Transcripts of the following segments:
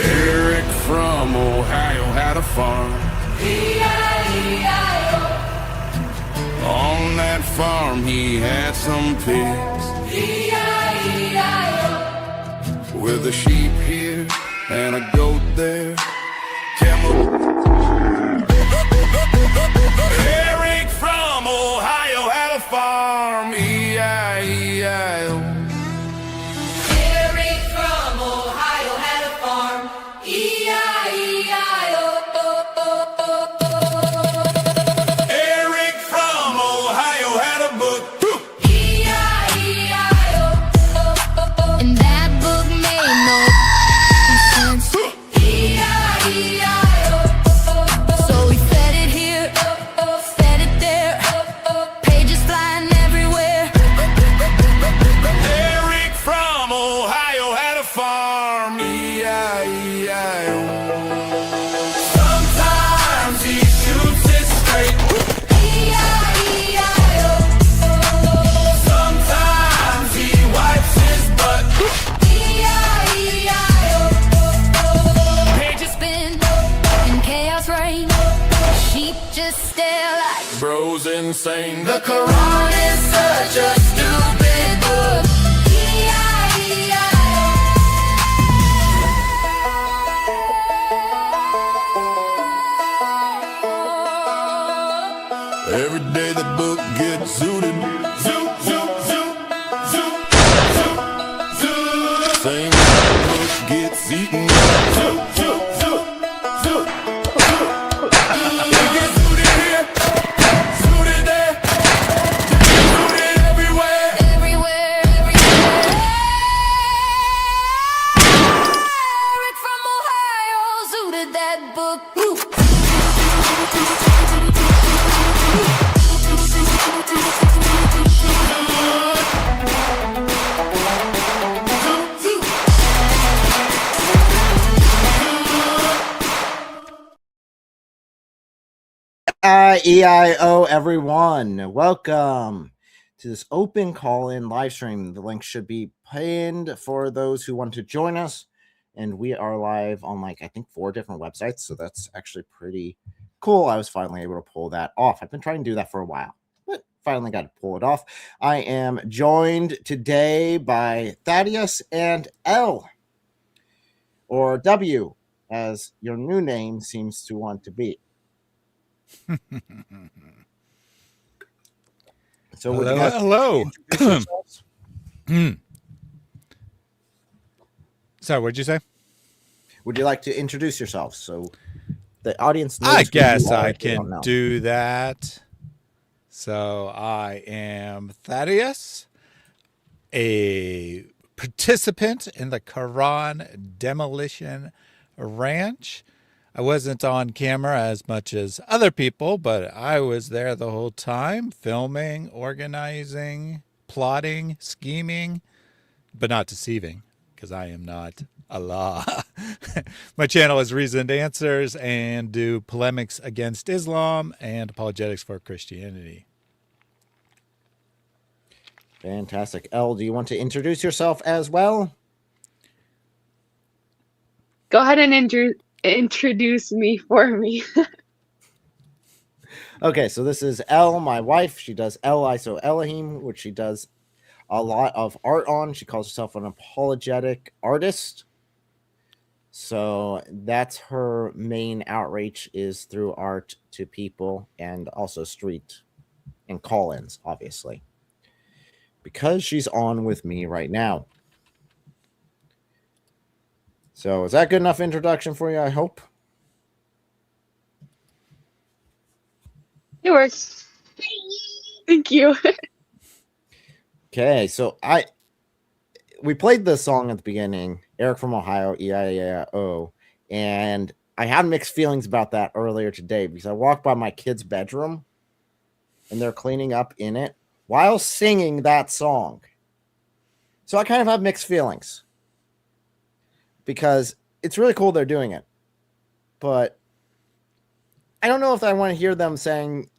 Eric from Ohio had a farm. E-I-E-I-O. On that farm he had some pigs. E-I-E-I-O. With a sheep here and a goat there. Eric from Ohio had a farm. E-I-E-I-O. Eric from Ohio had a farm. E-I-E-I-O. Eric from Ohio had a book. E-I-E-I-O. And that book made no sense. E-I-E-I-O. So we fed it here, fed it there, pages flying everywhere. Eric from Ohio had a farm. E-I-E-I-O. Sometimes he shoots it straight. E-I-E-I-O. Sometimes he wipes his butt. E-I-E-I-O. Pages spin and chaos reign. Sheep just stare like Bro's insane. the Quran is such a stupid book. Every day the book gets zooted. Zoot, zoot, zoot, zoot, zoot, zoot. Same time the book gets eaten. Zoot, zoot, zoot, zoot, zoot. We get zooted here, zooted there, zooted everywhere. Everywhere. Eric from Ohio zooted that book. EIO, everyone. Welcome to this open call-in live stream. The link should be pinned for those who want to join us. And we are live on I think 4 different websites. So that's actually pretty cool. I was finally able to pull that off. I've been trying to do that for a while, but finally got to pull it off. I am joined today by Thaddeus and L, or W, as your new name seems to want to be. So would you guys Hello. introduce yourselves? Sorry, what'd you say? Would you like to introduce yourselves so the audience knows I who guess you are I if they don't can know? do that. So I am Thaddeus, a participant in the Quran Demolition Ranch. I wasn't on camera as much as other people, but I was there the whole time, filming, organizing, plotting, scheming, but not deceiving, because I am not Allah. My channel is Reasoned Answers and do polemics against Islam and apologetics for Christianity. Fantastic. L, do you want to introduce yourself as well? Go ahead and introduce me for me. Okay, so this is L, my wife. She does El ISO Elohim, which she does a lot of art on. She calls herself an apologetic artist. So that's her main outreach, is through art to people and also street and call-ins, obviously, because she's on with me right now. So is that good enough introduction for you, I hope? It works. Thank you. Okay, so we played the song at the beginning, Eric from Ohio, E-I-E-I-O, and I had mixed feelings about that earlier today because I walked by my kid's bedroom and they're cleaning up in it while singing that song. So I kind of have mixed feelings because it's really cool they're doing it, but I don't know if I want to hear them saying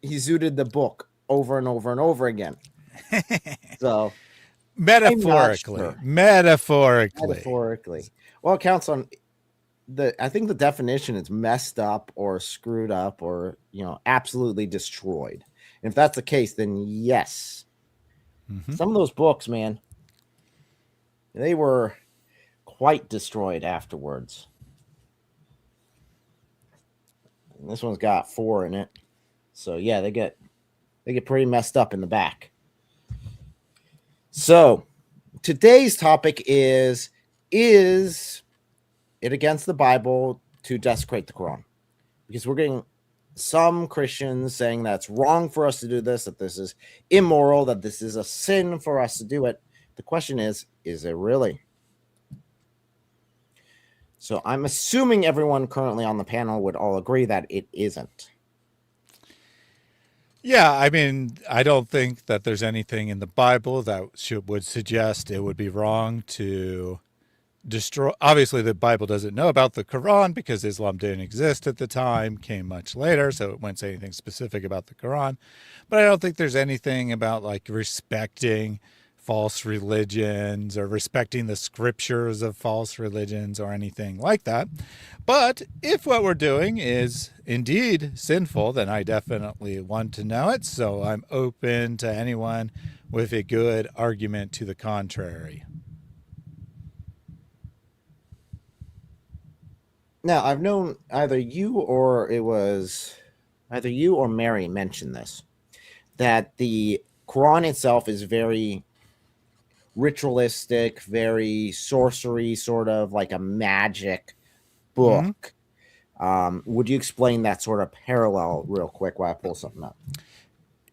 he zooted the book over and over and over again. So Metaphorically. sure. Metaphorically. Well, it counts on I think the definition is messed up or screwed up or absolutely destroyed. And if that's the case, then yes, some of those books, man, they were quite destroyed afterwards. And this one's got 4 in it, so yeah, they get pretty messed up in the back. So today's topic is it against the Bible to desecrate the Quran? Because we're getting some Christians saying that's wrong for us to do this, that this is immoral, that this is a sin for us to do it. The question is it really? So I'm assuming everyone currently on the panel would all agree that it isn't. Yeah, I mean, I don't think that there's anything in the Bible that would suggest it would be wrong to destroy. Obviously, the Bible doesn't know about the Quran because Islam didn't exist at the time, came much later, so it wouldn't say anything specific about the Quran. But I don't think there's anything about like respecting false religions or respecting the scriptures of false religions or anything like that. But if what we're doing is indeed sinful, then I definitely want to know it. So I'm open to anyone with a good argument to the contrary. Now, I've known either you or Mary mentioned this, that the Quran itself is very ritualistic, very sorcery, sort of like a magic book. Would you explain that sort of parallel real quick while I pull something up?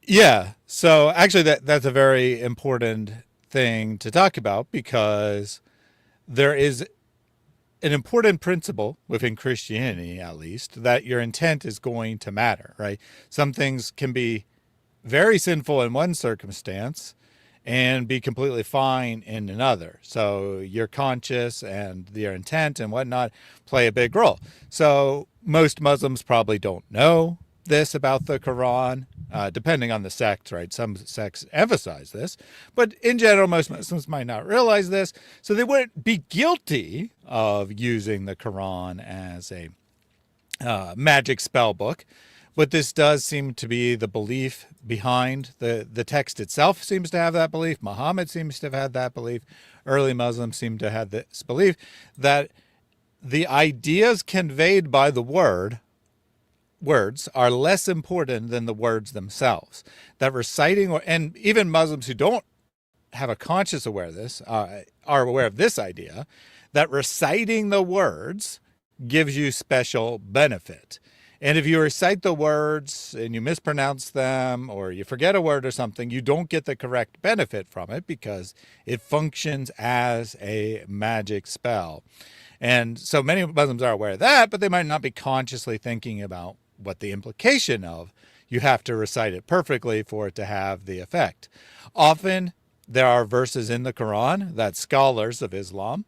Yeah. So actually that's a very important thing to talk about, because there is an important principle within Christianity, at least, that your intent is going to matter, right? Some things can be very sinful in one circumstance and be completely fine in another. So your conscience and your intent and whatnot play a big role. So most Muslims probably don't know this about the Quran, depending on the sect, right? Some sects emphasize this, but in general, most Muslims might not realize this. So they wouldn't be guilty of using the Quran as a magic spell book. But this does seem to be the belief behind the text itself. Seems to have that belief. Muhammad seems to have had that belief. Early Muslims seem to have this belief that the ideas conveyed by the words are less important than the words themselves. That reciting, and even Muslims who don't have a conscious awareness are aware of this idea, that reciting the words gives you special benefit. And if you recite the words and you mispronounce them or you forget a word or something, you don't get the correct benefit from it because it functions as a magic spell. And so many Muslims are aware of that, but they might not be consciously thinking about what the implication of you have to recite it perfectly for it to have the effect. Often there are verses in the Quran that scholars of Islam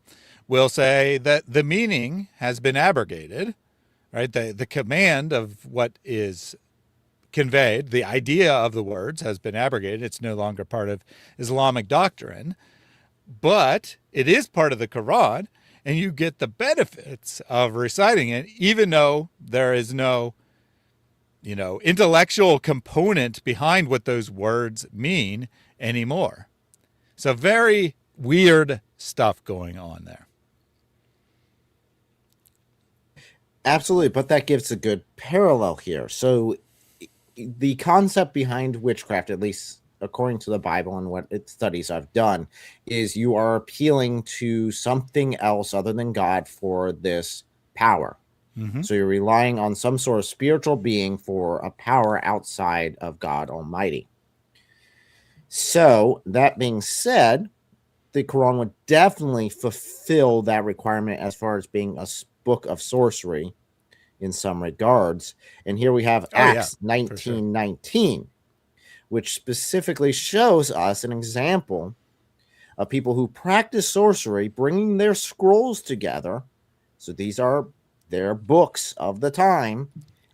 will say that the meaning has been abrogated. Right, the command of what is conveyed, the idea of the words has been abrogated. It's no longer part of Islamic doctrine, but it is part of the Quran, and you get the benefits of reciting it, even though there is no, intellectual component behind what those words mean anymore. So very weird stuff going on there. Absolutely, but that gives a good parallel here. So the concept behind witchcraft, at least according to the Bible and what its studies I've done, is you are appealing to something else other than God for this power. So you're relying on some sort of spiritual being for a power outside of God Almighty. So that being said, the Quran would definitely fulfill that requirement as far as being a book of sorcery in some regards. And here we have Acts 19:19, which specifically shows us an example of people who practice sorcery bringing their scrolls together. So these are their books of the time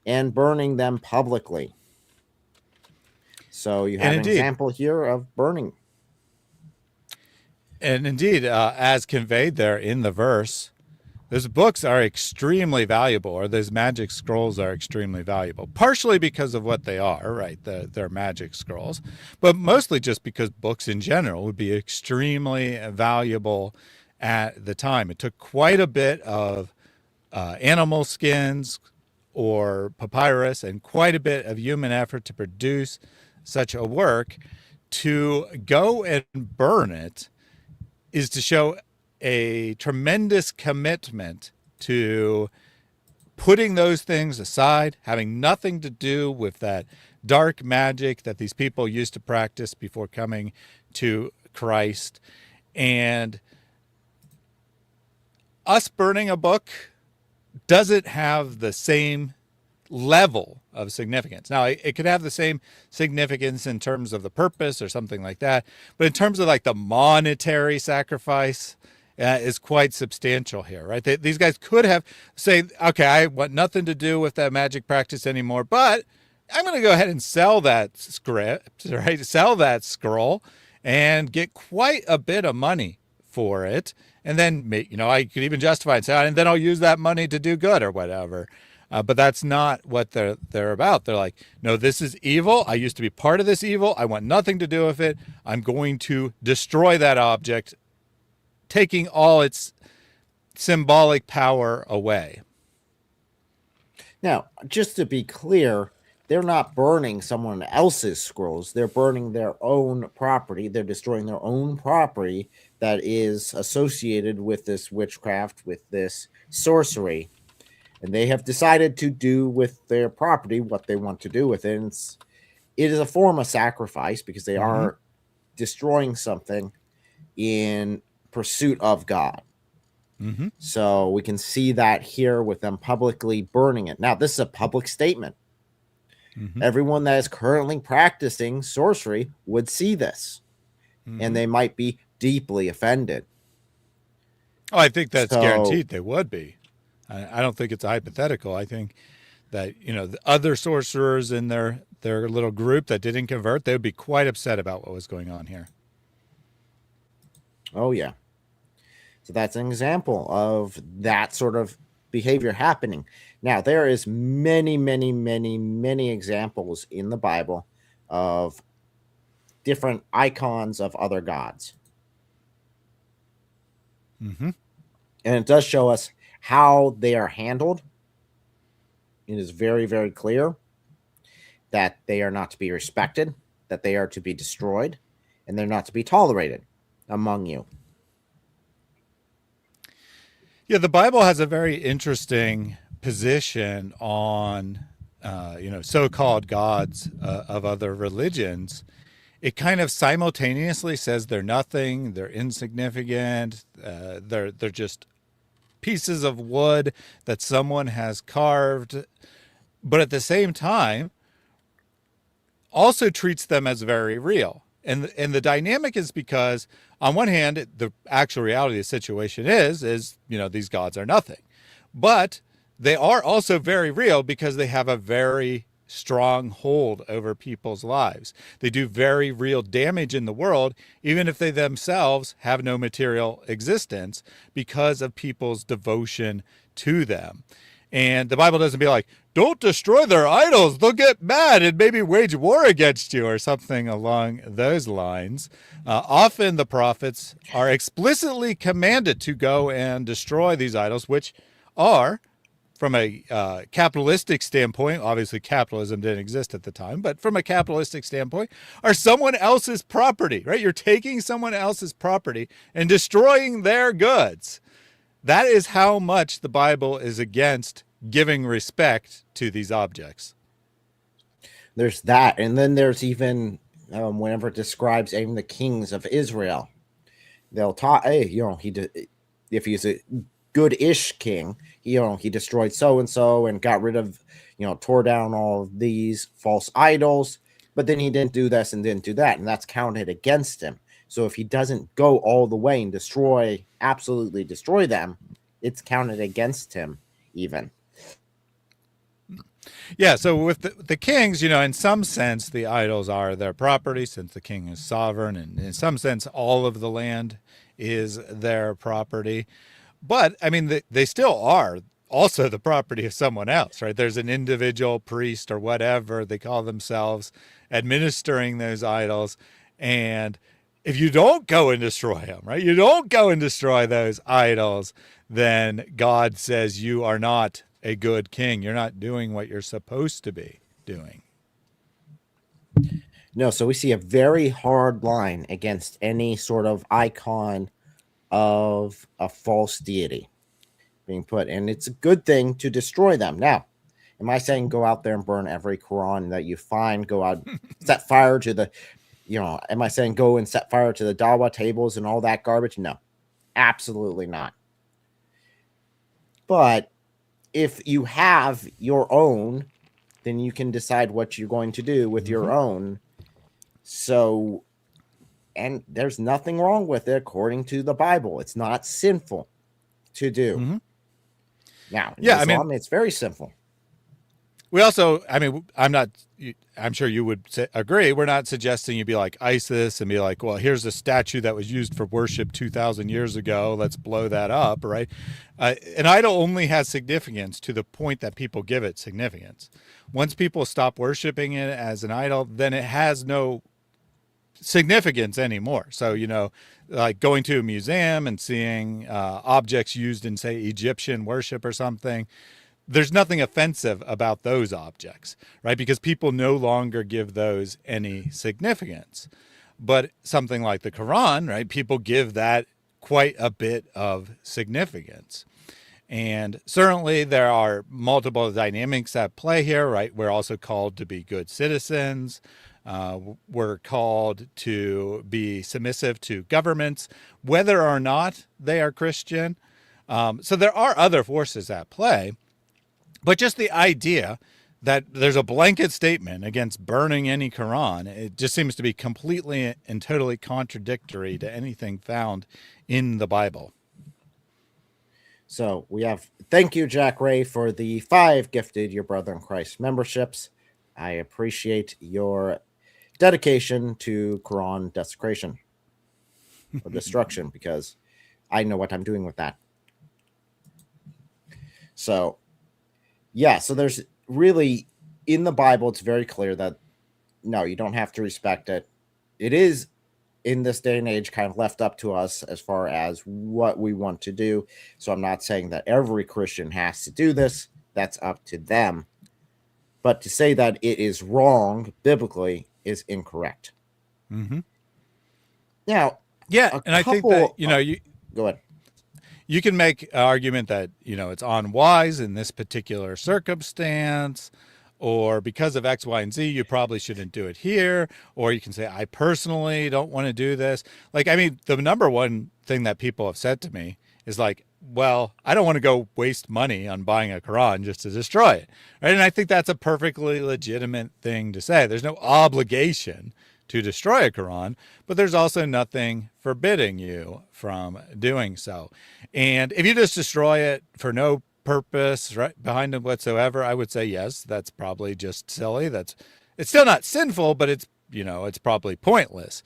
and burning them publicly. So you have an example here of burning. And indeed, as conveyed there in the verse, those books are extremely valuable, or those magic scrolls are extremely valuable, partially because of what they are, right? They're magic scrolls, but mostly just because books in general would be extremely valuable at the time. It took quite a bit of animal skins or papyrus and quite a bit of human effort to produce such a work. To go and burn it is to show a tremendous commitment to putting those things aside, having nothing to do with that dark magic that these people used to practice before coming to Christ. And us burning a book doesn't have the same level of significance. Now, it could have the same significance in terms of the purpose or something like that, but in terms of like the monetary sacrifice, is quite substantial here, right? These guys could have say, okay, I want nothing to do with that magic practice anymore, but I'm going to go ahead and sell that script, right? Sell that scroll and get quite a bit of money for it. And then, I could even justify it and say, and then I'll use that money to do good or whatever. But that's not what they're about. They're like, no, this is evil. I used to be part of this evil. I want nothing to do with it. I'm going to destroy that object, taking all its symbolic power away. Now, just to be clear, they're not burning someone else's scrolls. They're burning their own property. They're destroying their own property that is associated with this witchcraft, with this sorcery. And they have decided to do with their property what they want to do with it. And it is a form of sacrifice because they are destroying something in pursuit of God. So we can see that here with them publicly burning it. Now, this is a public statement. Everyone that is currently practicing sorcery would see this, and they might be deeply offended. Oh, I think that's guaranteed they would be. I don't think it's a hypothetical. I think that, the other sorcerers in their little group that didn't convert, they would be quite upset about what was going on here. Oh, yeah. So that's an example of that sort of behavior happening. Now, there is many, many, many, many examples in the Bible of different icons of other gods. And it does show us how they are handled. It is very, very clear that they are not to be respected, that they are to be destroyed, and they're not to be tolerated among you. Yeah, the Bible has a very interesting position on, so-called gods of other religions. It kind of simultaneously says they're nothing, they're insignificant, they're just pieces of wood that someone has carved, but at the same time also treats them as very real. And the dynamic is because on one hand, the actual reality of the situation is, these gods are nothing, but they are also very real because they have a very strong hold over people's lives. They do very real damage in the world, even if they themselves have no material existence because of people's devotion to them. And the Bible doesn't be like, don't destroy their idols. They'll get mad and maybe wage war against you or something along those lines. Often the prophets are explicitly commanded to go and destroy these idols, which are, from a capitalistic standpoint, obviously capitalism didn't exist at the time, but from a capitalistic standpoint, are someone else's property, right? You're taking someone else's property and destroying their goods. That is how much the Bible is against giving respect to these objects. There's that. And then there's even, whenever it describes even the kings of Israel, they'll talk, hey, if he's a good-ish king, he destroyed so-and-so and got rid of, tore down all of these false idols, but then he didn't do this and didn't do that, and that's counted against him. So if he doesn't go all the way and absolutely destroy them, it's counted against him even. Yeah, so with the kings, in some sense, the idols are their property since the king is sovereign, and in some sense, all of the land is their property. But I mean, they still are also the property of someone else, right? There's an individual priest or whatever they call themselves administering those idols. And if you don't go and destroy them, right? You don't go and destroy those idols, then God says you are not a good king. You're not doing what you're supposed to be doing. No, so we see a very hard line against any sort of icon of a false deity being put, and it's a good thing to destroy them. Now, am I saying go out there and burn every Quran that you find? Go out, set fire to the, am I saying go and set fire to the Dawa tables and all that garbage? No, absolutely not. But if you have your own, then you can decide what you're going to do with your own. So, and there's nothing wrong with it according to the Bible. It's not sinful to do. Now, in Islam, it's very simple. We also, I'm sure you would agree, we're not suggesting you be like ISIS and be like, well, here's a statue that was used for worship 2,000 years ago. Let's blow that up, right? An idol only has significance to the point that people give it significance. Once people stop worshiping it as an idol, then it has no significance anymore. So, like going to a museum and seeing objects used in, say, Egyptian worship or something, there's nothing offensive about those objects, right? Because people no longer give those any significance. But something like the Quran, right? People give that quite a bit of significance. And certainly there are multiple dynamics at play here, right? We're also called to be good citizens. We're called to be submissive to governments, whether or not they are Christian. So there are other forces at play. But just the idea that there's a blanket statement against burning any Quran, it just seems to be completely and totally contradictory to anything found in the Bible. So we have, thank you, Jack Ray, for the 5 gifted Your Brother in Christ memberships. I appreciate your dedication to Quran desecration or destruction, because I know what I'm doing with that. So, yeah, so there's really, in the Bible, it's very clear that, no, you don't have to respect it. It is, in this day and age, kind of left up to us as far as what we want to do. So I'm not saying that every Christian has to do this. That's up to them. But to say that it is wrong biblically is incorrect. Mm-hmm. Now, yeah, and I think that, you go ahead. You can make an argument that, it's unwise in this particular circumstance, or because of X, Y, and Z, you probably shouldn't do it here. Or you can say, I personally don't want to do this. The number one thing that people have said to me is like, well, I don't want to go waste money on buying a Quran just to destroy it. Right? And I think that's a perfectly legitimate thing to say. There's no obligation to destroy a Quran, but there's also nothing forbidding you from doing so. And if you just destroy it for no purpose right behind it whatsoever, I would say, yes, that's probably just silly. It's still not sinful, but it's probably pointless.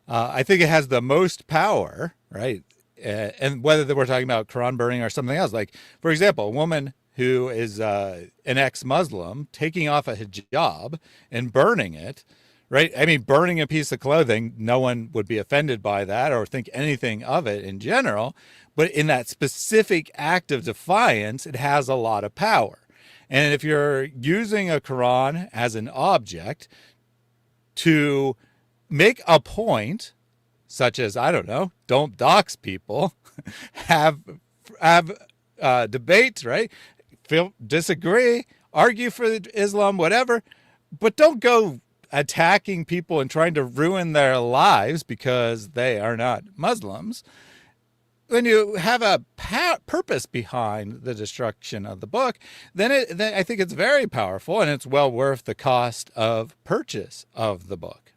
I think it has the most power, right? And whether we're talking about Quran burning or something else, like, for example, a woman who is an ex-Muslim taking off a hijab and burning it, right? Burning a piece of clothing, no one would be offended by that or think anything of it in general. But in that specific act of defiance, it has a lot of power. And if you're using a Quran as an object to make a point, such as, I don't know, don't dox people, have debates, right? Disagree, argue for Islam, whatever, but don't go attacking people and trying to ruin their lives because they are not Muslims. When you have a purpose behind the destruction of the book, then I think it's very powerful, and it's well worth the cost of purchase of the book.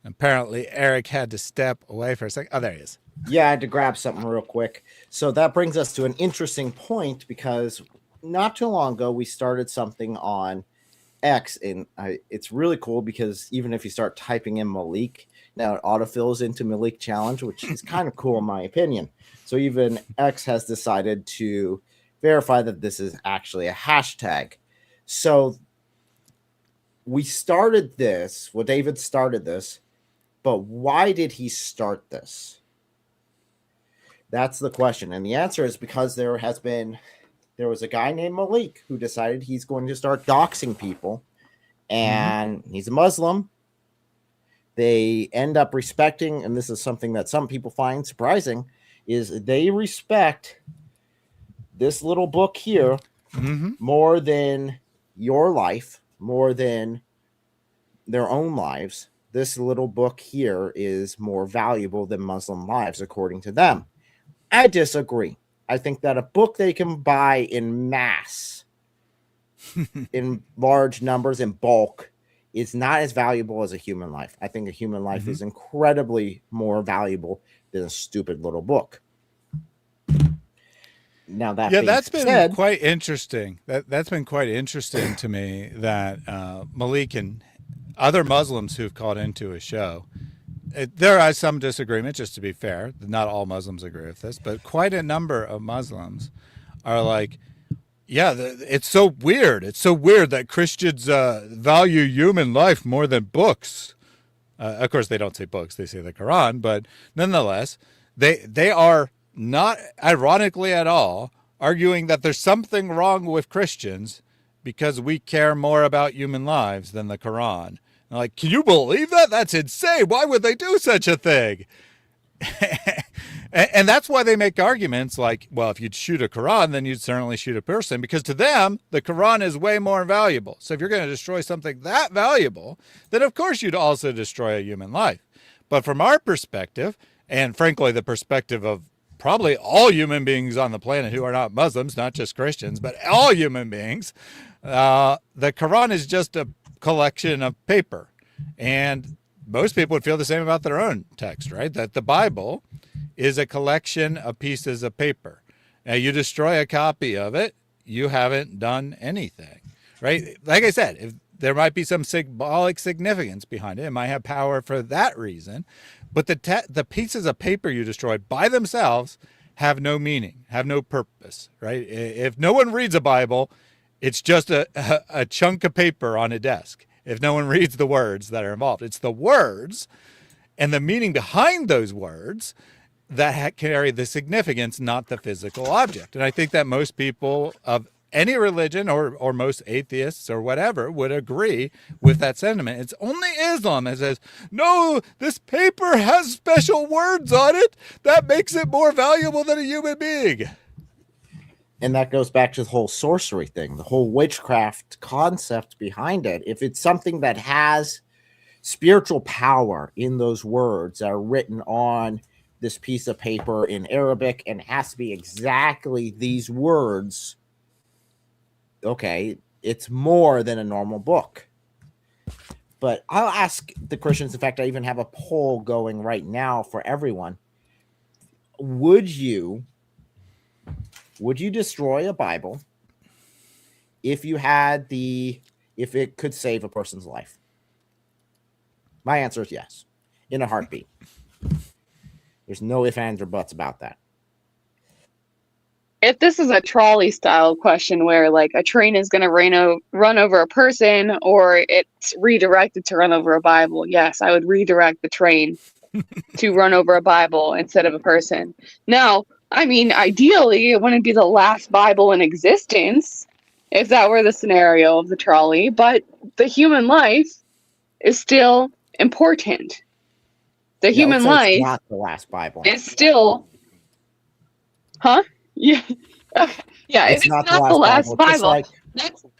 Apparently, Eric had to step away for a second. Oh, there he is. Yeah, I had to grab something real quick. So that brings us to an interesting point, because not too long ago, we started something on X, and it's really cool because even if you start typing in Malik, Now it autofills into Malik Challenge, which is kind of cool in my opinion. So even X has decided to verify that this is actually a hashtag. So we started this, well, David started this, but why did he start this? That's the question. And the answer is because there was a guy named Malik who decided he's going to start doxing people, and he's a Muslim. They end up respecting, and this is something that some people find surprising, is they respect this little book here more than your life, more than their own lives. This little book here is more valuable than Muslim lives, according to them. I disagree. I think that a book they can buy in mass, in large numbers, in bulk, is not as valuable as a human life. I think a human life is incredibly more valuable than a stupid little book. Now that that's been said, quite interesting. That's been quite interesting to me that Malik and other Muslims who've called into a show. There are some disagreement, just to be fair. Not all Muslims agree with this, but quite a number of Muslims are like, yeah, it's so weird. It's so weird that Christians value human life more than books. Of course, they don't say books; they say the Quran. But nonetheless, they are not, ironically at all, arguing that there's something wrong with Christians because we care more about human lives than the Quran. And like, can you believe that? That's insane. Why would they do such a thing? And that's why they make arguments like, well, if you'd shoot a Quran, then you'd certainly shoot a person, because to them, the Quran is way more valuable. So if you're going to destroy something that valuable, then of course you'd also destroy a human life. But from our perspective, and frankly, the perspective of probably all human beings on the planet who are not Muslims, not just Christians, but all human beings, the Quran is just a collection of paper. And most people would feel the same about their own text, right? That the Bible is a collection of pieces of paper. Now, you destroy a copy of it, you haven't done anything, right? Like I said, if there might be some symbolic significance behind it, it might have power for that reason, but the pieces of paper you destroy by themselves have no meaning, have no purpose, right? If no one reads a Bible, it's just a chunk of paper on a desk. If no one reads the words that are involved, it's the words and the meaning behind those words that carry the significance, not the physical object. And I think that most people of any religion or most atheists or whatever would agree with that sentiment. It's only Islam that says, no, this paper has special words on it that makes it more valuable than a human being. and that goes back to the whole sorcery thing, the whole witchcraft concept behind it. If it's something that has spiritual power in those words that are written on this piece of paper in Arabic and has to be exactly these words, okay, it's more than a normal book. But I'll ask the Christians. In fact, I even have a poll going right now for everyone. Would you destroy a Bible if it could save a person's life? My answer is yes, in a heartbeat. There's no ifs, ands, or buts about that. If this is a trolley style question where like a train is going to run over a person or it's redirected to run over a Bible, yes, I would redirect the train to run over a Bible instead of a person. Now, I mean, ideally, it wouldn't be the last Bible in existence if that were the scenario of the trolley, but the human life is still important. The human life not the last Bible. is still, huh? Yeah, yeah. It's not the last Bible.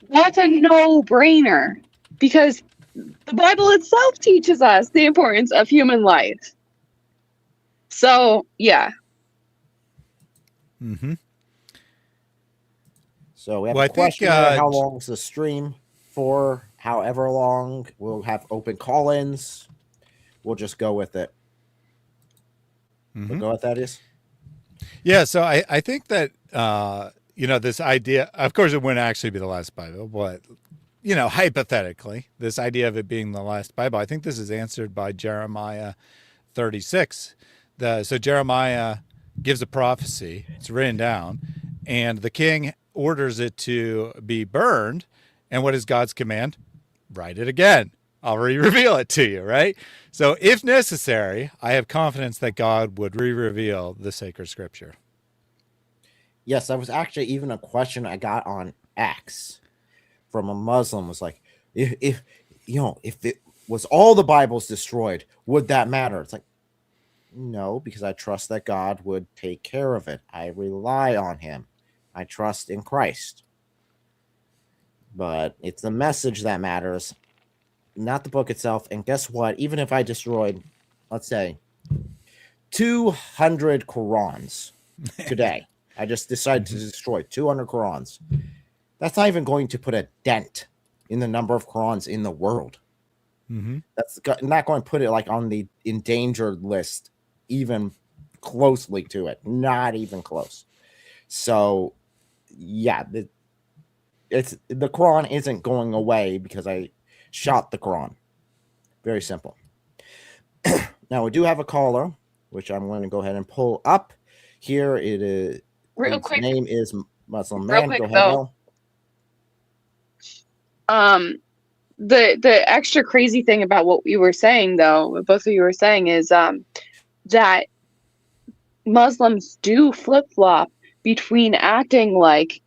That's a no-brainer because the Bible itself teaches us the importance of human life. So, yeah. Mm-hmm. So we have a question here. How long is the stream for? However long. We'll have open call-ins. We'll just go with it. Mm-hmm. We'll go with that is. Yeah, so I think that, this idea, of course, it wouldn't actually be the last Bible, but hypothetically, this idea of it being the last Bible, I think this is answered by Jeremiah 36. So Jeremiah gives a prophecy, it's written down, and the king orders it to be burned. And what is God's command? Write it again. I'll re-reveal it to you, right? So if necessary, I have confidence that God would re-reveal the sacred scripture. Yes, that was actually even a question I got on X from a Muslim. Was like, if it was all the Bibles destroyed, would that matter? It's like, no, because I trust that God would take care of it. I rely on him. I trust in Christ. But it's the message that matters, not the book itself. And guess what? Even if I destroyed, let's say, 200 Qurans today, I just decided to destroy 200 Qurans. That's not even going to put a dent in the number of Qurans in the world. Mm-hmm. That's not going to put it like on the endangered list, even closely to it. Not even close. So, yeah, the Quran isn't going away because I shot the Quran. Very simple. Now we do have a caller, which I'm going to go ahead and pull up. Here it is. Real His quick. name is Muslim Real Man. quick, Go ahead, though. Bill. The extra crazy thing about what you were saying, though, what both of you were saying, is that Muslims do flip-flop between acting like,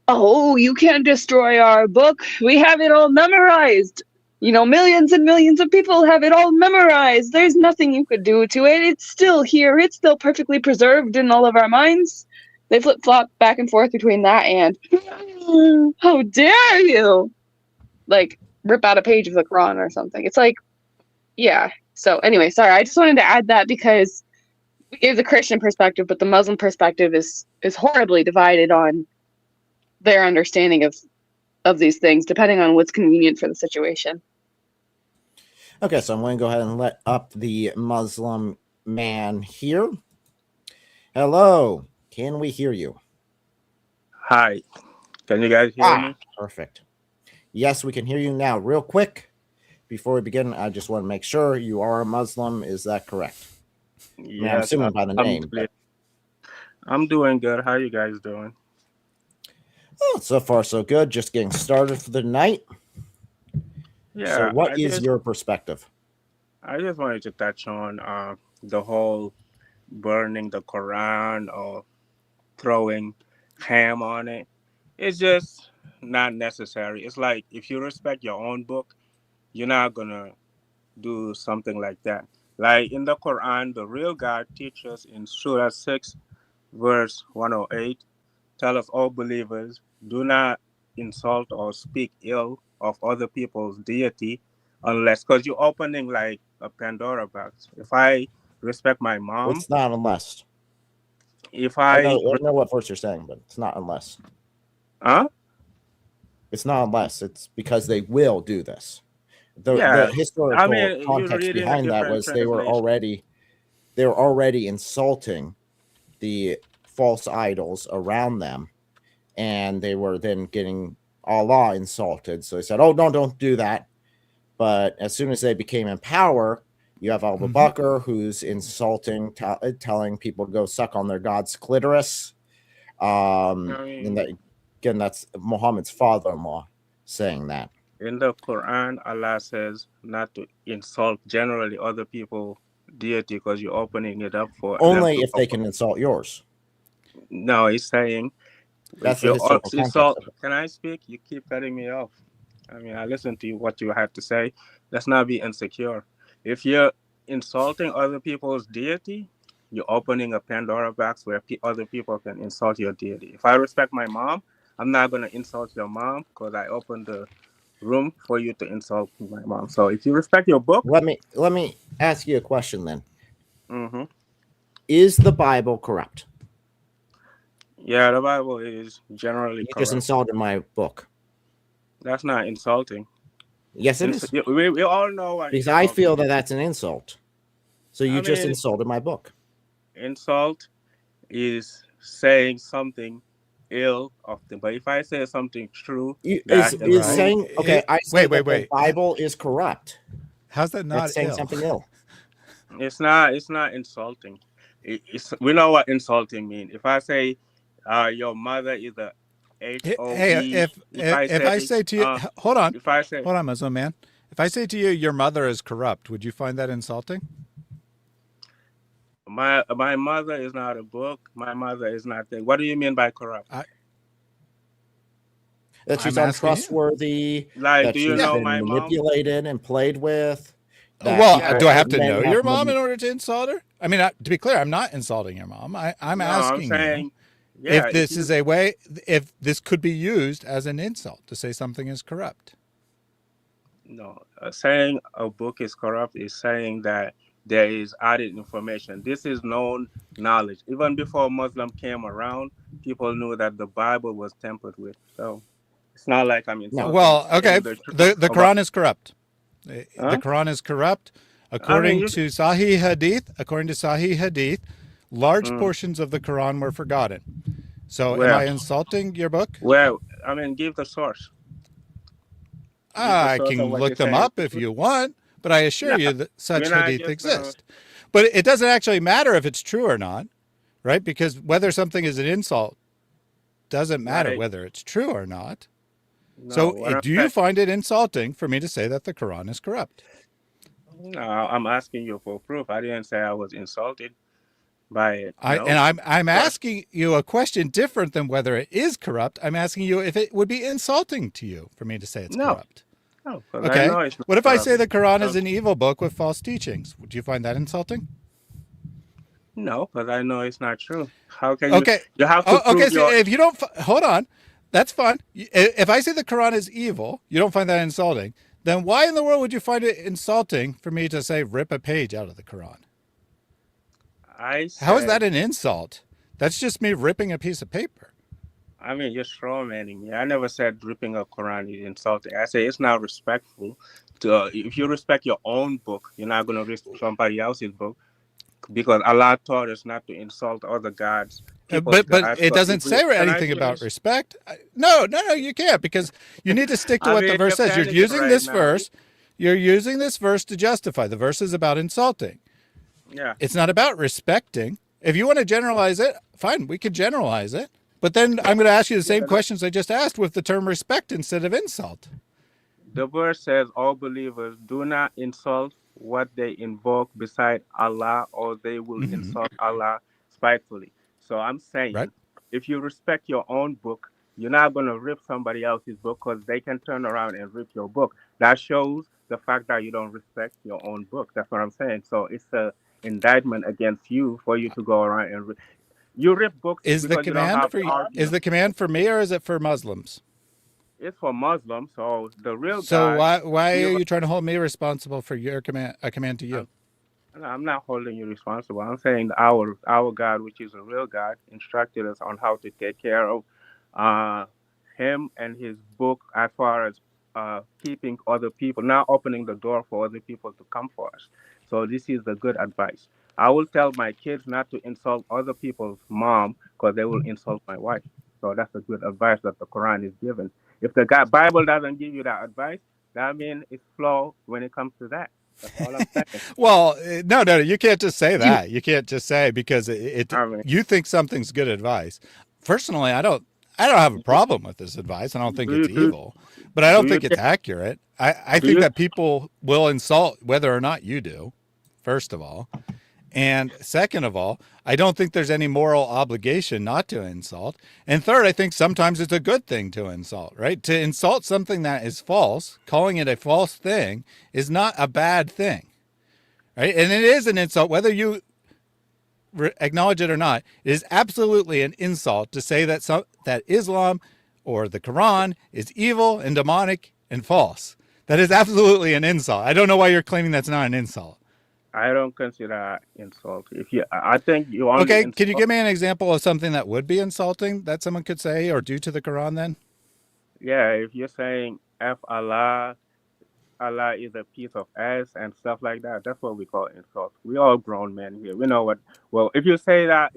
oh, you can't destroy our book, we have it all memorized. Millions and millions of people have it all memorized. There's nothing you could do to it. It's still here. It's still perfectly preserved in all of our minds. They flip-flop back and forth between that and, how dare you? Like, rip out a page of the Quran or something. It's like, yeah. So anyway, sorry. I just wanted to add that because we gave the Christian perspective, but the Muslim perspective is horribly divided on their understanding of these things, depending on what's convenient for the situation. Okay, so I'm going to go ahead and let up the Muslim man here. Hello, can we hear you? Hi, can you guys hear me? Perfect. Yes, we can hear you now. Real quick, before we begin, I just want to make sure you are a Muslim. Is that correct? I'm assuming by the name. I'm doing good. How you guys doing? Oh, so far so good. Just getting started for the night. Yeah. So what is your perspective? I just wanted to touch on the whole burning the Quran or throwing ham on it. It's just not necessary. It's like if you respect your own book, you're not gonna do something like that. Like in the Quran, the real God teaches in Surah 6, verse 108, tell us, all believers, do not insult or speak ill of other people's deity unless, because you're opening like a Pandora box. If I respect my mom, It's not unless. if I I, know what verse you're saying, but it's not unless. huh? It's not unless. It's because they will do this. Yeah, The historical you're context reading a behind that different was they were translation. already insulting the false idols around them, and they were then getting Allah insulted. So they said, "Oh no, don't do that." But as soon as they became in power, you have Abu Bakr who's insulting, telling people to go suck on their god's clitoris. And that, again, that's Muhammad's father-in-law saying that. In the Quran, Allah says not to insult generally other people deity because you're opening it up for Only them if they can insult yours. No, he's saying That's if the you historical context insult. of it. Can I speak? You keep cutting me off. I mean, I listened to what you had to say. Let's not be insecure. If you're insulting other people's deity, you're opening a Pandora box where other people can insult your deity. If I respect my mom, I'm not going to insult your mom because I opened the room for you to insult my mom. So if you respect your book, Let me ask you a question then. mm-hmm. Is the Bible corrupt? Yeah, the Bible is generally You correct. just insulted my book. That's not insulting. Yes, it is. We all know what Because I feel that that's an insult. So you just mean, insulted my book. insult is saying something ill often. But if I say something true, Is that I can Right. saying okay? It- I say wait, that wait. the Bible is corrupt. How's that not That's saying ill? something ill. It's not insulting. We know what insulting means. If I say, your mother is a Hey, HOE. if I say to you, hold on, if I say Muslim man. If I say to you, your mother is corrupt, would you find that insulting? my mother is not a book, my mother is not the. What do you mean by corrupt? That she's I'm asking you. untrustworthy. Like, That do she's you know been my mom? manipulated and played with. that Well, Yeah, do I have to men know your mom money- in order to insult her? I mean, to be clear, I'm not insulting your mom. I'm No, asking I'm saying, you yeah, if this you- is a way, if this could be used as an insult to say something is corrupt. no, saying a book is corrupt is saying that there is added information. This is known knowledge. Even before Muslim came around, people knew that the Bible was tampered with. So it's not like I'm insulting. Well, okay, the truth the about- Quran is corrupt. The Huh? Quran is corrupt. According you- to Sahih Hadith, large portions of the Quran were forgotten. So Where? am I insulting your book? Well, I mean, give the source. I source can of what look you're them saying. up if you want, but I assure you that such we're not hadith just gonna- exist. But it doesn't actually matter if it's true or not, right? Because whether something is an insult doesn't matter Right. whether it's true or not. No, So what I'm do you saying- find it insulting for me to say that the Quran is corrupt? No, I'm asking you for proof. I didn't say I was insulted by it. No. And I'm asking you a question different than whether it is corrupt. I'm asking you if it would be insulting to you for me to say it's No. corrupt. No, 'cause Okay. I know it's not What if I corrupt. say the Quran is an evil book with false teachings? Would you find that insulting? No, because I know it's not true. How can you? Okay. You have to Oh, okay. prove So your. if you don't, hold on, that's fine. If I say the Quran is evil, you don't find that insulting. Then why in the world would you find it insulting for me to say rip a page out of the Quran? I How is said- that an insult? That's just me ripping a piece of paper. I mean, you're strawmanning me. I never said ripping a Quran is insulting. I say it's not respectful. To if you respect your own book, you're not going to respect somebody else's book, because Allah taught us not to insult other gods. people's But gods. it So doesn't if we- say can I anything about finish? respect. No, you can't, because you need to stick to I what the mean, verse you're says. You're panicking using right this now. verse. You're using this verse to justify. The verse is about insulting. Yeah. It's not about respecting. If you want to generalize it, fine, we could generalize it. But then I'm going to ask you the same questions I just asked with the term respect instead of insult. The verse says, all believers do not insult what they invoke beside Allah, or they will insult Allah spitefully. So I'm saying, Right. if you respect your own book, you're not going to rip somebody else's book, because they can turn around and rip your book. That shows the fact that you don't respect your own book. That's what I'm saying. So it's a indictment against you for you to go around and you rip books. Is the because you don't command have for arguments. is the command for me or is it for Muslims? It's for Muslims. So the real So God, why are you- you trying to hold me responsible for your command? A command to you? No, I'm not holding you responsible. I'm saying our God, which is a real God, instructed us on how to take care of Him and His book, as far as keeping other people, not opening the door for other people to come for us. So this is the good advice. I will tell my kids not to insult other people's mom, because they will insult my wife. So that's the good advice that the Quran is given. If the Bible doesn't give you that advice, that means it's flawed when it comes to that. That's all I'm saying. Well, no, you can't just say that. You can't just say because I mean- you think something's good advice. Personally, I don't have a problem with this advice. I don't think it's evil, but I don't do you think it's accurate. I do think you- that people will insult whether or not you do, first of all. And second of all, I don't think there's any moral obligation not to insult. And third, I think sometimes it's a good thing to insult, right? To insult something that is false, calling it a false thing, is not a bad thing, right? And it is an insult, whether you acknowledge it or not. It is absolutely an insult to say that that Islam or the Quran is evil and demonic and false. That is absolutely an insult. I don't know why you're claiming that's not an insult. I don't consider that insult. I think you only Okay, insult, can you give me an example of something that would be insulting that someone could say or do to the Quran then? Yeah, if you're saying F Allah, Allah is a piece of ass and stuff like that. That's what we call insults. We all grown men here. We know what. Well, if you say that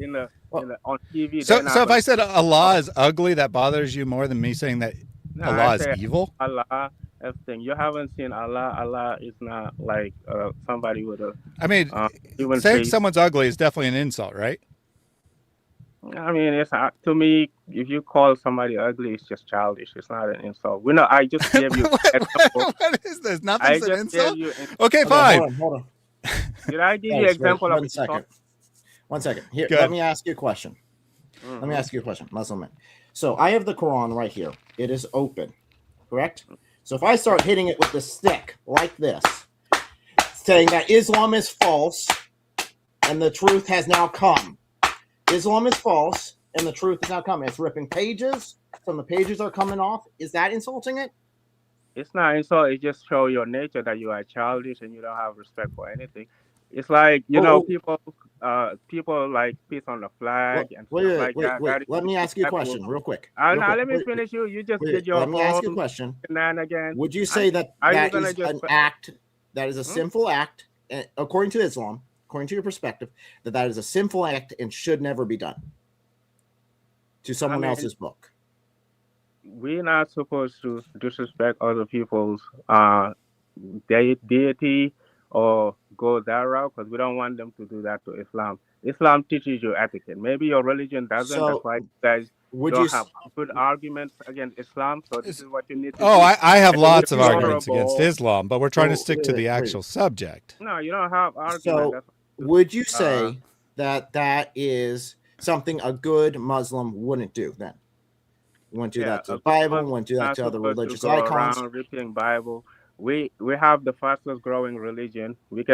on TV, So they're not so if gonna- I said Allah is ugly, that bothers you more than me saying that No, I Allah is say evil? Allah, everything. You haven't seen Allah. Allah is not like somebody with a I mean, human saying face. someone's ugly is definitely an insult, right? I mean, it's to me. If you call somebody ugly, it's just childish. It's not an insult. We know. I just gave you. example. What is this? I Nothing's an just insult? gave you. Okay, Okay, fine. hold on. Did I give you Guys, example of one second. insult? 1 second. Here, Good. let me ask you a question. Let me ask you a question, Muslim man. So I have the Quran right here. It is open, correct? So if I start hitting it with the stick like this, saying that Islam is false and the truth has now come. Islam is false and the truth has now come. It's ripping pages. Some of the pages are coming off. Is that insulting it? It's not insult. It just show your nature that you are childish and you don't have respect for anything. It's like people like peace on the flag and Wait, stuff wait, like wait, that. wait. That is Let me ask you a disrespectful. question real quick. Now Real quick. let me Wait, finish. You just wait, did your let me ask you a own question. shenanigans. Would you say that Are you that gonna is just an act that is a sinful act, according to Islam, according to your perspective, that is a sinful act and should never be done to someone mean, else's book? We're not supposed to disrespect other people's deity or go that route because we don't want them to do that to Islam. Islam teaches you etiquette. Maybe your religion doesn't. So, That's why you guys Would don't you? have good arguments against Islam. So this is what you need to Oh, do. I have And lots if of you're arguments against honorable- Islam, but we're trying to Oh, stick to the wait. actual subject. No, you don't have arguments. So, That's- would you say that that is something a good Muslim wouldn't do? Then, you wouldn't do that to the Bible. Wouldn't do that not to other supposed to religious go icons. around ripping Bible. We have the fastest growing religion. We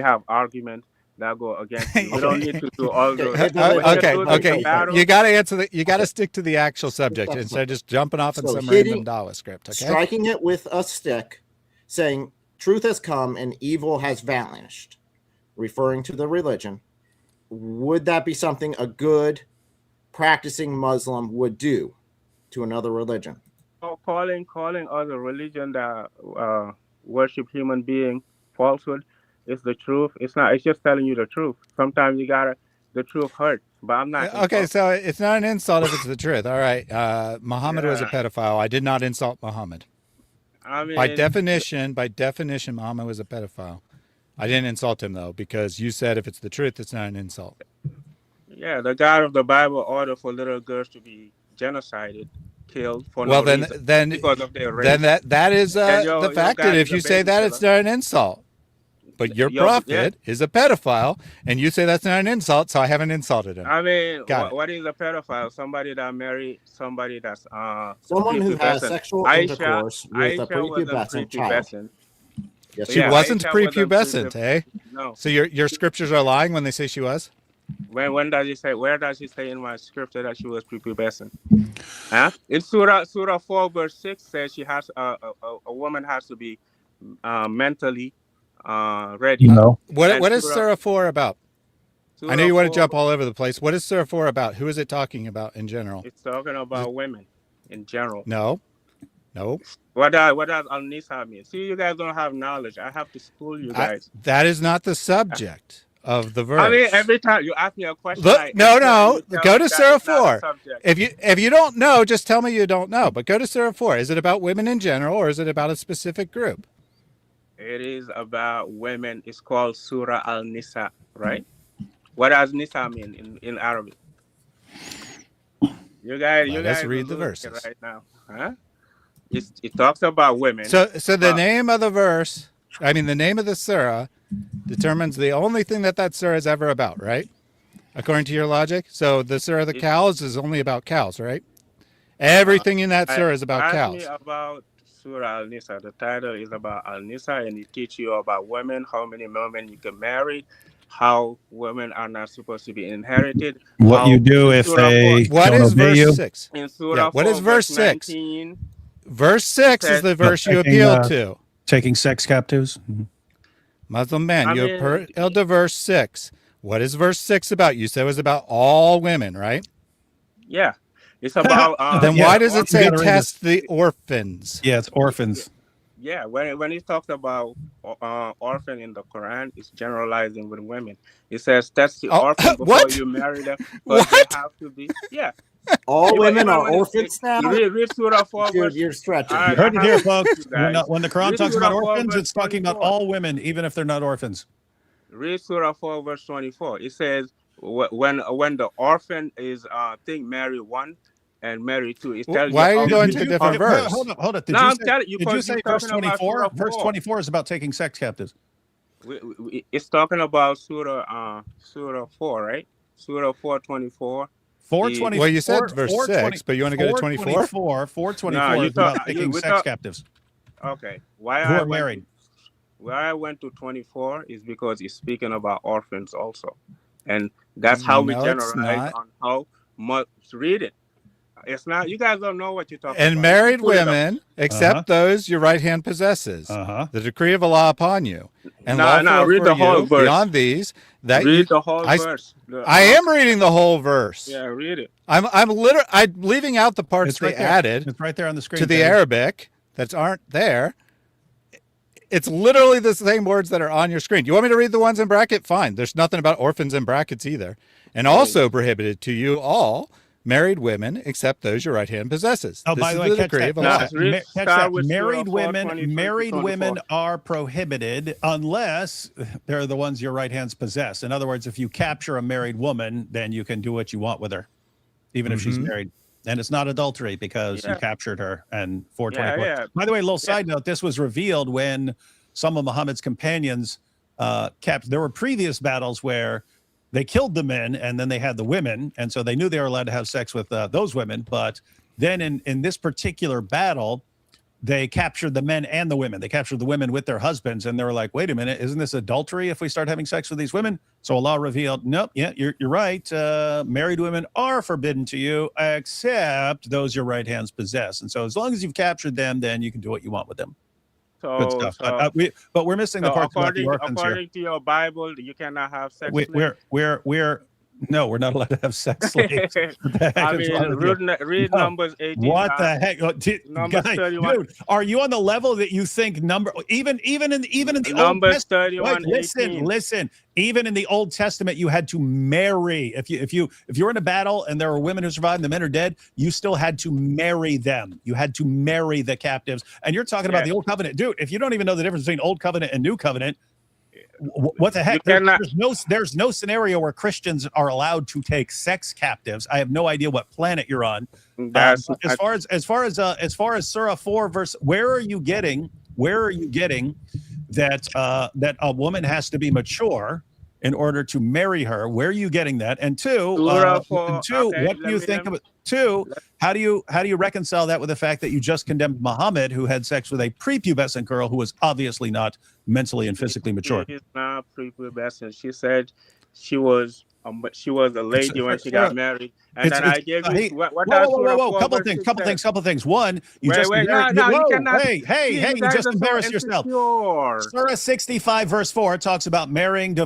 have arguments that go against it. We don't need to do all Okay, those. hey, When you Okay, do the okay. battle- You got to answer you got to stick to the actual subject That's instead of just jumping off in So some hitting- random Dawa script. Okay. Striking it with a stick, saying truth has come and evil has vanished, referring to the religion. Would that be something a good practicing Muslim would do to another religion? calling other religion that worship human being falsehood is the truth. It's not. It's just telling you the truth. Sometimes the truth hurts, but I'm not. Okay, so it's not an insult if it's the truth. All right. Muhammad was a pedophile. I did not insult Muhammad. I mean, By definition, Muhammad was a pedophile. I didn't insult him though, because you said if it's the truth, it's not an insult. yeah, the God of the Bible ordered for little girls to be genocided, killed for Well, no reason then because of their race. then that is And your the fact God that is if a you say that, baby it's not an insult. But your Your- prophet is a pedophile, and you say that's not an insult, so I haven't insulted him. I mean, Got it. what is a pedophile? Somebody that married somebody that's Someone who has prepubescent. sexual Aisha- intercourse with a Aisha wasn't prepubescent child. prepubescent. Yes, She Yeah, wasn't Aisha wasn't prepubescent, eh? No. So your scriptures are lying when they say she was? When does it say? Where does it say in my scripture that she was prepubescent? Huh? In Surah 4 verse 6 says she has a woman has to be mentally ready. No. What And is Surah 4 about? I know Surah you want to 4 jump all over the place. What is Surah 4 about? Who is it talking about in general? It's talking about women in general. No. What does Al-Nisa mean? See, you guys don't have knowledge. I have to school you guys. That is not the subject of the verse. I mean, every time you ask me a question, Look, I no, answer, no. and you tell Go me to that Surah is not 4. the subject. If you don't know, just tell me you don't know. But go to Surah 4. Is it about women in general, or is it about a specific group? It is about women. It's called Surah Al-Nisa, right? What does Nisa mean in Arabic? You guys Let's read are the losing it verses. right now, huh? It talks about women. So the name of the verse, I mean the name of the surah, determines the only thing that surah is ever about, right? According to your logic. So the surah of the cows is only about cows, right? Everything in that surah is about Ask cows. me about Surah Al-Nisa. The title is about Al-Nisa, and it teaches you about women, how many women you can marry, how women are not supposed to be inherited. What how you do in if Surah they What don't is obey verse you? 6? In Surah Yeah, what 4, is verse 6? 19, Verse 6 is the verse you Taking, appealed to. Taking sex captives. Mhm. Muslim man, I you mean- appealed to verse 6. What is verse 6 about? You said it was about all women, right? yeah. It's about... Then yeah, why does it you say gotta read test the orphans? Yeah, it's orphans. Yeah, when he talks about orphan in the Quran, it's generalizing with women. It says test the Oh, orphan before what? you marry them, but they What? have to be. Yeah, All women even are when orphans now? read Surah 4 Dude, verse. you're stretching. I, You heard I it here, have folks. you guys. When the Quran Read talks about Surah 4 orphans, verse it's talking about 24. all women, even if they're not orphans. Read Surah 4 verse 24. It says when the orphan is marry one and marry two, it tells Why are you how going many to a different orphans. verse? Hold up. Did No, you I'm say, telling you did you because say you're verse talking about 24? Surah Verse 4. 24 is about taking sex captives. It's talking about Surah 4, right? Surah 4:24. 420. Well, you said 4, verse 420 6, but you want to go to 24? 424 No, is about taking sex captives Okay. who are married. Why I went to 24 is because it's speaking about orphans also, and that's how we No, it's generalize not. on how much. Read it. It's not. You guys don't know what you're talking And about. married Put it up. women, except those your right hand possesses, Uh-huh. the decree of Allah upon you, and No, lawful read for the whole you verse. beyond these that you. Read the whole I, verse. I am reading the whole verse. Yeah, read it. I'm leaving out the parts It's they right there. added It's right there on the screen. to the Teddy. Arabic that aren't there. It's literally the same words that are on your screen. You want me to read the ones in bracket? Fine. There's nothing about orphans in brackets either. And also prohibited to you all married women except those your right hand possesses. Oh, This by is the way, the catch decree that. of Allah. Catch Read- that. Catch start that. with Married Surah women, 4:23 married to 24. women are prohibited unless they're the ones your right hands possess. In other words, if you capture a married woman, then you can do what you want with her, even if she's married. And it's not adultery because you Yeah. captured her. And 424. Yeah. By the way, a little side note: this was revealed when some of Muhammad's companions there were previous battles where they killed the men and then they had the women, and so they knew they were allowed to have sex with those women. But then in this particular battle, they captured the men and the women. They captured the women with their husbands, and they were like, "Wait a minute, isn't this adultery if we start having sex with these women?" So Allah revealed, "Nope, yeah, you're right. Married women are forbidden to you, except those your right hands possess. And so as long as you've captured them, then you can do what you want with them." Good So, stuff. so, But we're missing the so part about the according, orphans here. according to your Bible, you cannot have sex slaves. We're no, we're not allowed to have sex slaves. What the heck I is mean, wrong with you? read No. Numbers 18. What the heck, Numbers guy, 31. dude? Are you on the level that you think even in the Old Numbers Testament? 31, Wait, listen. Even in the Old Testament, you had to marry. If you're in a battle and there were women who survived and the men are dead, you still had to marry them. You had to marry the captives. And you're talking about Yeah. the Old Covenant, dude. If you don't even know the difference between Old Covenant and New Covenant, what the heck? You cannot- There's no scenario where Christians are allowed to take sex captives. I have no idea what planet you're on. That's But as far as Surah 4 verse, where are you getting that that a woman has to be mature in order to marry her? Where are you getting that? And two, Surah 4, and two, okay, what do let you me- think let me- of it? Two, how do you reconcile that with the fact that you just condemned Muhammad, who had sex with a prepubescent girl who was obviously not mentally and physically mature? She's not prepubescent. She said she was a lady when she got married. And then I gave you what does Surah 4 Couple verse things, 6 couple say? things. One, you Wait, just wait, embarrassed- no, you whoa, cannot- hey, See, you guys just are so embarrassed yourself. insecure. Surah 65 verse 4 talks about marrying,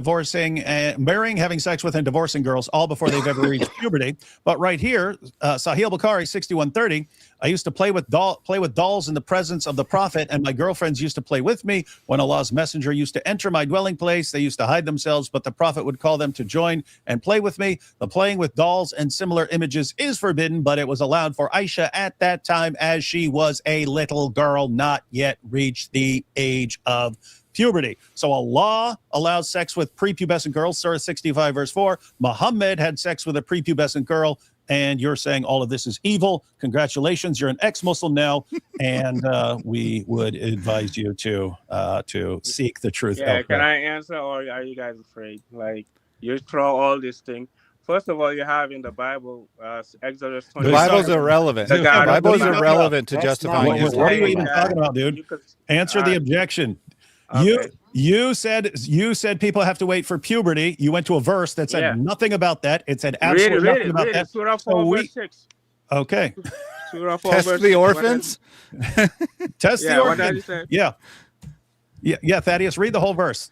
having sex with, and divorcing girls all before they've ever reached puberty. But right here, Sahih Bukhari 6130, I used to play with dolls in the presence of the Prophet, and my girlfriends used to play with me. When Allah's messenger used to enter my dwelling place, they used to hide themselves, but the Prophet would call them to join and play with me. The playing with dolls and similar images is forbidden, but it was allowed for Aisha at that time as she was a little girl, not yet reached the age of puberty. So Allah allows sex with prepubescent girls, Surah 65 verse 4. Muhammad had sex with a prepubescent girl, and you're saying all of this is evil. Congratulations, you're an ex-Muslim now, and we would advise you to seek the truth. Yeah, elsewhere. can I answer, or are you guys afraid? Like, you throw all this thing. First of all, you have in the Bible, Exodus The 20. Bible's irrelevant. The The God of Bible is the Bible. irrelevant to That's justifying not his what What are life. you even talking about, dude? You could- Answer the objection. Okay. You said people have to wait for puberty. You went to a verse that said Yeah. nothing about that. It said Read absolutely it, nothing about read that. it. Surah So 4 we- verse 6. Okay. Surah 4 Test verse the 6. orphans. Test Yeah, the what did orphan. you say? Yeah, Thaddeus, read the whole verse.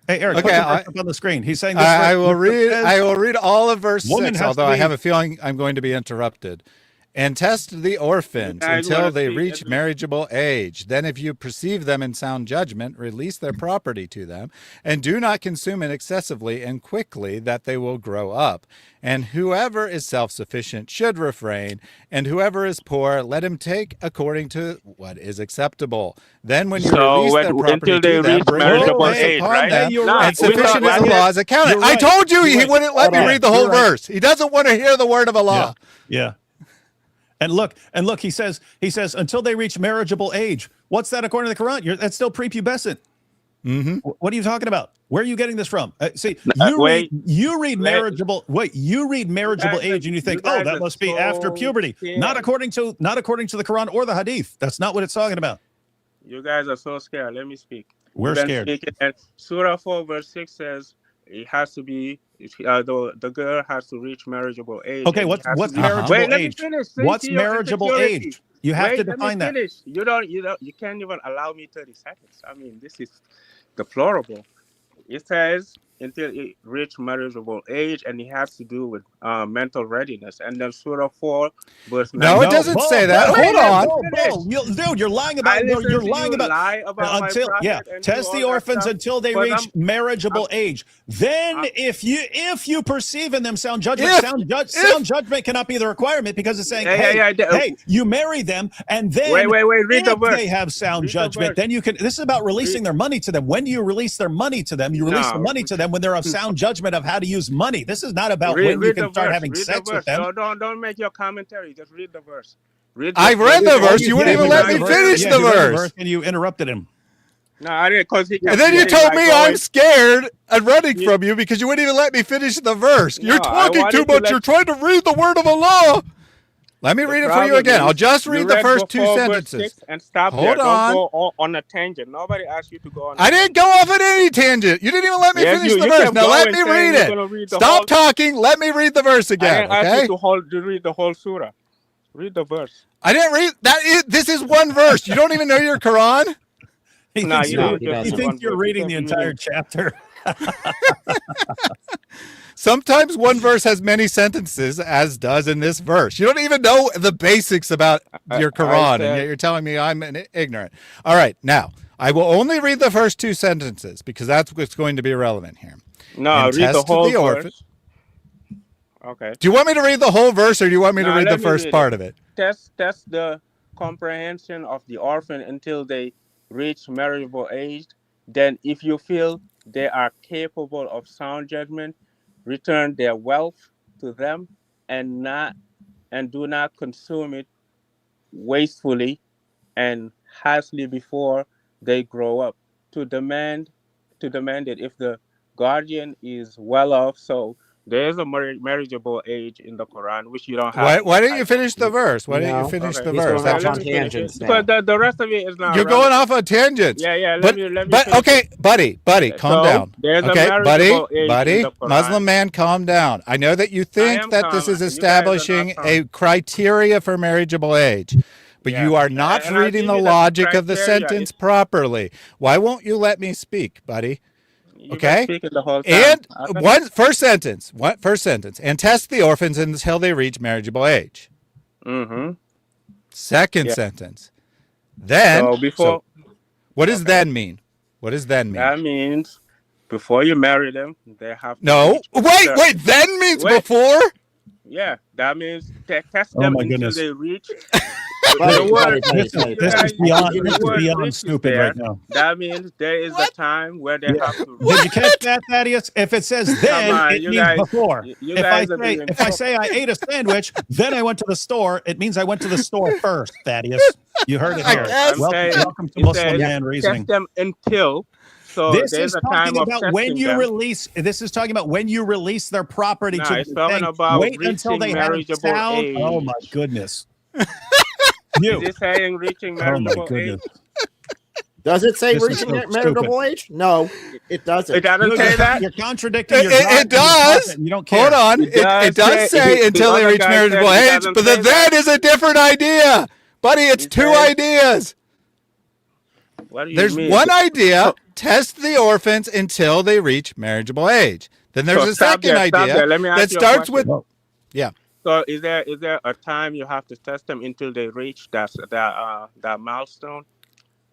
Hey, Eric, put Okay, the verse up on the screen. He's saying this I verse will read. says- I will read all of verse Woman 6. has Although to I be- have a feeling I'm going to be interrupted. And test the orphans guys until wanna they speak? reach marriageable age. Then, if you perceive them in sound judgment, release their property to them, and do not consume it excessively and quickly, that they will grow up. And whoever is self-sufficient should refrain, and whoever is poor, let him take according to what is acceptable. Then, when you So release when- their property until to they them, reach bring marriageable your age, upon right? them, You're Nah, right. and sufficient we is thought- the law as accounted. You're I right. told you You're he right. wouldn't let me Hold on. read the whole You're right. verse. He doesn't want to hear the word of Allah. Yeah. And look, he says, until they reach marriageable age. What's that according to the Quran? That's still prepubescent. Mm-hmm. What are you talking about? Where are you getting this from? See, wait. you read Wait. marriageable. Wait, you read marriageable guys are- age, and you think, you oh, guys that are must be after so puberty. scared. Not according to the Quran or the Hadith. That's not what it's talking about. You guys are so scared. Let me speak. We're Then scared. speak it. And Surah 4 verse 6 says it has to be the girl has to reach marriageable age. Okay, and what's it has to be- marriageable Wait, let me age? finish. See, What's see your marriageable insecurity. age? You have Wait, to let me define that. finish. You can't even allow me 30 seconds. I mean, this is deplorable. It says until it reach marriageable age, and it has to do with mental readiness. And then Surah 4 verse 9. No, it doesn't say that. wait, Hold wait, on. Dude, you're lying about. You're lying about. lie about my Until prophet and test do the all that orphans stuff. until they But reach marriageable age. Then, if you perceive in them sound judgment, sound judgment cannot be the requirement, because it's saying, hey, you marry them, and then Wait, read the if verse. they have sound Read the judgment, verse. then you can. This is about releasing their money to them. When do you release their money to them? You release the No. money to them when they're of sound judgment of how to use money. This is not about when you can start having sex with them. No, don't make your commentary. Just read the verse. Read I've read the verse. You wouldn't even let me read finish Yeah, the you read verse. and you interrupted him. No, I didn't, because he. And then you told me I'm scared and running from you because you wouldn't even let me finish the verse. You're No, I talking wanted too to much. let- You're trying to read the word of Allah. Let me read it for you again. I'll just read the first two sentences. And stop Hold there. on. Don't go on a tangent. Nobody asked you to go on. I didn't go off at any tangent. You didn't even let me Yes, finish you the verse. kept Now let going, me saying read you're gonna it. read the Stop whole- talking. Let me read the verse I again. didn't ask Okay. you to read the whole surah. Read the verse. I didn't read that. This is one verse. You don't even know your Quran. He No, thinks you you're, don't. he Just thinks one you're verse. reading the Because entire you- chapter. Sometimes one verse has many sentences, as does in this verse. You don't even know the basics about your Quran, and yet you're telling me I'm ignorant. All right, now I will only read the first two sentences because that's what's going to be relevant here. No, And read the test whole the orphan- verse. Okay. Do you want me to read the whole verse, or do you want me to No, read the let me first read part it. of it? Test the comprehension of the orphan until they reach marriageable age. Then, if you feel they are capable of sound judgment, return their wealth to them, and do not consume it wastefully and hastily before they grow up. To demand it if the guardian is well off. So there is a marriageable age in the Quran, which you don't have. Why don't you finish the verse? Why don't No. you finish Okay. the He's verse? going off That's on what- Let me finish it. tangents now. Because the rest of it is not. You're going relevant. off on tangents. Yeah. But, Let me but finish okay, it. buddy, calm So, down. there's a Okay, marriageable age in buddy, the Quran. Muslim man, calm down. I know that you I think am that this calm. is You guys are not establishing calm. a criteria for marriageable age, but Yeah. you are not And I'll reading give the you the logic of the criteria. sentence properly. Why won't you let me speak, buddy? You've Okay. been speaking the whole time. And first sentence, and test the orphans until they reach marriageable age. Mm-hmm. Second Yeah. sentence. Then, So before what does then mean? What does then mean? that means before you marry them, they have to No, reach- wait. Then means Wait. before. Yeah, that means test Oh them my until goodness. they reach. Buddy, the word- buddy, This buddy. is beyond, the this is word beyond reach is stupid there. right now. That means there is a time where they have to. Did you catch that, Thaddeus? If it says then, on, it you means guys- before. you If I guys are say being- if I say I ate a sandwich, then I went to the store, it means I went to the store first, Thaddeus. You heard it I here. guess. Welcome to It Muslim says man reasoning. Test them until. So This there's is a time talking of about when testing you them. release. This is talking about when you release their property No, to it's the talking thing. about Wait until reaching they have marriageable sound. age. Oh my goodness! Is You. it saying reaching Oh my marriageable goodness! age? Does it say This is reaching so that marriageable age? No, it doesn't. It doesn't say that. You're contradicting your It God and your does. prophet, and you don't care. Hold on. It It does does say- say the until they other reach guy marriageable said it age, doesn't but say the that. then is a different idea. Buddy, it's It two says- ideas. What do you There's mean? one idea, test the orphans until they reach marriageable age. Then there's So a stop second there, stop idea there. Let me ask that you a starts with, question. yeah. So is there a time you have to test them until they reach that milestone?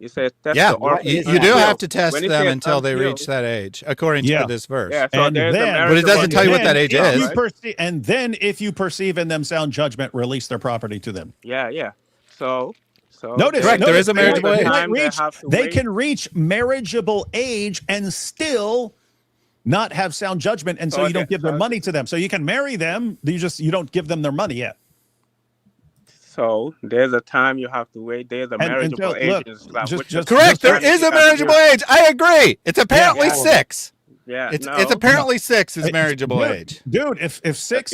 It says test Yeah, the orphan you do have to until. test When it them says until they until, reach that age, according Yeah. to this verse. yeah. So And there's a then- But it doesn't marriage tell you what equality that age law, is. right? And then if you perceive in them sound judgment, release their property to them. Yeah, yeah. So Notice, Correct, there is a notice marriageable they age. might Time they reach- have to they wait. can reach marriageable age and still not have sound judgment, and so So you don't okay, give their so- money to them. So you can marry them, you don't give them their money yet. So there's a time you have to wait. There's a And marriageable so, age look, in Islam. just- which just- Correct. There time you is a gotta marriageable do. age. I agree. It's apparently Yeah. 6. Yeah, It's no. apparently 6 is Hey, marriageable dude, age. dude. If six,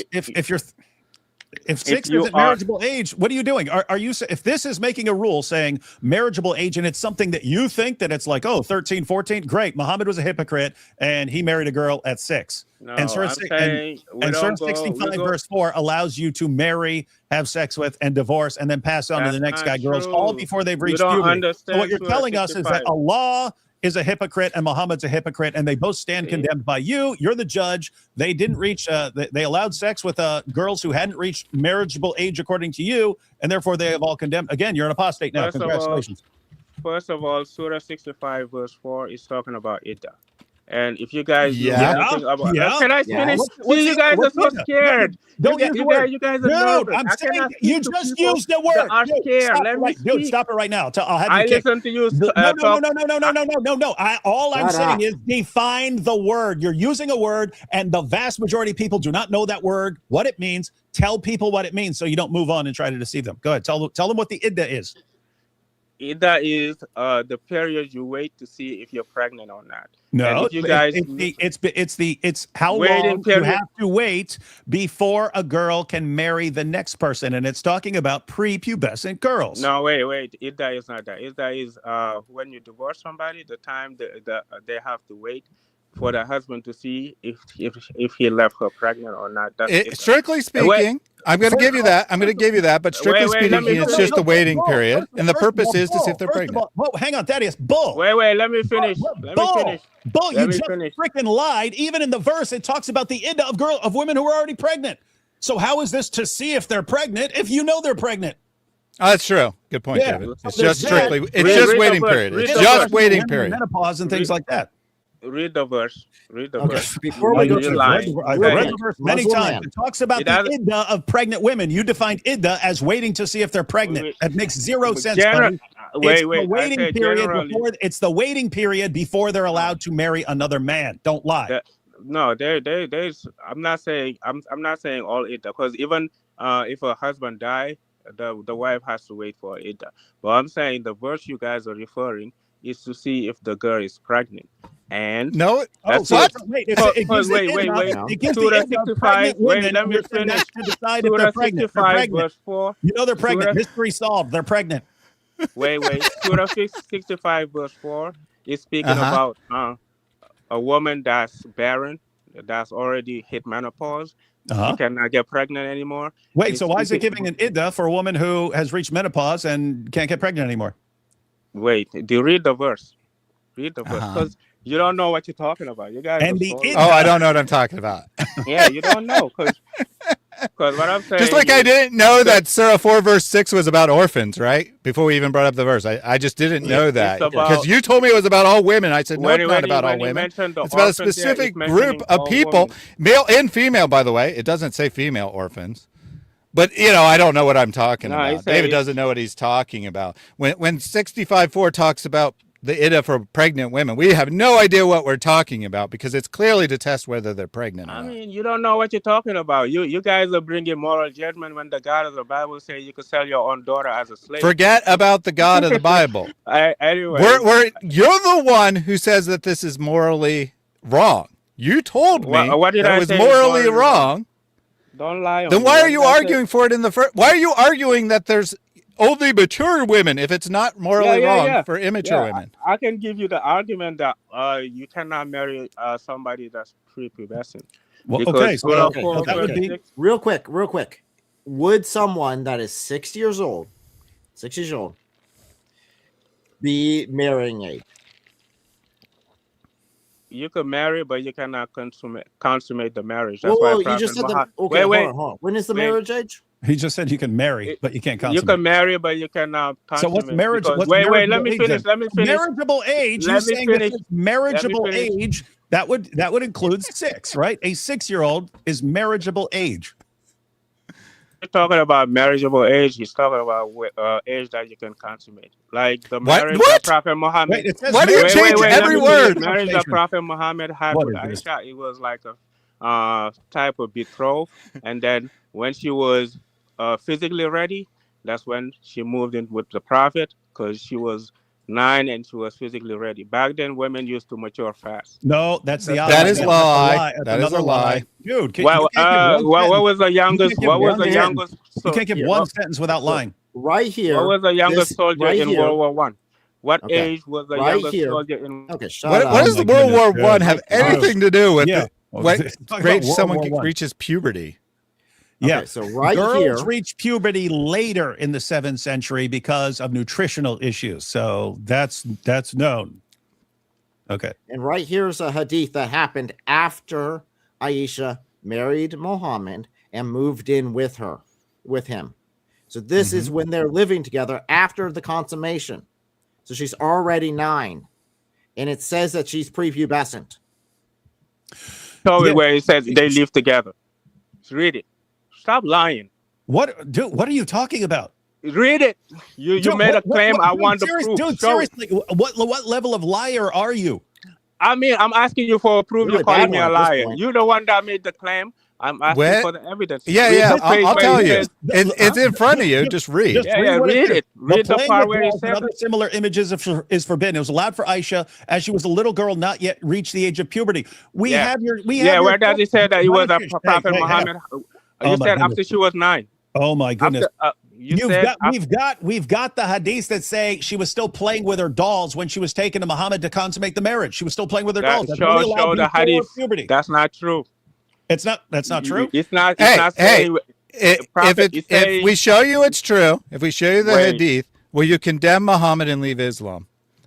if six you isn't are- marriageable age, what are you doing? Are you if this is making a rule saying marriageable age and it's something that you think that it's like, oh, 13, 14, great. Muhammad was a hypocrite and he married a girl at 6. No, and Surah, I'm si- saying we and Surah don't go- 65 we go- verse 4 allows you to marry, have sex with, and divorce, and then pass on to the That's next guy, not girls, all true. before they've You reached don't puberty. So understand what you're Surah telling us is that 65. Allah is a hypocrite and Muhammad's a hypocrite, and they both stand See? condemned by you. You're the judge. They didn't reach. They allowed sex with girls who hadn't reached marriageable age according to you, and therefore they have all condemned. Again, you're an apostate now. First of all, Congratulations. First of all, Surah 65 verse 4 is talking about Iddah. And if you guys Yeah. know anything about Yeah. can I Yeah. finish? What's See, you Iddah? guys are What's so Iddah? scared. Don't use the word. You guys are Dude, nervous. I'm I saying cannot you speak to just people used the that word. are Dude, scared. stop Let it me right, dude, speak. stop it right now. I'll have you I kicked. listen to you. No, talk. no. All I'm Shut saying up. is define the word. You're using a word, and the vast majority of people do not know that word, what it means. Tell people what it means so you don't move on and try to deceive them. Go ahead. Tell them what the iddah is. Iddah is the period you wait to see if you're pregnant or not. No, And if you guys it's how Waiting long you period. have to wait before a girl can marry the next person, and it's talking about prepubescent girls. No, wait. Iddah is not that. Iddah is when you divorce somebody, the time they have to wait for the husband to see if he left her pregnant or not. That's Iddah. Strictly speaking, I'm going to give you that. But strictly Wait, let me speaking, it's finish. just a waiting Bull. period, First- and the first of purpose all, is to see if bull. they're First of pregnant. all, hang on, Thaddeus. Bull. Wait, let me finish. Let me finish. Bull, you Let me just finish. freaking lied. Even in the verse, it talks about the iddah of women who are already pregnant. So how is this to see if they're pregnant if you know they're pregnant? Oh, that's true. Good point, Yeah. David. It's So just there's that. strictly, it's Read just the waiting verse. period. Read It's the just verse. waiting Women in period. menopause and things like that. Read the verse. Read the Okay, verse. before I we go You're to lying. I've Okay. read the verse many Muslim times. man. It talks about It the doesn't- iddah of pregnant women. You defined iddah as waiting to see if they're pregnant. Wait. That makes zero sense. Gener- buddy. wait. It's the I waiting said period generally. before. It's the waiting period before they're allowed to marry another man. Don't lie. That- No, there's. I'm not saying all Iddah, because even if a husband die, the wife has to wait for Iddah. But I'm saying the verse you guys are referring is to see if the girl is pregnant. And No, That's so it. wait, it Oh, gives the wait, iddah- It gives the Surah iddah of 65. pregnant Wait, women. let and me you're saying finish. that's to decide if Surah they're pregnant. They're 65 pregnant. verse 4. You know they're pregnant. Surah- Mystery solved. They're pregnant. Wait. Surah 65 verse 4 is speaking Uh-huh. about a woman that's barren, that's already hit menopause. Uh-huh. She cannot get pregnant anymore. Wait, It's so why is it speaking- giving an iddah for a woman who has reached menopause and can't get pregnant anymore? Wait, do you read the verse? Read the verse, Uh-huh. because you don't know what you're talking about. You guys And are the so- iddah- Oh, I don't know what I'm talking about. yeah, you don't know, because what I'm saying. Just like I is- didn't know that Surah 4 verse 6 was about orphans, right? Before we even brought up the verse. I just didn't know that. It's about- Because you told me it was about all women. I said, no, When- it's when not you- about all when you women. mentioned the It's about a orphans there, it's specific mentioning group of all people, women. male and female, by the way. It doesn't say female orphans. But, I don't know what I'm talking No, he about. said David it- doesn't know what he's talking about. When 65:4 talks about the iddah for pregnant women, we have no idea what we're talking about because it's clearly to test whether they're pregnant or I not. mean, you don't know what you're talking about. You guys are bringing moral judgment when the God of the Bible says you could sell your own daughter as a slave. Forget about the God of the Bible. Anyway, You're the one who says that this is morally wrong. You told me What did that I it was say is morally morally wrong. don't lie. on Then me. why What are you did I say? arguing for it in the first? Why are you arguing that there's only mature women if it's not morally wrong for immature Yeah, women? I can give you the argument that you cannot marry somebody that's prepubescent. Well, Because okay, so Surah okay, 4 that would verse be 6 real quick. Would someone that is 6 years old, be marrying age? you could marry, but you cannot consummate the marriage. That's why Whoa, you Prophet just said the Muhammad. okay. Wait. Hold on. When is the Wait. marriage age? He just said you can marry, but you can't You consummate. can marry, but you cannot So consummate. what's marriage? because- What's wait, let marriageable me age finish. then? Let me finish. Marriageable age. Let You me saying finish. this is marriageable finish. age? That would include 6, right? A 6-year-old is marriageable age. You're talking about marriageable age. He's talking about age that you can consummate, like the marriage What? that Prophet Muhammad. Wait, it says Why do you marriage- change let every me finish. word? Marriage that Prophet Muhammad had What with is this? Aisha, it was like a type of betroth, and then when she was physically ready, that's when she moved in with the Prophet, because she was 9 and she was physically ready. Back then, women used to mature fast. No, that's the That opposite. is That's a lie. That's That is another a lie. Dude. Can, Well, you can't give one what sentence. was the youngest? can't give What was one the sentence. youngest? You can't give yeah, one what- sentence without lying. Right here. What was the youngest this- soldier right in here- World War One? What Okay. age was the Right youngest here. soldier in? Okay, shut What, up. what Oh does my the World War goodness, One dude. have My anything to do with Yeah. what Talk grade about World someone War I. reaches puberty? Yeah. Okay, so right Girls here. reach puberty later in the 7th century because of nutritional issues. So that's known. Okay. And right here's a hadith that happened after Aisha married Muhammad and moved in with him. So this is when they're living together after the consummation. So she's already 9. And it says that she's prepubescent. Show Yeah. it where it says they live together. Just read it. Stop lying. What are you talking about? Read it. You Dude, made a what- claim. what- I dude, want the serious- proof. Dude, Show it. seriously, what level of liar are you? I mean, I'm asking you for a proof. Really You're calling bad me one a at this liar. point. You're the one that made the claim. I'm asking Where- for the evidence. Yeah, Read yeah. the page I'll where tell it you. says- It's in front of you. Just read. Just Yeah, read yeah, what read says. it. Read the playing part with where it dolls and says other it. similar images is forbidden. It was allowed for Aisha as she was a little girl, not yet reached the age of puberty. We Yeah. have your. Yeah, where does it say that it was a Hey, Prophet hey, Muhammad? Oh You my said after goodness. she was 9. Oh my goodness. After, We've got the hadiths that say she was still playing with her dolls when she was taken to Muhammad to consummate the marriage. She was still playing with her dolls. That's only allowed show the before hadith. puberty. That's not true. That's not true. It's not. It's Hey, not hey. saying. If Prophet, you say- if we show you it's true, if we show you the Wait. hadith, will you condemn Muhammad and leave Islam,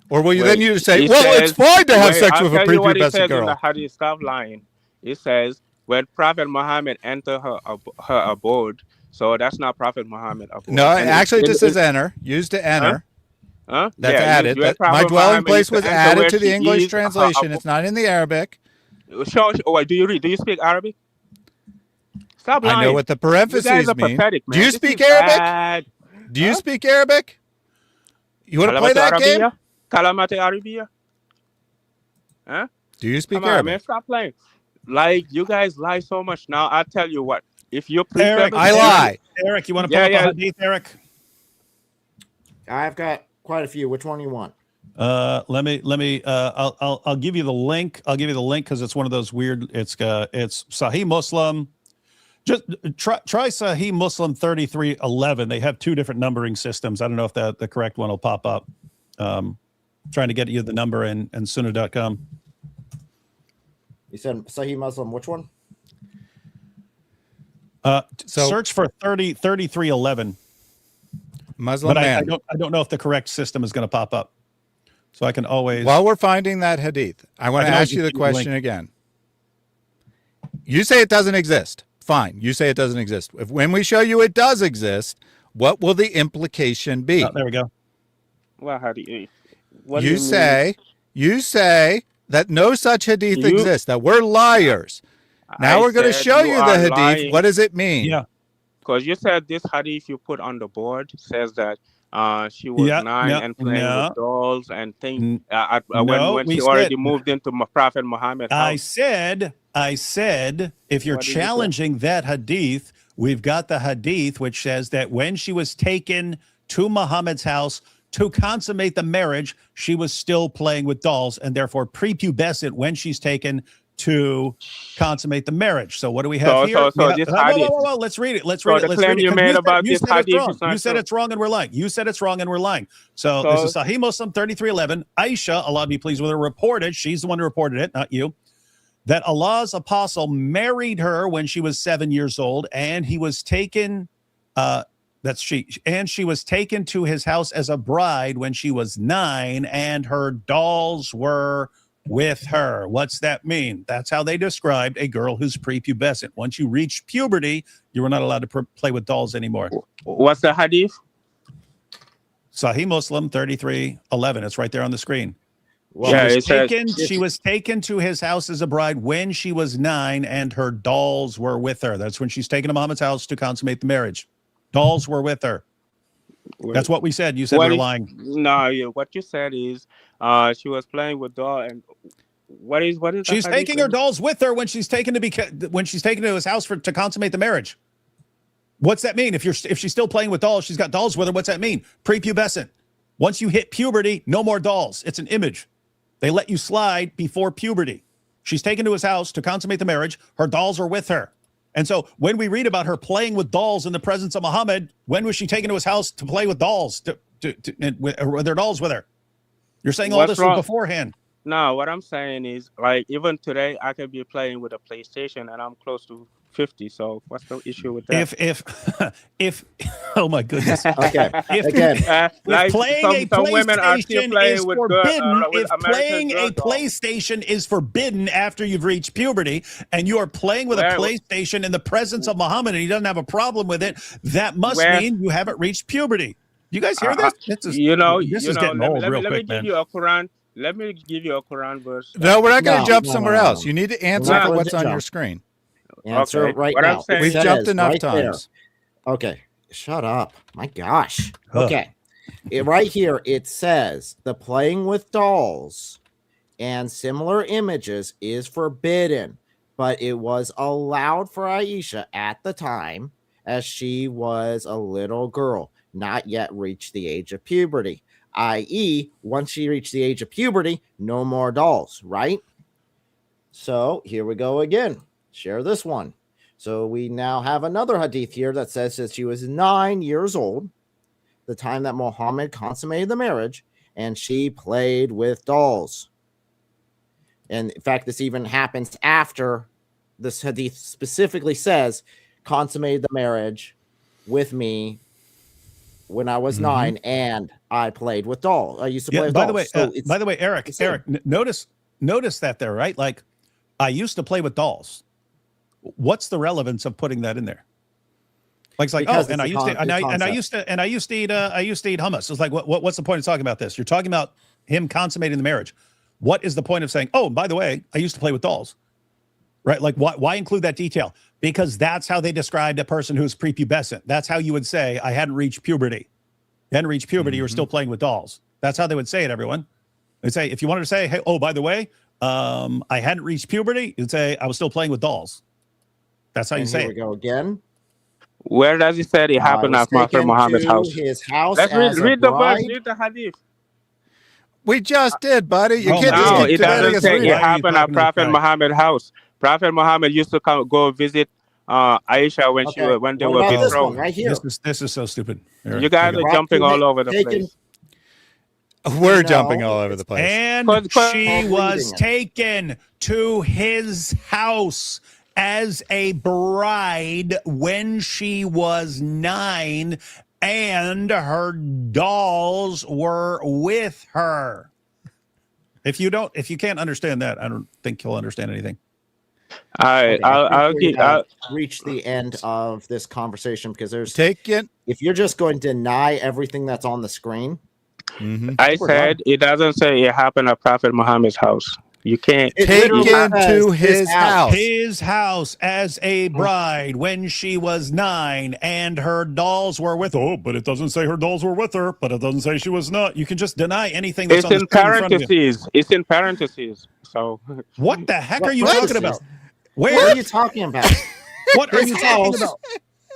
or will you Wait, then you say, it well, says- it's fine to have wait, sex I'll with a tell you what it prepubescent says in girl? the hadith. Stop lying. It says when Prophet Muhammad entered her abode. So that's not Prophet Muhammad abode. No, And actually, it just says enter. Used to enter. Huh? That's Yeah, added. when My Prophet dwelling Muhammad place used to was enter added where to the she English is, translation. It's not in the Arabic. Wait, do you read? Do you speak Arabic? Stop lying. I know what the You guys parentheses are mean. pathetic, man. Do you This speak is Arabic? bad. Do you speak Arabic? You want to play that game? Kalamati Arabia? Huh? Do you speak Come on, Arabic? man. Stop playing. Like, you guys lie so much now. I'll tell you what. If you're Eric, I lie. Eric, you want to pull Yeah, up yeah. a hadith, Eric? I've got quite a few. Which one do you want? Let me I'll give you the link. I'll give you the link because it's one of those weird. It's Sahih Muslim. Just try Sahih Muslim 3311. They have 2 different numbering systems. I don't know if the correct one will pop up. Trying to get you the number in Sunnah.com. You said Sahih Muslim. Which one? So- Search for 3311. Muslim But I man. don't know if the correct system is going to pop up. So I can always. While we're finding that hadith, I want I to can ask always you the give you the link. question again. You say it doesn't exist. Fine. You say it doesn't exist. When we show you it does exist, what will the implication be? There we go. Well, how do you... What do You mean? say that no such hadith You- exists, that we're liars. Now I we're going to said show you the are hadith. lying. What does it mean? Yeah. Because you said this hadith you put on the board says that she was Yeah, 9 yeah, and playing no. with dolls and things N- when we she already said- moved into Prophet Muhammad I house. said, if you're What did you say? challenging that hadith, we've got the hadith which says that when she was taken to Muhammad's house to consummate the marriage, she was still playing with dolls and therefore prepubescent when she's taken to consummate the marriage. So what do we have So- here? so- so We have- this whoa, hadith- let's read it. Let's So read it. the Let's claim read it. you 'Cause made said- about this said it's hadith wrong. is not You said true. it's wrong and we're lying. You said it's wrong and we're lying. So this is Sahih Muslim 3311. Aisha, Allah be pleased with her, reported, she's the one who reported it, not you, that Allah's apostle married her when she was 7 years old, and he was taken, she was taken to his house as a bride when she was 9, and her dolls were with her. What's that mean? That's how they described a girl who's prepubescent. Once you reach puberty, you were not allowed to play with dolls anymore. What's the hadith? Sahih Muslim 33:11. It's right there on the screen. Well, Yeah, it says She was taken to his house as a bride when she was 9, and her dolls were with her. That's when she's taken to Muhammad's house to consummate the marriage. Dolls were with her. That's what we said. You said we're lying. No, what you said is she was playing with doll, and what is She's taking her dolls with her when she's taken to his house to consummate the marriage. What's that mean? If she's still playing with dolls, she's got dolls with her. What's that mean? Prepubescent. Once you hit puberty, no more dolls. It's an image. They let you slide before puberty. She's taken to his house to consummate the marriage. Her dolls are with her. And so when we read about her playing with dolls in the presence of Muhammad, when was she taken to his house to play with dolls, with their dolls with her? You're saying all this was beforehand. No, what I'm saying is, like, even today, I could be playing with a PlayStation, and I'm close to 50. So what's the issue with that? If oh my goodness. Okay. If playing a PlayStation is forbidden, if playing a PlayStation is forbidden after you've reached puberty, and you are playing with a PlayStation in the presence of Muhammad, and he doesn't have a problem with it, that must mean you haven't reached puberty. You guys hear this? This is getting old real quick, man. Let me give you a Quran verse. No, we're not going to jump somewhere else. You need to answer for what's on your screen. Answer right now. We've jumped enough times. Okay, shut up. My gosh. Okay, right here it says the playing with dolls and similar images is forbidden, but it was allowed for Aisha at the time as she was a little girl, not yet reached the age of puberty. I.e., once she reached the age of puberty, no more dolls, right? So here we go again. Share this one. So we now have another hadith here that says that she was 9 years old, the time that Muhammad consummated the marriage, and she played with dolls. And in fact, this even happens after this hadith specifically says, consummated the marriage with me when I was 9, and I played with dolls. I used to play with dolls. By the way, Eric, notice that there, right? Like, I used to play with dolls. What's the relevance of putting that in there? Like, it's like, I used to eat hummus. It's like, what's the point of talking about this? You're talking about him consummating the marriage. What is the point of saying, oh, by the way, I used to play with dolls? Right? Like, why include that detail? Because that's how they described a person who's prepubescent. That's how you would say, I hadn't reached puberty. You hadn't reached puberty, you were still playing with dolls. That's how they would say it, everyone. They'd say, if you wanted to say, hey, oh, by the way, I hadn't reached puberty, you'd say, I was still playing with dolls. That's how you say it. Here we go again. Where does it say it happened at Prophet Muhammad's house? His house. Let's read the verse, read the hadith. We just did, buddy. You can't no, just it doesn't say it happened at Prophet Muhammad's house. Prophet Muhammad used to go visit Aisha when they were betrothed. Right here. This is so stupid. You guys are jumping all over the place. We're jumping all over the place. And she was taken to his house as a bride when she was 9, and her dolls were with her. If you can't understand that, I don't think you'll understand anything. All right, I'll reach the end of this conversation because there's taken. If you're just going to deny everything that's on the screen, I said it doesn't say it happened at Prophet Muhammad's house. You can't take into his house. His house as a bride when she was 9, and her dolls were with her. Oh, but it doesn't say her dolls were with her, but it doesn't say she was not. You can just deny anything that's on the screen in front of you. It's in parentheses. So what the heck are you talking about? What are you talking about? What are you talking about?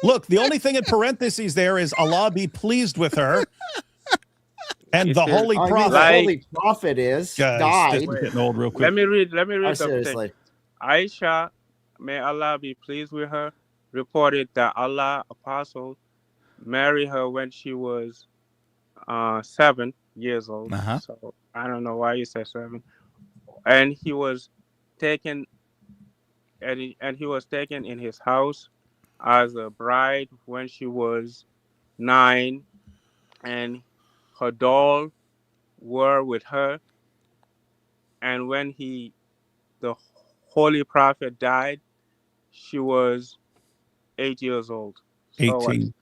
Look, the only thing in parentheses there is Allah be pleased with her. And the holy prophet, the holy prophet died. Getting old real quick. Let me read the seriously. thing. Aisha, may Allah be pleased with her, reported that Allah apostle married her when she was 7 years old. So I don't know why you said 7. And he was taken, and he was taken in his house as a bride when she was 9, and her doll were with her, and when the holy prophet died, she was 8 years old. So what? 18.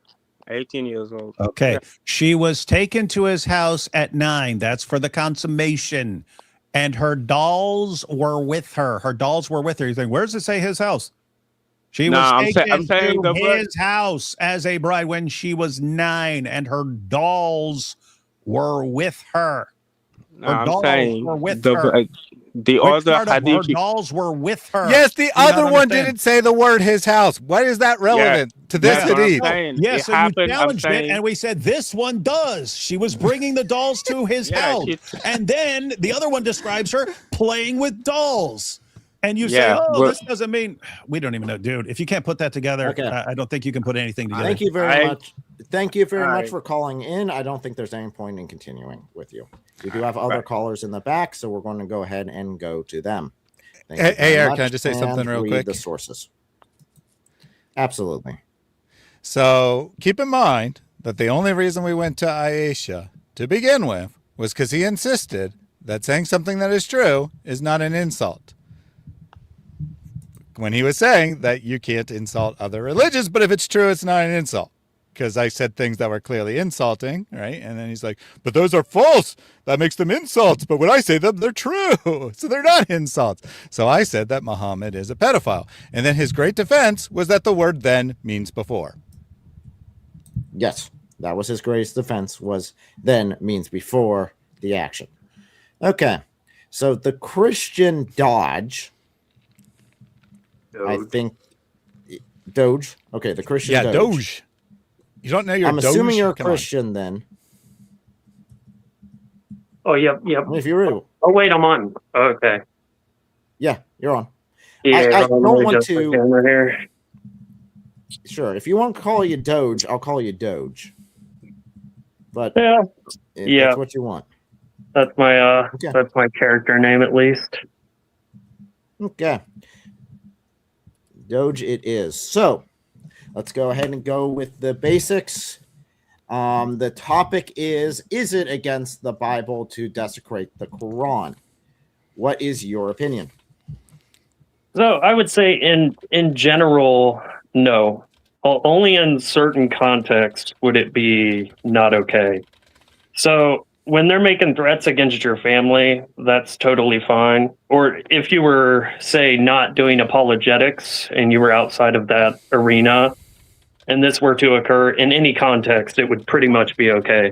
18 years old. Okay. Yeah. She was taken to his house at 9. That's for the consummation. And her dolls were with her. Her dolls were with her. You think, where does it say his house? She No, I'm was say- taken I'm saying to the word- his house as a bride when she was 9, and her dolls were with her. No, Her I'm dolls saying were with the, her. uh, the Which other part of her hadith. dolls were with her? Yes, the Do you not other one understand? didn't say the word his house. Why is that relevant to this That's what I'm hadith? saying. Yeah, It so you happened, I'm challenged it, saying- and we said this one does. She was bringing the dolls to his Yeah, house, and then the other one describes her playing with dolls. And you say, Yeah, "Oh, but- this doesn't mean." We don't even know, dude. If you can't put that together, Okay. I don't think you can put anything together. Thank you very I- much. Thank you very much Alright. for calling in. I don't think there's any point in continuing with you. We do have other Right. callers in the back, so we're going to go ahead and go to them. Thank Hey, you very Eric, much, can I just say something and real read quick? The sources. Absolutely. So keep in mind that the only reason we went to Aisha to begin with was because he insisted that saying something that is true is not an insult. When he was saying that you can't insult other religions, but if it's true, it's not an insult. Because I said things that were clearly insulting, right? And then he's like, but those are false. That makes them insults. But when I say them, they're true. So they're not insults. So I said that Muhammad is a pedophile. And then his great defense was that the word then means before. Yes, that was his greatest defense. Was then means before the action. Okay, so the Christian Dodge. I think Doge. Okay, the Christian Yeah, Doge. You don't know your I'm Doge? assuming you're a Come on. Christian then. Oh, yep, yep. If you're, Oh, wait, I'm on. Okay. yeah, you're on. Yeah, I let don't me want adjust my to- camera here. Sure, if you want to call you Doge, I'll call you Doge. But Yeah, if Yeah. that's what you want. that's my Okay. that's my character name at least. Okay. Doge it is. So let's go ahead and go with the basics. The topic is it against the Bible to desecrate the Quran? What is your opinion? So I would say in general, no. Only in certain contexts would it be not okay. So when they're making threats against your family, that's totally fine. Or if you were, say, not doing apologetics and you were outside of that arena, and this were to occur in any context, it would pretty much be okay.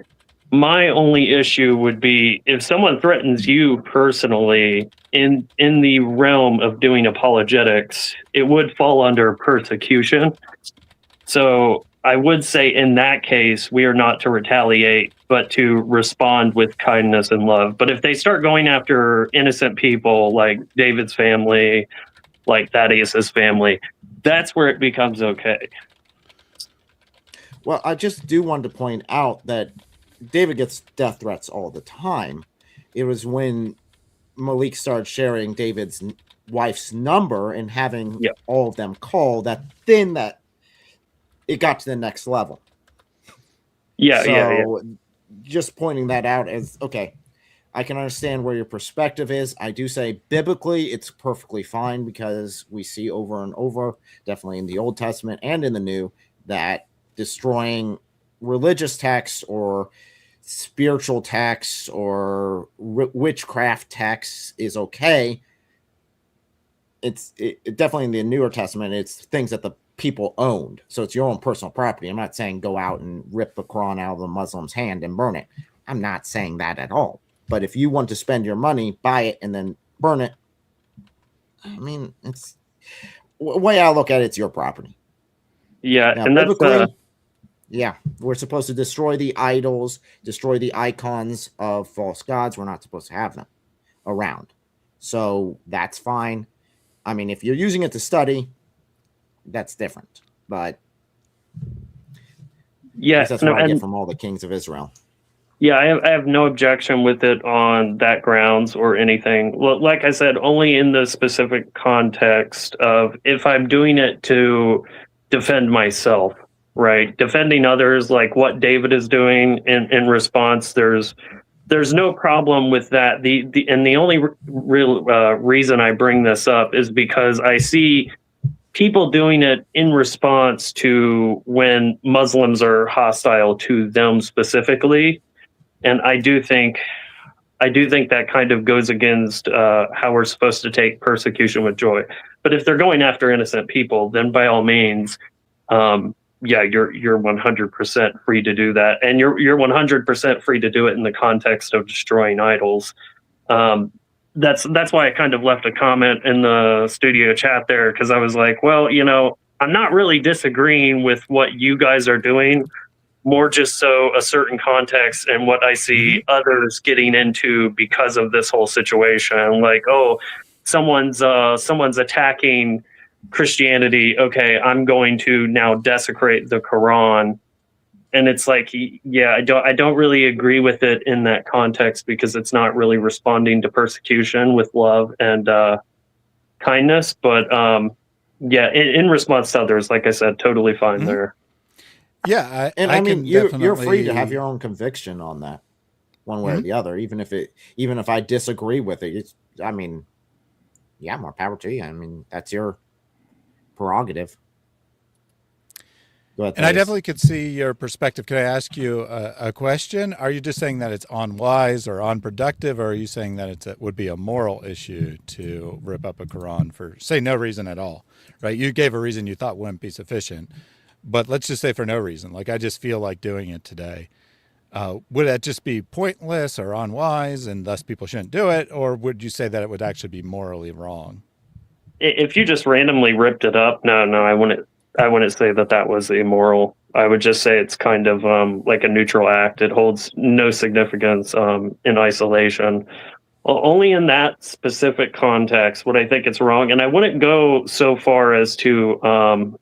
My only issue would be if someone threatens you personally in the realm of doing apologetics, it would fall under persecution. So I would say in that case, we are not to retaliate, but to respond with kindness and love. But if they start going after innocent people like David's family, like Thaddeus's family, that's where it becomes okay. Well, I just do want to point out that David gets death threats all the time. It was when Malik started sharing David's wife's number and having Yep. all of them call that it got to the next level. Yeah, So yeah. just pointing that out as okay, I can understand where your perspective is. I do say biblically it's perfectly fine because we see over and over, definitely in the Old Testament and in the New, that destroying religious texts or spiritual texts or witchcraft texts is okay. It's definitely in the Newer Testament, it's things that the people owned. So it's your own personal property. I'm not saying go out and rip the Quran out of the Muslim's hand and burn it. I'm not saying that at all. But if you want to spend your money, buy it and then burn it, I mean, it's the way I look at it, it's your property. Yeah, Now, and that's biblically, yeah, we're supposed to destroy the idols, destroy the icons of false gods. We're not supposed to have them around. So that's fine. I mean, if you're using it to study, that's different. But yeah, that's no, what I and get from all the kings of Israel. yeah, I have no objection with it on that grounds or anything. Well, like I said, only in the specific context of if I'm doing it to defend myself, right? Defending others, like what David is doing in response, there's there's no problem with that. The only real reason I bring this up is because I see people doing it in response to when Muslims are hostile to them specifically, and I do think that kind of goes against how we're supposed to take persecution with joy. But if they're going after innocent people, then by all means, yeah, you're 100% free to do that, and you're 100% free to do it in the context of destroying idols. That's why I kind of left a comment in the studio chat there, because I was like, well, I'm not really disagreeing with what you guys are doing, more just so a certain context and what I see others getting into because of this whole situation. Like, oh, someone's attacking Christianity. Okay, I'm going to now desecrate the Quran. And it's like, yeah, I don't really agree with it in that context, because it's not really responding to persecution with love and kindness. But yeah, in response to others, like I said, totally fine there. Yeah, I mean, can you're definitely... free to have your own conviction on that, one way or the other. Even if I disagree with it, I mean, yeah, more power to you. I mean, that's your prerogative. Go ahead, And I definitely could see your perspective. Can I ask you a question? Are you just saying that it's unwise or unproductive, or are you saying that it would be a moral issue to rip up a Quran for, say, no reason at all? Right? You gave a reason you thought wouldn't be sufficient, but let's just say for no reason. Like, I just feel like doing it today. Would that just be pointless or unwise, and thus people shouldn't do it, or would you say that it would actually be morally wrong? If you just randomly ripped it up, no, I wouldn't say that was immoral. I would just say it's kind of like a neutral act. It holds no significance in isolation. Only in that specific context would I think it's wrong, and I wouldn't go so far as to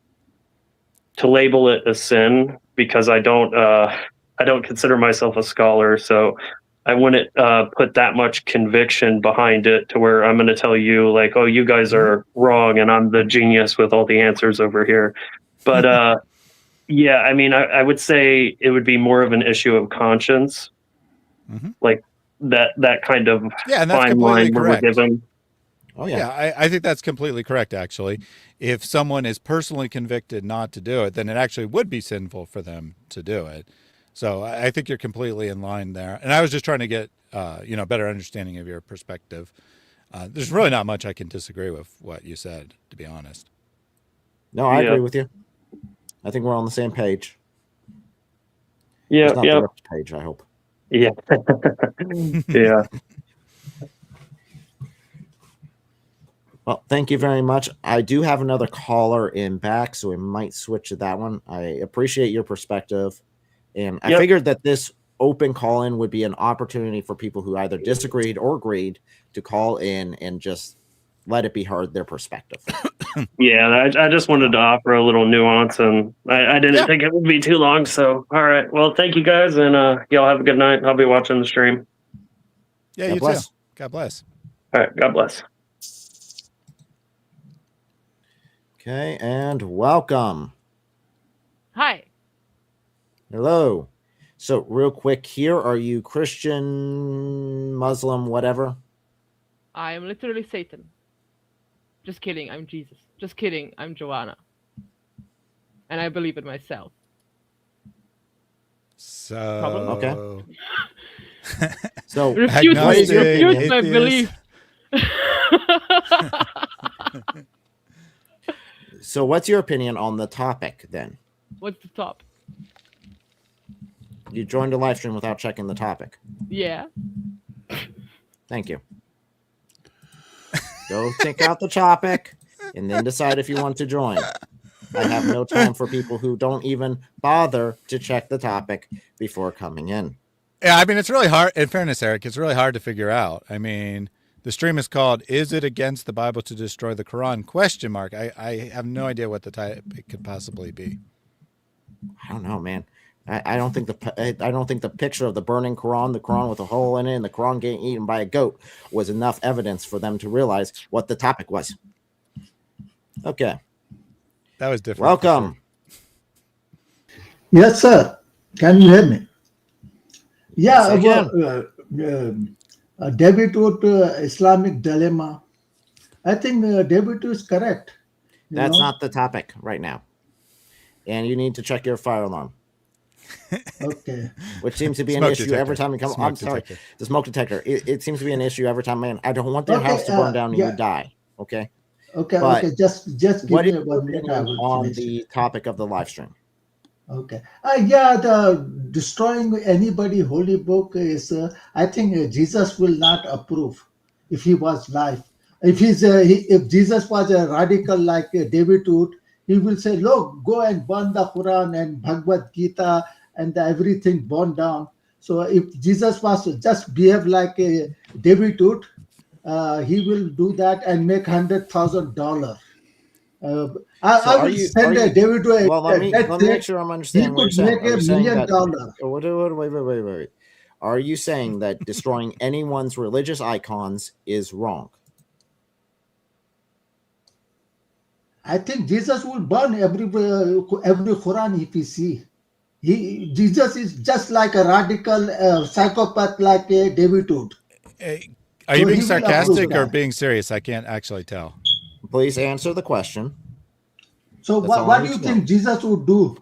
label it a sin, because I don't consider myself a scholar, so I wouldn't put that much conviction behind it to where I'm going to tell you like, oh, you guys are wrong and I'm the genius with all the answers over here. But yeah, I mean, I would say it would be more of an issue of conscience, like that kind of fine line we're given. Oh yeah, I think that's completely correct. Actually, if someone is personally convicted not to do it, then it actually would be sinful for them to do it. So I think you're completely in line there. And I was just trying to get, better understanding of your perspective. There's really not much I can disagree with what you said, to be honest. No, I agree with you. I think we're on the same page. Yeah, it's not the ripped page, I hope. Yeah. Yeah. Well, thank you very much. I do have another caller in back, so we might switch to that one. I appreciate your perspective. And I figured that this open call-in would be an opportunity for people who either disagreed or agreed to call in and just let it be heard, their perspective. Yeah, I just wanted to offer a little nuance, and I didn't think it would be too long. So, all right. Well, thank you guys, and y'all have a good night. I'll be watching the stream. Yeah, you too. God bless. All right. God bless. Okay, and welcome. Hi. Hello. So real quick here, are you Christian, Muslim, whatever? I am literally Satan. Just kidding, I'm Jesus. Just kidding, I'm Joanna. And I believe it myself. So okay. So refute my belief. So what's your opinion on the topic then? What's the top? You joined a live stream without checking the topic. Yeah. Thank you. Go check out the topic and then decide if you want to join. I have no time for people who don't even bother to check the topic before coming in. Yeah, I mean, it's really hard. In fairness, Eric, it's really hard to figure out. I mean, the stream is called "Is it against the Bible to destroy the Quran?" ? I have no idea what the topic could possibly be. I don't know, man. I don't think the picture of the burning Quran, the Quran with a hole in it, and the Quran getting eaten by a goat was enough evidence for them to realize what the topic was. Okay. That was different. Welcome. Yes, sir. Can you hear me? Yeah, well, David Wood Islamic dilemma. I think David is correct. That's not the topic right now. And you need to check your fire alarm. Okay. Which seems to be an Smoke issue detector. every time you come. Smoke I'm sorry, detector. the smoke detector. It seems to be an issue every time, man. I don't want their Okay, house to burn down and yeah. you die. Okay. Okay. But Okay. Just give What me is your 1 minute. I opinion will on finish. the topic of the live stream? Okay. Yeah, the destroying anybody holy book is. I think Jesus will not approve if he was live. If if Jesus was a radical like David Wood, he will say, "Look, go and burn the Quran and Bhagavad Gita and everything burn down." So if Jesus was to just behave like David Wood, he will do that and make $100,000. I will send David to Well, let me make sure I'm he understanding what you're could saying. make Are you $1 saying million. that? Wait. Are you saying that destroying anyone's religious icons is wrong? I think Jesus will burn every Quran if he see. Jesus is just like a radical psychopath like David Wood. Are you So being he will approve sarcastic or that. being serious? I can't actually tell. Please answer the question. So That's all I what need do you to know. think Jesus would do?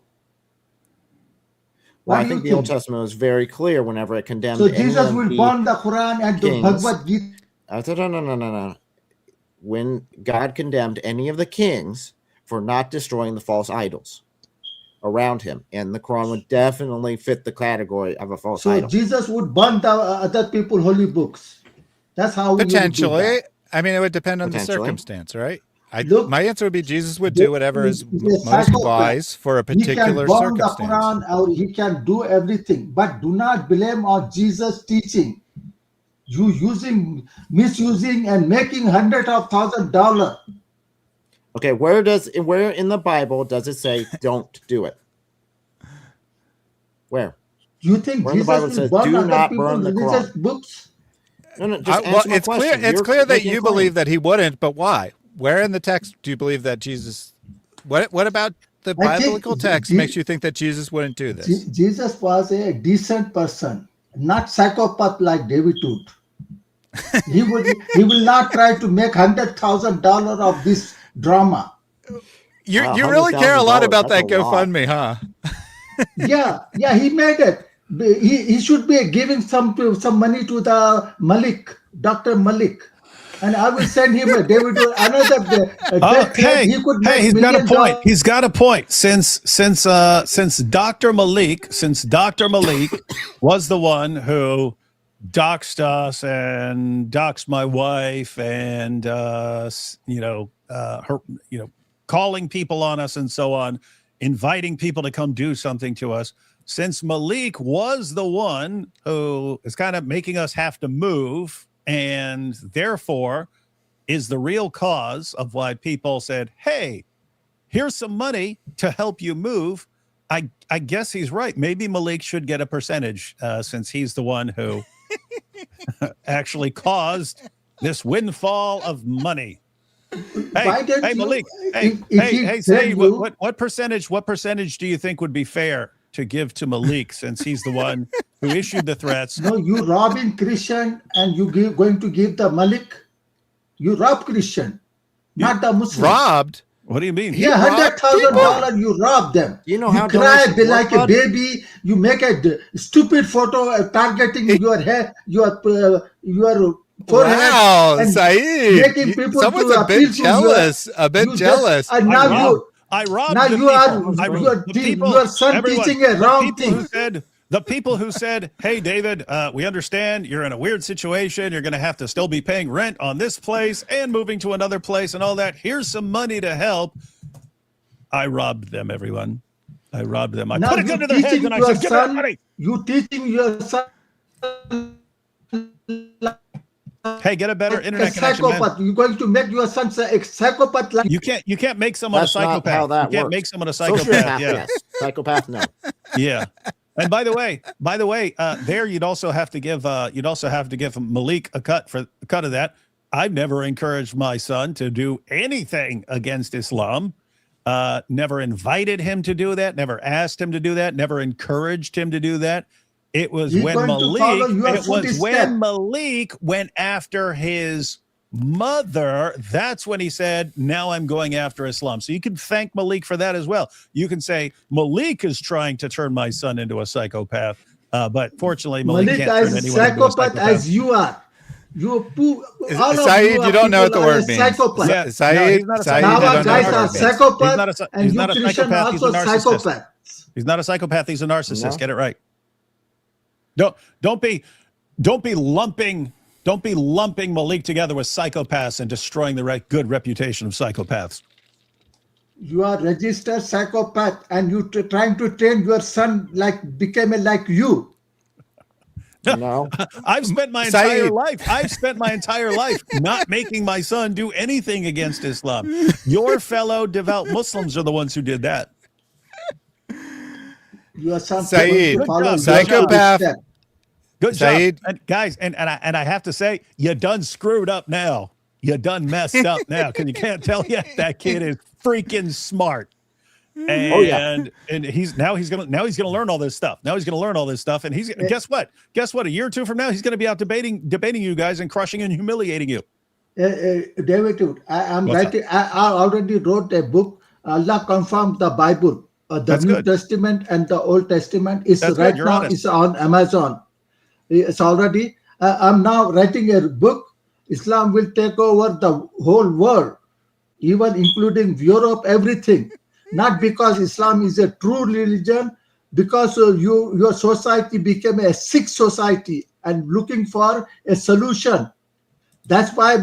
Well, What I do you think the Old think? Testament was very clear whenever it condemned So any Jesus of will the burn the Quran and the kings. Bhagavad Gita. No. When God condemned any of the kings for not destroying the false idols around him, and the Quran would definitely fit the category of a false So idol. Jesus would burn the other people holy books. That's how we would do Potentially. that. I mean, it would depend on the Potentially. circumstance, right? Look, My answer would be Jesus would do whatever is He's a most psychopath. wise for a He can particular burn the circumstance. Quran or he can do everything, but do not blame on Jesus' teaching. You misusing and making $100,000. Okay, where in the Bible does it say don't do it? Where? You think Where in the Jesus Bible will says burn do other not people burn the religious Quran? books? No, just Well, answer my it's question. clear. It's You're clear that making a you claim. believe that he wouldn't, but why? Where in the text do you believe that Jesus? What about the I think biblical text makes you think that Jesus wouldn't do this? Jesus was a decent person, not psychopath like David Wood. He will not try to make $100,000 of this drama. You Wow, really care a lot $100,000, about that that's a lot. GoFundMe, huh? Yeah, he made it. He should be giving some money to the Malik, Dr. Malik. And I will send him a David Wood, another death threat. He could make He's got a $1 point. million. He's got a point. Since Dr. Malik was the one who doxed us and doxed my wife and calling people on us and so on, inviting people to come do something to us. Since Malik was the one who is kind of making us have to move, and therefore is the real cause of why people said, hey, here's some money to help you move. I guess he's right. Maybe Malik should get a percentage since he's the one who actually caused this windfall of money. Why don't Hey, you- Malik. if he Hey, said Saeed, you- what percentage do you think would be fair to give to Malik since he's the one who issued the threats? No, you robbing Christian and going to give the Malik? You rob Christian, not the Muslim. Robbed? What do you mean? Yeah, $100,000 you rob them. You know you how cry donations work, like a bud? baby. You make a stupid photo targeting your hair, your forehead. Wow, and Saeed. making people Someone's to a appeal bit to you. jealous. A bit You just- jealous. and now I robbed now the you people. are I robbed your the people. your son Everyone, teaching a the wrong people who thing. said, the people who said, hey, David, we understand you're in a weird situation. You're going to have to still be paying rent on this place and moving to another place and all that. Here's some money to help. I robbed them, everyone. I robbed them. I Now put a you gun to their heads teaching and I your said, give me that son. money. You teaching your son. Hey, get a better like a internet connection, man. psychopath. You're going to make your son a psychopath like You can't make someone That's a not psychopath. how that You can't works. make someone a Sociopath, psychopath. Yeah. yes. Psychopath, no. Yeah. And by the way, there you'd also have to give Malik a cut of that. I've never encouraged my son to do anything against Islam. Never invited him to do that. Never asked him to do that. Never encouraged him to do that. It was You're when going to follow Malik. your It was footstep. when Malik went after his mother. That's when he said, "Now I'm going after Islam." So you can thank Malik for that as well. You can say Malik is trying to turn my son into a psychopath, but fortunately, Malik Malik can't is turn a anyone into a psychopath psychopath. as you are. All of Saeed, you you don't know what the people are word a means. psychopath. Yeah, Saeed, no, he's not a Saeed, psychopath. you Our don't know guys what are the word means. psychopaths, and he's you not a Christian psychopath. He's a also narcissist. psychopaths. He's not a psychopath. He's a narcissist. No. Get it right. Don't be lumping Malik together with psychopaths and destroying the good reputation of psychopaths. You are registered psychopath, and you trying to train your son became like you. No. I've spent my entire Saeed. life. I've spent my entire life not making my son do anything against Islam. Your fellow devout Muslims are the ones who did that. Your son Saeed, to follow your psychopath. step. Good Saeed. job, and guys. And I have to say, you done screwed up now. You done messed up now because you can't tell yet that kid is freaking smart. And, Oh, yeah. and he's gonna learn all this stuff. Now he's gonna learn all this stuff, and he's guess what? A year or two from now, he's gonna be out debating you guys and crushing and humiliating you. David, I'm What's writing. I already wrote a book. Allah confirmed the Bible, the That's New good. Testament and the Old Testament. Is That's right good. You're now. honest. It's on Amazon. It's already. I'm now writing a book. Islam will take over the whole world, even including Europe, everything. Not because Islam is a true religion, because your society became a sick society and looking for a solution. That's why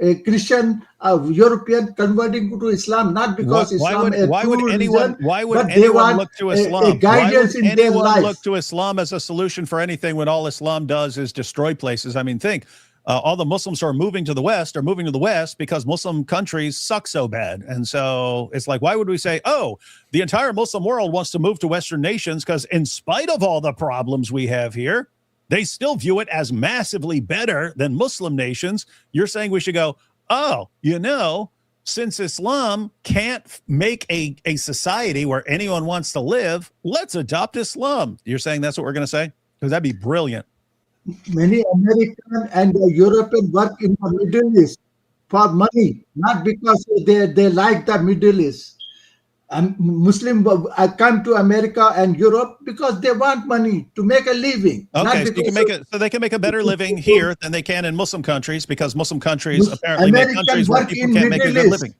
a Christian European converting to Islam, not because Islam is a true religion, why would but they anyone want look to a Islam? guidance Why would in their anyone life. look to Islam as a solution for anything when all Islam does is destroy places? I mean, think. All the Muslims who are moving to the West because Muslim countries suck so bad. And so it's like, why would we say, oh, the entire Muslim world wants to move to Western nations because in spite of all the problems we have here, they still view it as massively better than Muslim nations. You're saying we should go, oh, since Islam can't make a society where anyone wants to live, let's adopt Islam. You're saying that's what we're going to say? Because that'd be brilliant. Many American and European work in the Middle East for money, not because they like the Middle East. Muslim come to America and Europe because they want money to make a living. Okay, so they can make a better living here than they can in Muslim countries because Muslim countries apparently make American countries where work people in can't make a Middle good East. living.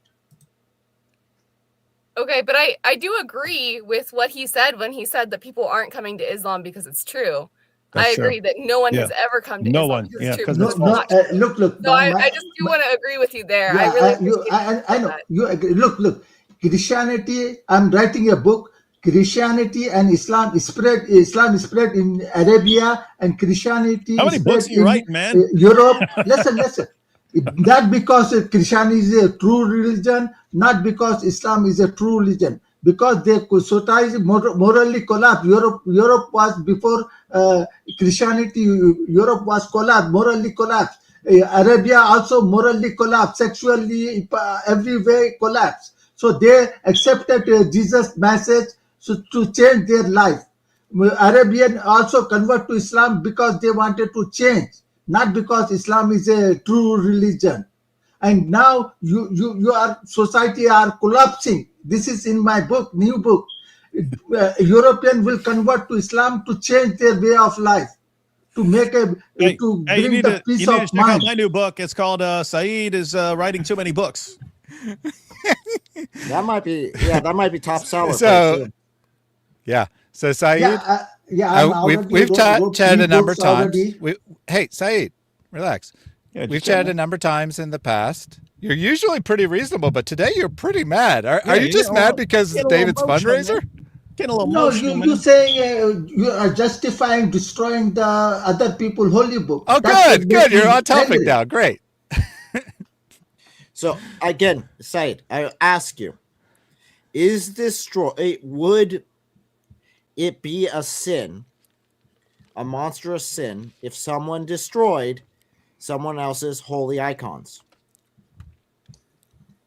Okay, but I do agree with what he said when he said that people aren't coming to Islam because it's true. That's I true. agree that no one has Yeah. ever come to No Islam one, because yeah, it's true. because Because it's it's not true. Look. So I just do want to agree with you there. Yeah, I really appreciate I know that. you agree. Look. Christianity. I'm writing a book. Christianity and Islam spread in Arabia, and Christianity How many spread books are you in writing, man? Europe. Listen. Not because Christianity is a true religion, not because Islam is a true religion, because their society morally collapsed. Europe was before Christianity. Europe was collapsed, morally collapsed. Arabia also morally collapsed, sexually, every way collapsed. So they accepted Jesus' message to change their life. Arabian also convert to Islam because they wanted to change, not because Islam is a true religion. And now your society are collapsing. This is in my book, new book. European will convert to Islam to change their way of life, to make to You bring need the to peace check of out mind. my new book. It's called Saeed is writing too many books. That might be top seller. So- pretty soon. Yeah. So Saeed, we've chatted a number of times. Hey, Saeed, relax. Yeah, We've just chatted a number of times in the past. You're usually pretty reasonable, but today you're pretty mad. Are you just mad because get it's a little David's emotional, fundraiser? man. Getting a little No, emotional, you man. say you are justifying destroying the other people holy book. Oh, That's good. what You're makes me on topic angry. now. Great. So again, Said, I ask you, is would it be a sin, a monstrous sin, if someone destroyed someone else's holy icons?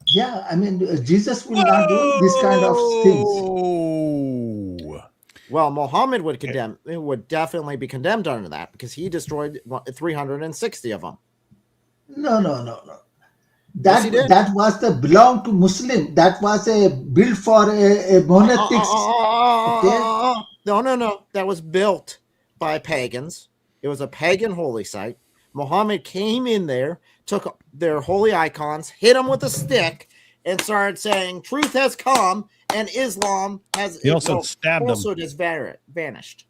Yeah, I mean, Jesus will not do this kind of things. Whoa. Well, Muhammad would definitely be condemned under that because he destroyed 360 of them. No. Yes, he did. That was the belong to Muslim. That was a built for a monastic. No. That was built by pagans. It was a pagan holy site. Muhammad came in there, took their holy icons, hit them with a stick, and started saying, "Truth has come, and Islam has." He also stabbed them. Also just vanished.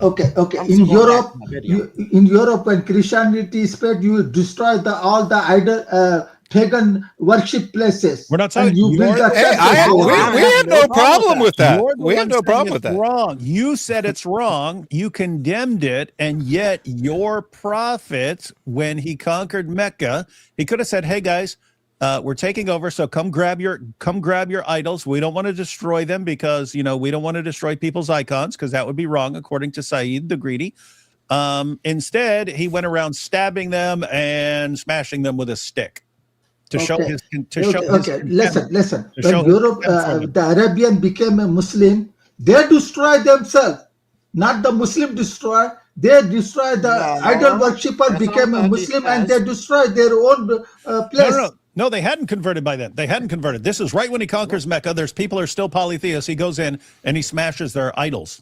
Okay. I'm In scrolling back Europe, to my video. in Europe, when Christianity spread, you destroy all the idol pagan worship places. We're not And talking. you build a temple. We have no problem with that. You're the We have one no saying problem with it's that. Wrong. You said it's wrong. You condemned it, and yet your prophet, when he conquered Mecca, he could have said, "Hey guys, we're taking over, so come grab your idols. We don't want to destroy them because we don't want to destroy people's icons because that would be wrong according to Saeed the Greedy." Instead, he went around stabbing them and smashing them with a stick to show his Listen. When Europe, the Arabian became a Muslim, they destroy themselves. Not the Muslim destroy. They destroy the idol worshipper became a Muslim and they destroy their own place. No, they hadn't converted by then. They hadn't converted. This is right when he conquers Mecca. There's people who are still polytheists. He goes in and he smashes their idols.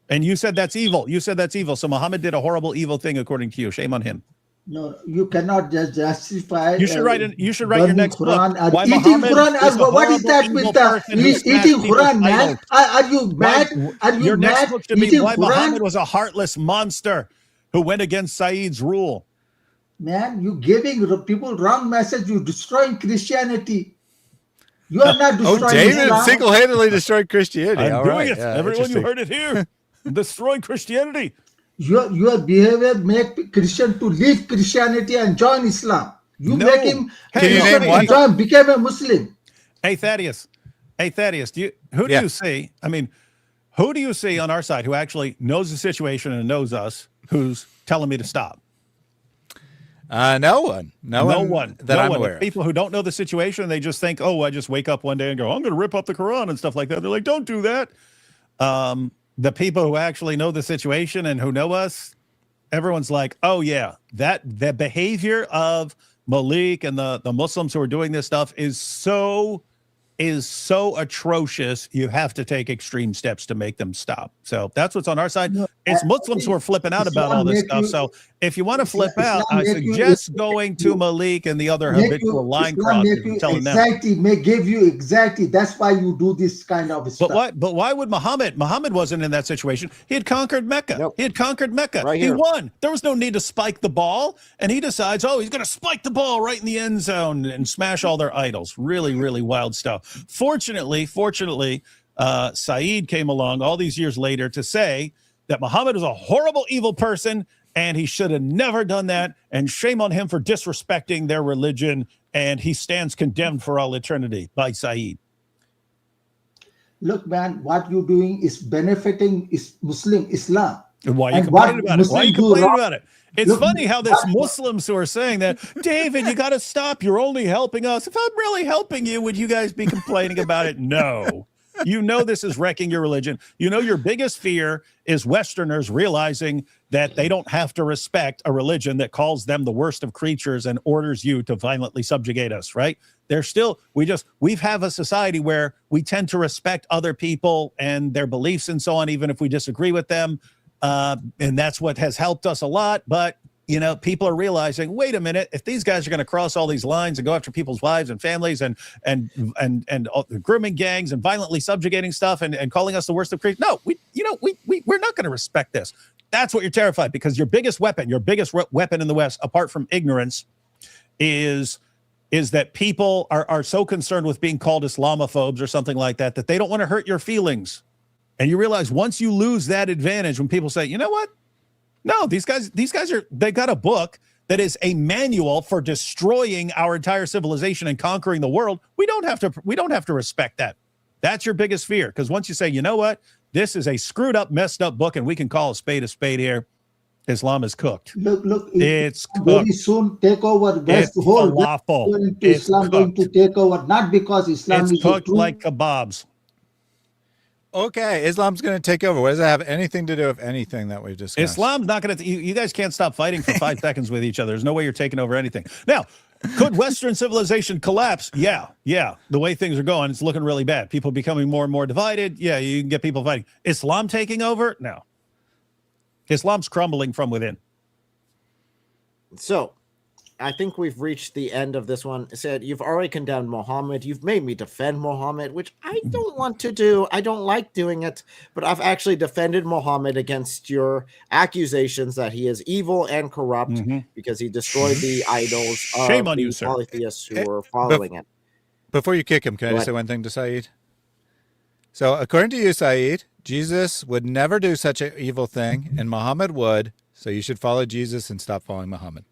And you said that's evil. So Muhammad did a horrible, evil thing according to you. Shame on him. No, you cannot just justify. You should write your next Quran book. Why eating Muhammad Quran. is a What is that horrible, with evil the person who smashed eating people's Quran, man? idols. Are you mad? Are you Your next mad? book should be Eating why Muhammad Quran, was a heartless monster who went against Saeed's rule. man. You giving people wrong message. You destroying Christianity. You are not destroying David Islam. single-handedly destroyed Christianity. I'm All doing right. it. Yeah, Everyone, you interesting. heard it here. I'm destroying Christianity. Your behavior make Christian to leave Christianity and join Islam. You No. make him Can you Christian name and one? join, became a Muslim. Hey Thaddeus, who do you see? I mean, who do you see on our side who actually knows the situation and knows us, who's telling me to stop? No one that I'm aware of. People who don't know the situation, they just think, "Oh, I just wake up one day and go, I'm going to rip up the Quran and stuff like that." They're like, "Don't do that." The people who actually know the situation and who know us, everyone's like, "Oh yeah, the behavior of Malik and the Muslims who are doing this stuff is so atrocious. You have to take extreme steps to make them stop." So that's what's on our side. It's Muslims who are flipping out about all this stuff. So if you want to flip out, I suggest going to Malik and the other habitual line crossers and telling them. Exactly, may give you exactly. That's why you do this kind of stuff. But why would Muhammad? Muhammad wasn't in that situation. He had conquered Mecca. Nope. He had conquered Mecca. Right he here. won. There was no need to spike the ball. And he decides, he's going to spike the ball right in the end zone and smash all their idols. Really, really wild stuff. Fortunately, Saeed came along all these years later to say that Muhammad was a horrible, evil person, and he should have never done that. And shame on him for disrespecting their religion. And he stands condemned for all eternity by Saeed. Look, man, what you're doing is benefiting Islam. And why are you And complaining what about it? Why are you Muslims do complaining wrong- about it? It's Look, funny how there's Muslims who are saying that, David, you got to stop. You're only helping us. If I'm really helping you, would you guys be complaining about it? No. You know this is wrecking your religion. You know your biggest fear is Westerners realizing that they don't have to respect a religion that calls them the worst of creatures and orders you to violently subjugate us, right? They're still, we have a society where we tend to respect other people and their beliefs and so on, even if we disagree with them. And that's what has helped us a lot. But, people are realizing, wait a minute, if these guys are going to cross all these lines and go after people's wives and families and grooming gangs and violently subjugating stuff and calling us the worst of creatures, no, we're not going to respect this. That's what you're terrified, because your biggest weapon in the West, apart from ignorance, is that people are so concerned with being called Islamophobes or something like that, that they don't want to hurt your feelings. And you realize once you lose that advantage, when people say, you know what? No, these guys they got a book that is a manual for destroying our entire civilization and conquering the world. We don't have to respect that. That's your biggest fear. Because once you say, you know what? This is a screwed up, messed up book, and we can call a spade here. Islam is cooked. Look, it's very cooked. soon take over West. It's Whole falafel. West into It's Islam going to cooked. take over, not because Islam It's is cooked true. like kebabs. Okay, Islam's going to take over. What does that have anything to do with anything that we've discussed? Islam's not going to. You guys can't stop fighting for 5 seconds with each other. There's no way you're taking over anything. Now, could Western civilization collapse? Yeah. The way things are going, it's looking really bad. People becoming more and more divided. Yeah, you can get people fighting. Islam taking over? No. Islam's crumbling from within. So, I think we've reached the end of this one. Said you've already condemned Muhammad. You've made me defend Muhammad, which I don't want to do. I don't like doing it, but I've actually defended Muhammad against your accusations that he is evil and corrupt because he destroyed the idols of Shame on the you, sir. polytheists who were following it. Before you kick him, can I just say one thing to Saeed? So, according to you, Saeed, Jesus would never do such an evil thing, and Muhammad would. So you should follow Jesus and stop following Muhammad.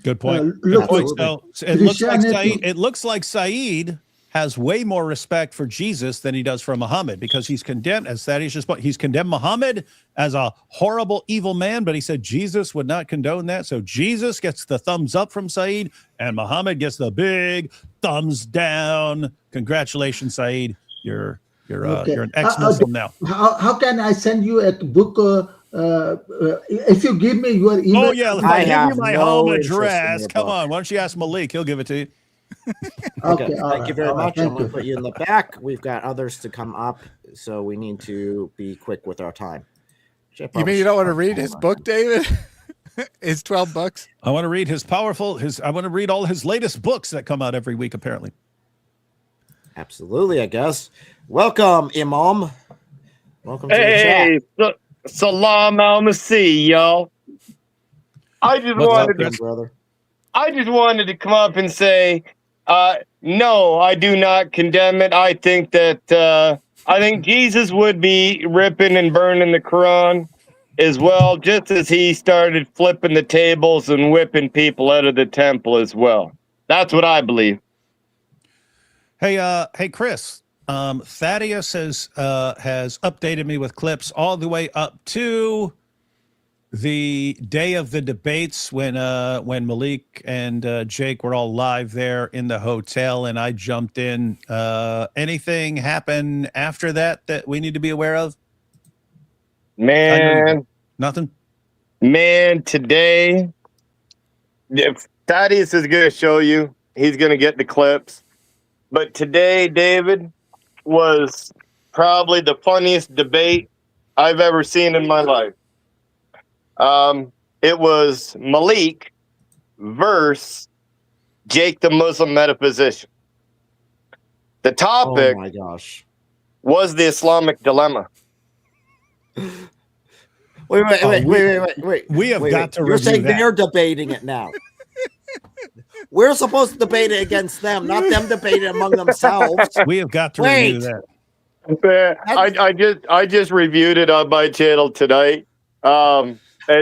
Good point. Look, So it looks like Saeed has way more respect for Jesus than he does for Muhammad, because he's condemned, as Thaddeus just point, he's condemned Muhammad as a horrible, evil man, but he said Jesus would not condone that. So Jesus gets the thumbs up from Saeed, and Muhammad gets the big thumbs down. Congratulations, Saeed. You're an ex-Muslim now. How can I send you a book? If you give me your email. Oh yeah, if I give you my home address. Come on, why don't you ask Malik? He'll give it to you. Okay, thank you very much. I'm going to put you in the back. We've got others to come up, so we need to be quick with our time. You mean you don't want to read his book, David? His 12 books? I want to read I want to read all his latest books that come out every week, apparently. Absolutely, I guess. Welcome, Imam. Welcome to the chat. Salam al-Masih, y'all. I just wanted to come up and say, no, I do not condemn it. I think that I think Jesus would be ripping and burning the Quran as well, just as he started flipping the tables and whipping people out of the temple as well. That's what I believe. Hey, Chris. Thaddeus has updated me with clips all the way up to the day of the debates when Malik and Jake were all live there in the hotel, and I jumped in. Anything happen after that we need to be aware of? Man, nothing. Man, today, if Thaddeus is going to show you, he's going to get the clips. But today, David, was probably the funniest debate I've ever seen in my life. It was Malik versus Jake the Muslim metaphysician. The topic was the Islamic dilemma. Wait. We have got to You're review saying that. they're debating it now. We're supposed to debate it against them, not them debating among themselves. We have got to review that. I just reviewed it on my channel tonight, and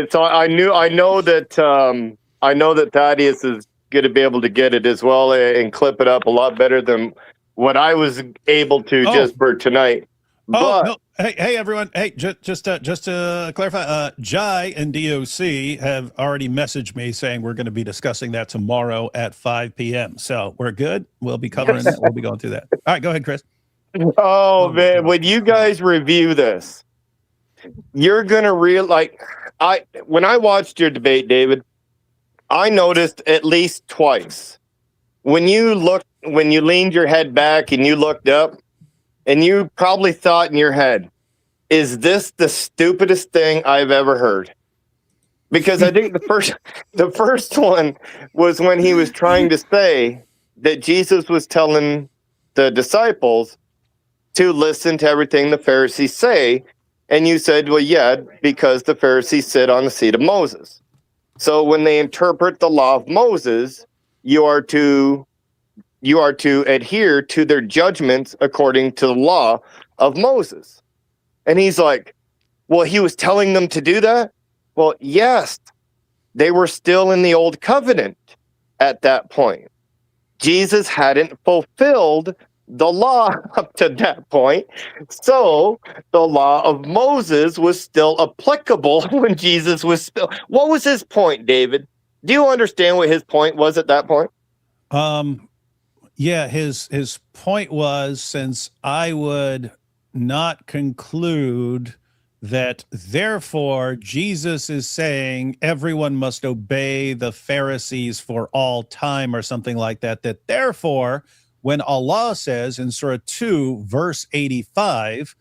so I know that Thaddeus is going to be able to get it as well and clip it up a lot better than what I was able to just for tonight. No. Hey, everyone. Hey, just to clarify, Jai and DOC have already messaged me saying we're going to be discussing that tomorrow at 5 p.m. So we're good. We'll be covering that. We'll be going through that. All right, go ahead, Chris. Oh man, when you guys review this, you're gonna when I watched your debate, David, I noticed at least twice when you leaned your head back and you looked up, and you probably thought in your head, is this the stupidest thing I've ever heard? Because I think the first one was when he was trying to say that Jesus was telling the disciples to listen to everything the Pharisees say. And you said, well, yeah, because the Pharisees sit on the seat of Moses. So when they interpret the law of Moses, you are to adhere to their judgments according to the law of Moses. And he's like, well, he was telling them to do that? Well, yes, they were still in the old covenant at that point. Jesus hadn't fulfilled the law up to that point. So the law of Moses was still applicable when Jesus was still. What was his point, David? Do you understand what his point was at that point? Yeah, his point was, since I would not conclude that therefore Jesus is saying everyone must obey the Pharisees for all time or something like that, that therefore when Allah says in Surah 2, verse 85,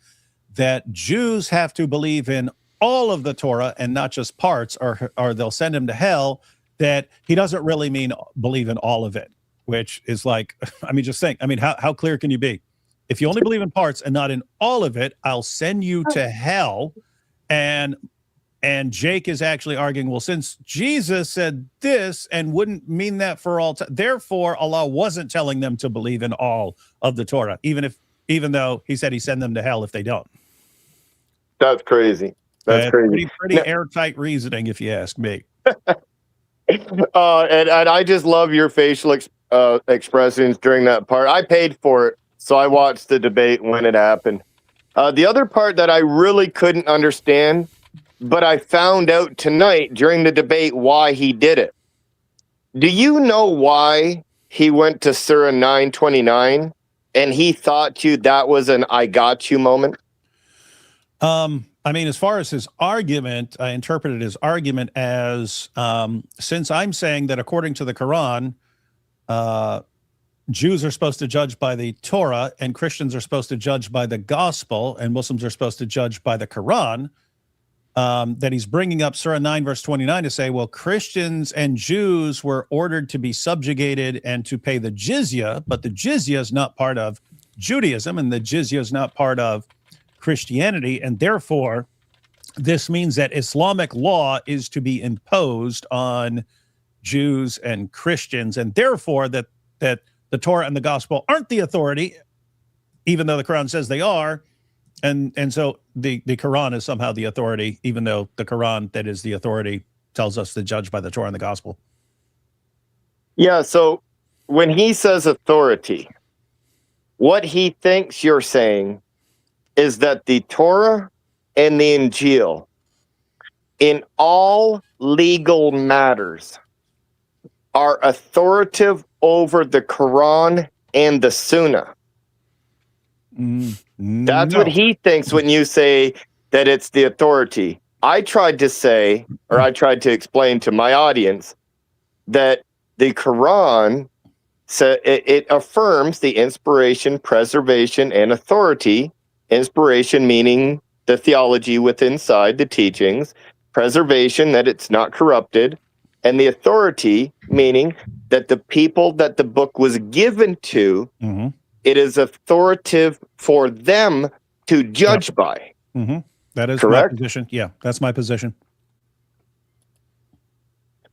that Jews have to believe in all of the Torah and not just parts, or they'll send them to hell, that he doesn't really mean believe in all of it, which is like, I mean, just think, I mean, how clear can you be? If you only believe in parts and not in all of it, I'll send you to hell. And Jake is actually arguing, well, since Jesus said this and wouldn't mean that for all time, therefore Allah wasn't telling them to believe in all of the Torah, even though he said he send them to hell if they don't. That's crazy. That's crazy. Pretty airtight reasoning, if you ask me. And I just love your facial expressions during that part. I paid for it, so I watched the debate when it happened. The other part that I really couldn't understand, but I found out tonight during the debate why he did it. Do you know why he went to Surah 929 and he thought that was an I got you moment? I mean, as far as his argument, I interpreted his argument as, since I'm saying that according to the Quran, Jews are supposed to judge by the Torah and Christians are supposed to judge by the gospel and Muslims are supposed to judge by the Quran, that he's bringing up Surah 9, verse 29 to say, well, Christians and Jews were ordered to be subjugated and to pay the jizya, but the jizya is not part of Judaism and the jizya is not part of Christianity, and therefore this means that Islamic law is to be imposed on Jews and Christians, and therefore that the Torah and the gospel aren't the authority, even though the Quran says they are, and so the Quran is somehow the authority, even though the Quran that is the authority tells us to judge by the Torah and the gospel. Yeah, so when he says authority, what he thinks you're saying is that the Torah and the Injil, in all legal matters, are authoritative over the Quran and the Sunnah. That's what he thinks when you say that it's the authority. I tried to say, or I tried to explain to my audience, that the Quran it affirms the inspiration, preservation, and authority. Inspiration meaning the theology within inside the teachings, preservation that it's not corrupted, and the authority meaning that the people that the book was given to, it is authoritative for them to judge by. That is correct? My position. Yeah, that's my position.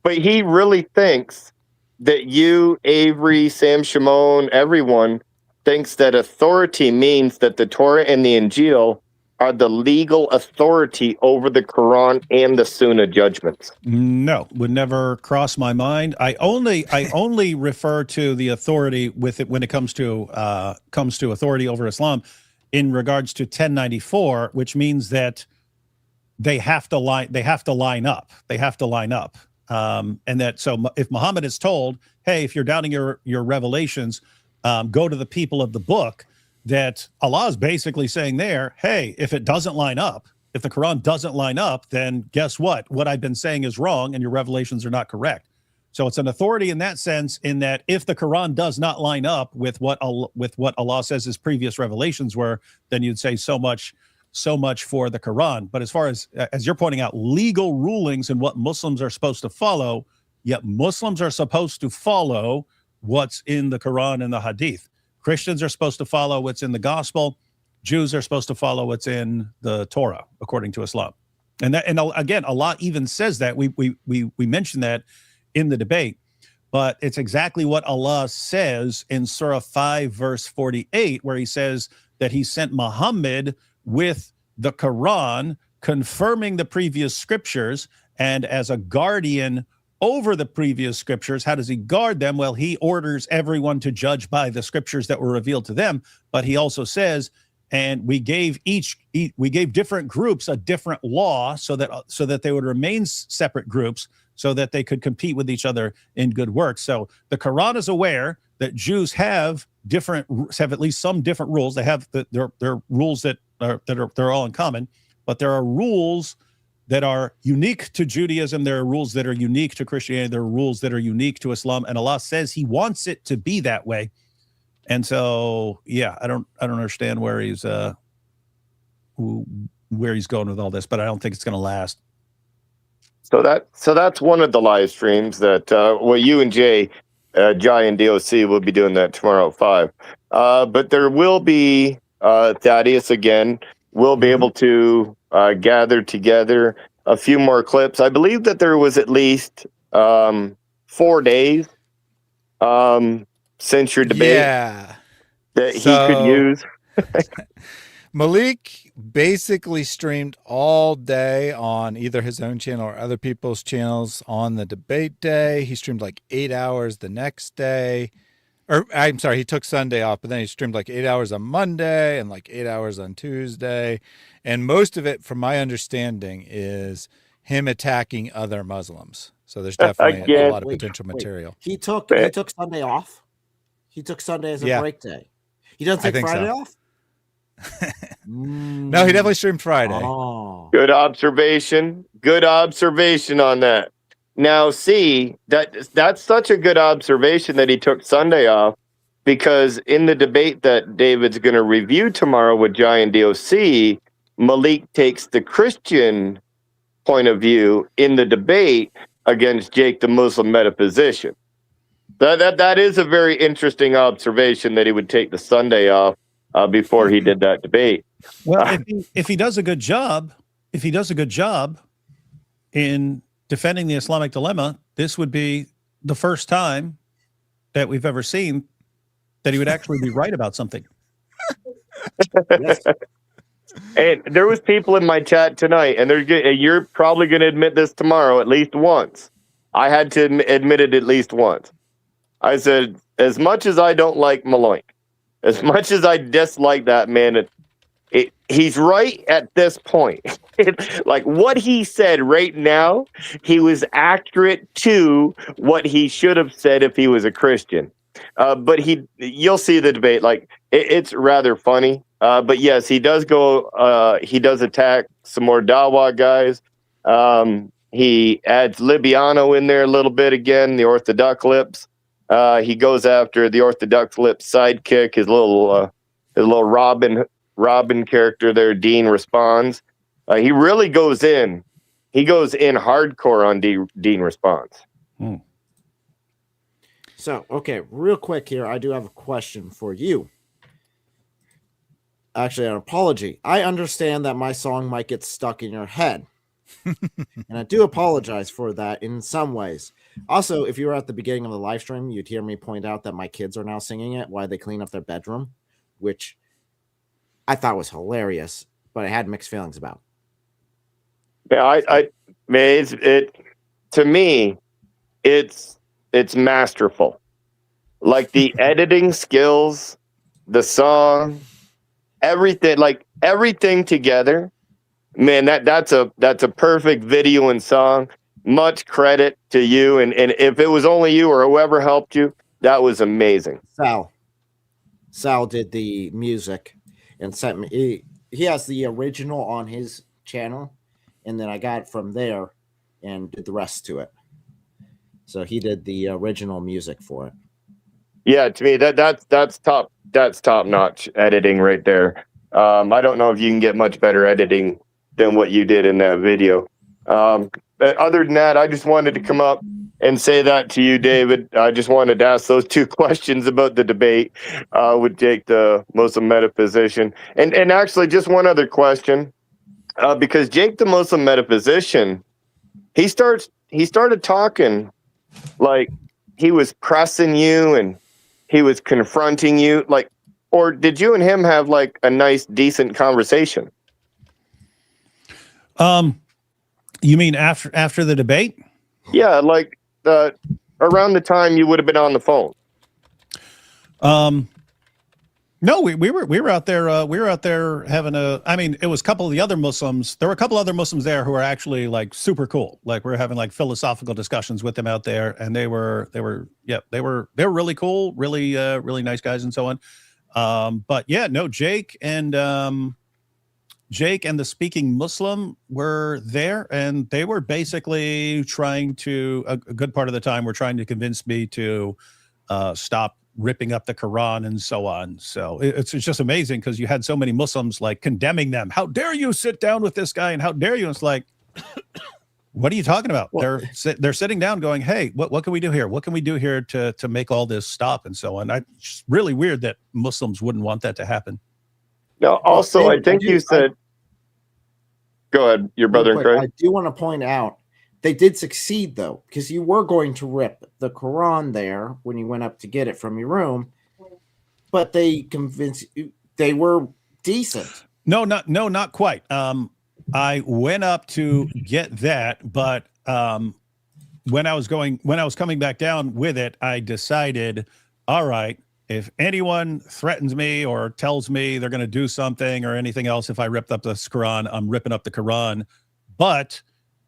But he really thinks that you, Avery, Sam Shimon, everyone thinks that authority means that the Torah and the Injil are the legal authority over the Quran and the Sunnah judgments. No, would never cross my mind. I only refer to the authority with it when it comes to authority over Islam in regards to 1094, which means that they have to line up. And that, so if Muhammad is told, hey, if you're doubting your revelations, go to the people of the book, that Allah is basically saying there, hey, if it doesn't line up, if the Quran doesn't line up, then guess what? What I've been saying is wrong and your revelations are not correct. So it's an authority in that sense, in that if the Quran does not line up with what Allah says his previous revelations were, then you'd say so much for the Quran. But as far as you're pointing out, legal rulings and what Muslims are supposed to follow, yet Muslims are supposed to follow what's in the Quran and the Hadith. Christians are supposed to follow what's in the gospel. Jews are supposed to follow what's in the Torah, according to Islam. And again, Allah even says that. We mentioned that in the debate, but it's exactly what Allah says in Surah 5, verse 48, where he says that he sent Muhammad with the Quran, confirming the previous scriptures, and as a guardian over the previous scriptures. How does he guard them? Well, he orders everyone to judge by the scriptures that were revealed to them, but he also says, and we gave different groups a different law so that they would remain separate groups, so that they could compete with each other in good works. So the Quran is aware that Jews have at least some different rules. They have their rules that they're all in common, but there are rules that are unique to Judaism. There are rules that are unique to Christianity. There are rules that are unique to Islam, and Allah says He wants it to be that way. And so, yeah, I don't understand where he's going with all this, but I don't think it's going to last. So that's one of the live streams that you and Jay and DOC will be doing that tomorrow at 5. But there will be Thaddeus again. We'll be able to gather together a few more clips. I believe that there was at least 4 days since your debate that he could use. Malik basically streamed all day on either his own channel or other people's channels on the debate day. He streamed like 8 hours the next day. Or I'm sorry, he took Sunday off, but then he streamed like 8 hours on Monday and like 8 hours on Tuesday. And most of it, from my understanding, is him attacking other Muslims. So there's definitely a lot of potential material. He took Sunday off. He took Sunday as a break day. He doesn't take Friday off? No, he definitely streamed Friday. Oh. Good observation. Good observation on that. Now, see, that's such a good observation that he took Sunday off, because in the debate that David's going to review tomorrow with Jai and DOC, Malik takes the Christian point of view in the debate against Jake, the Muslim metaphysician. That is a very interesting observation that he would take the Sunday off before he did that debate. Well, if he does a good job, in defending the Islamic dilemma, this would be the first time that we've ever seen that he would actually be right about something. And there was people in my chat tonight, and you're probably going to admit this tomorrow at least once. I had to admit it at least once. I said, as much as I don't like Malloy, as much as I dislike that man, he's right at this point. Like what he said right now, he was accurate to what he should have said if he was a Christian. But you'll see the debate. Like it's rather funny. But yes, he does attack some more Dawa guys. He adds Libiano in there a little bit again, the Orthodox Lips. He goes after the Orthodox Lips sidekick, his little Robin character there. Dean Responds. He really goes in. He goes in hardcore on Dean Responds. So, okay, real quick here, I do have a question for you. Actually, an apology. I understand that my song might get stuck in your head. And I do apologize for that in some ways. Also, if you were at the beginning of the live stream, you'd hear me point out that my kids are now singing it while they clean up their bedroom, which I thought was hilarious, but I had mixed feelings about. Yeah, to me, it's masterful. Like the editing skills, the song, everything together. Man, that's a perfect video and song. Much credit to you, and if it was only you or whoever helped you, that was amazing. Sal did the music and sent me. He has the original on his channel, and then I got it from there and did the rest to it. So he did the original music for it. Yeah, to me that's top notch editing right there. I don't know if you can get much better editing than what you did in that video. But other than that, I just wanted to come up and say that to you, David. I just wanted to ask those 2 questions about the debate with Jake, the Muslim metaphysician. And actually, just one other question, because Jake, the Muslim metaphysician, he started talking like he was pressing you and he was confronting you, like, or did you and him have like a nice, decent conversation? You mean after the debate? Yeah, like around the time you would have been on the phone. No, we were out there. We were out there having a. I mean, it was a couple of the other Muslims. There were a couple other Muslims there who were actually like super cool. Like we were having like philosophical discussions with them out there, and they were really cool, really nice guys and so on. But yeah, no, Jake and the speaking Muslim were there, and they were basically trying to a good part of the time were trying to convince me to stop ripping up the Quran and so on. So it's just amazing because you had so many Muslims like condemning them. How dare you sit down with this guy? And how dare you? And it's like, what are you talking about? Well, they're sitting down going, hey, what can we do here? What can we do here to make all this stop and so on? It's really weird that Muslims wouldn't want that to happen. No, also, I think you said, go ahead, your brother in Christ. I do want to point out, they did succeed, though, because you were going to rip the Quran there when you went up to get it from your room, but they convinced you they were decent. No, not quite. I went up to get that, but when I was coming back down with it, I decided, all right, if anyone threatens me or tells me they're going to do something or anything else, if I ripped up the Quran, I'm ripping up the Quran. But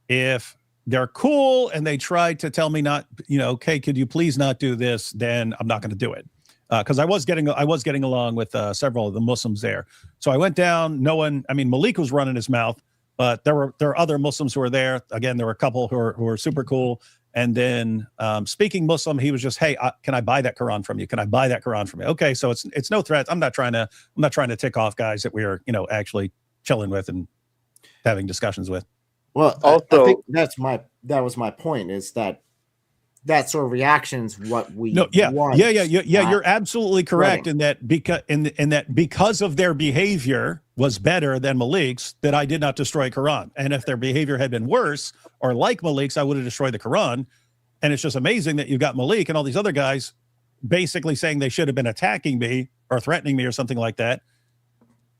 if they're cool and they try to tell me not, okay, could you please not do this? Then I'm not going to do it. Because I was getting along with several of the Muslims there. So I went down. No one. I mean, Malik was running his mouth, but there were other Muslims who were there. Again, there were a couple who were super cool. And then speaking Muslim, he was just, hey, can I buy that Quran from you? Can I buy that Quran from you? Okay, so it's no threat. I'm not trying to tick off guys that we are actually chilling with and having discussions with. Well, also, I think that was my point, is that sort of reaction is what we want. You're absolutely correct in that because of their behavior was better than Malik's, that I did not destroy Quran. And if their behavior had been worse or like Malik's, I would have destroyed the Quran. And it's just amazing that you've got Malik and all these other guys basically saying they should have been attacking me or threatening me or something like that.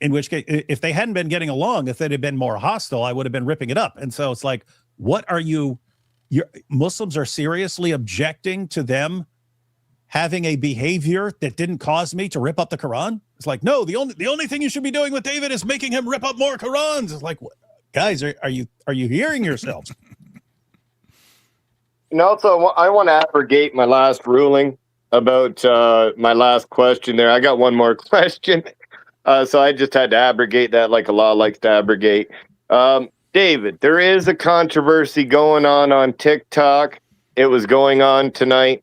In which case, if they hadn't been getting along, if they'd have been more hostile, I would have been ripping it up. And so it's like, what are you? Your Muslims are seriously objecting to them having a behavior that didn't cause me to rip up the Quran? It's like, no, the only thing you should be doing with David is making him rip up more Qurans. It's like, guys, are you hearing yourselves? And also, I want to abrogate my last ruling about my last question there. I got one more question. So I just had to abrogate that like a law likes to abrogate. David, there is a controversy going on TikTok. It was going on tonight.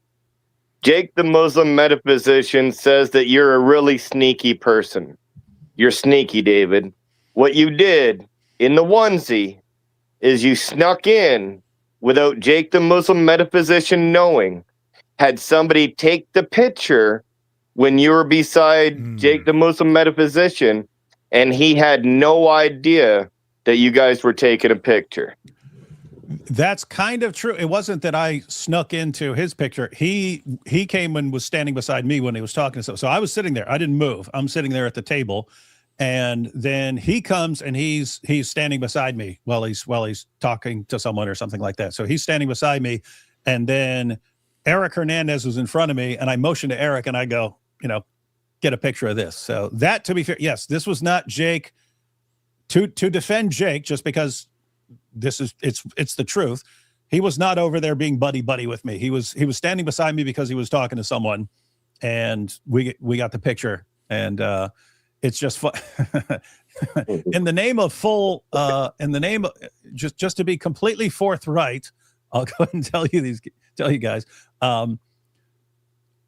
Jake, the Muslim metaphysician, says that you're a really sneaky person. You're sneaky, David. What you did in the onesie is you snuck in without Jake, the Muslim metaphysician, knowing. Had somebody take the picture when you were beside Jake, the Muslim metaphysician, and he had no idea that you guys were taking a picture. That's kind of true. It wasn't that I snuck into his picture. He came and was standing beside me when he was talking to someone. So I was sitting there. I didn't move. I'm sitting there at the table. And then he comes and he's standing beside me while he's talking to someone or something like that. So he's standing beside me. And then Eric Hernandez was in front of me, and I motioned to Eric and I go, get a picture of this. So that, to be fair, yes, this was not Jake. To defend Jake, just because it's the truth, he was not over there being buddy with me. He was standing beside me because he was talking to someone, and we got the picture. And it's just fun. In the name of just to be completely forthright, I'll go ahead and tell you guys.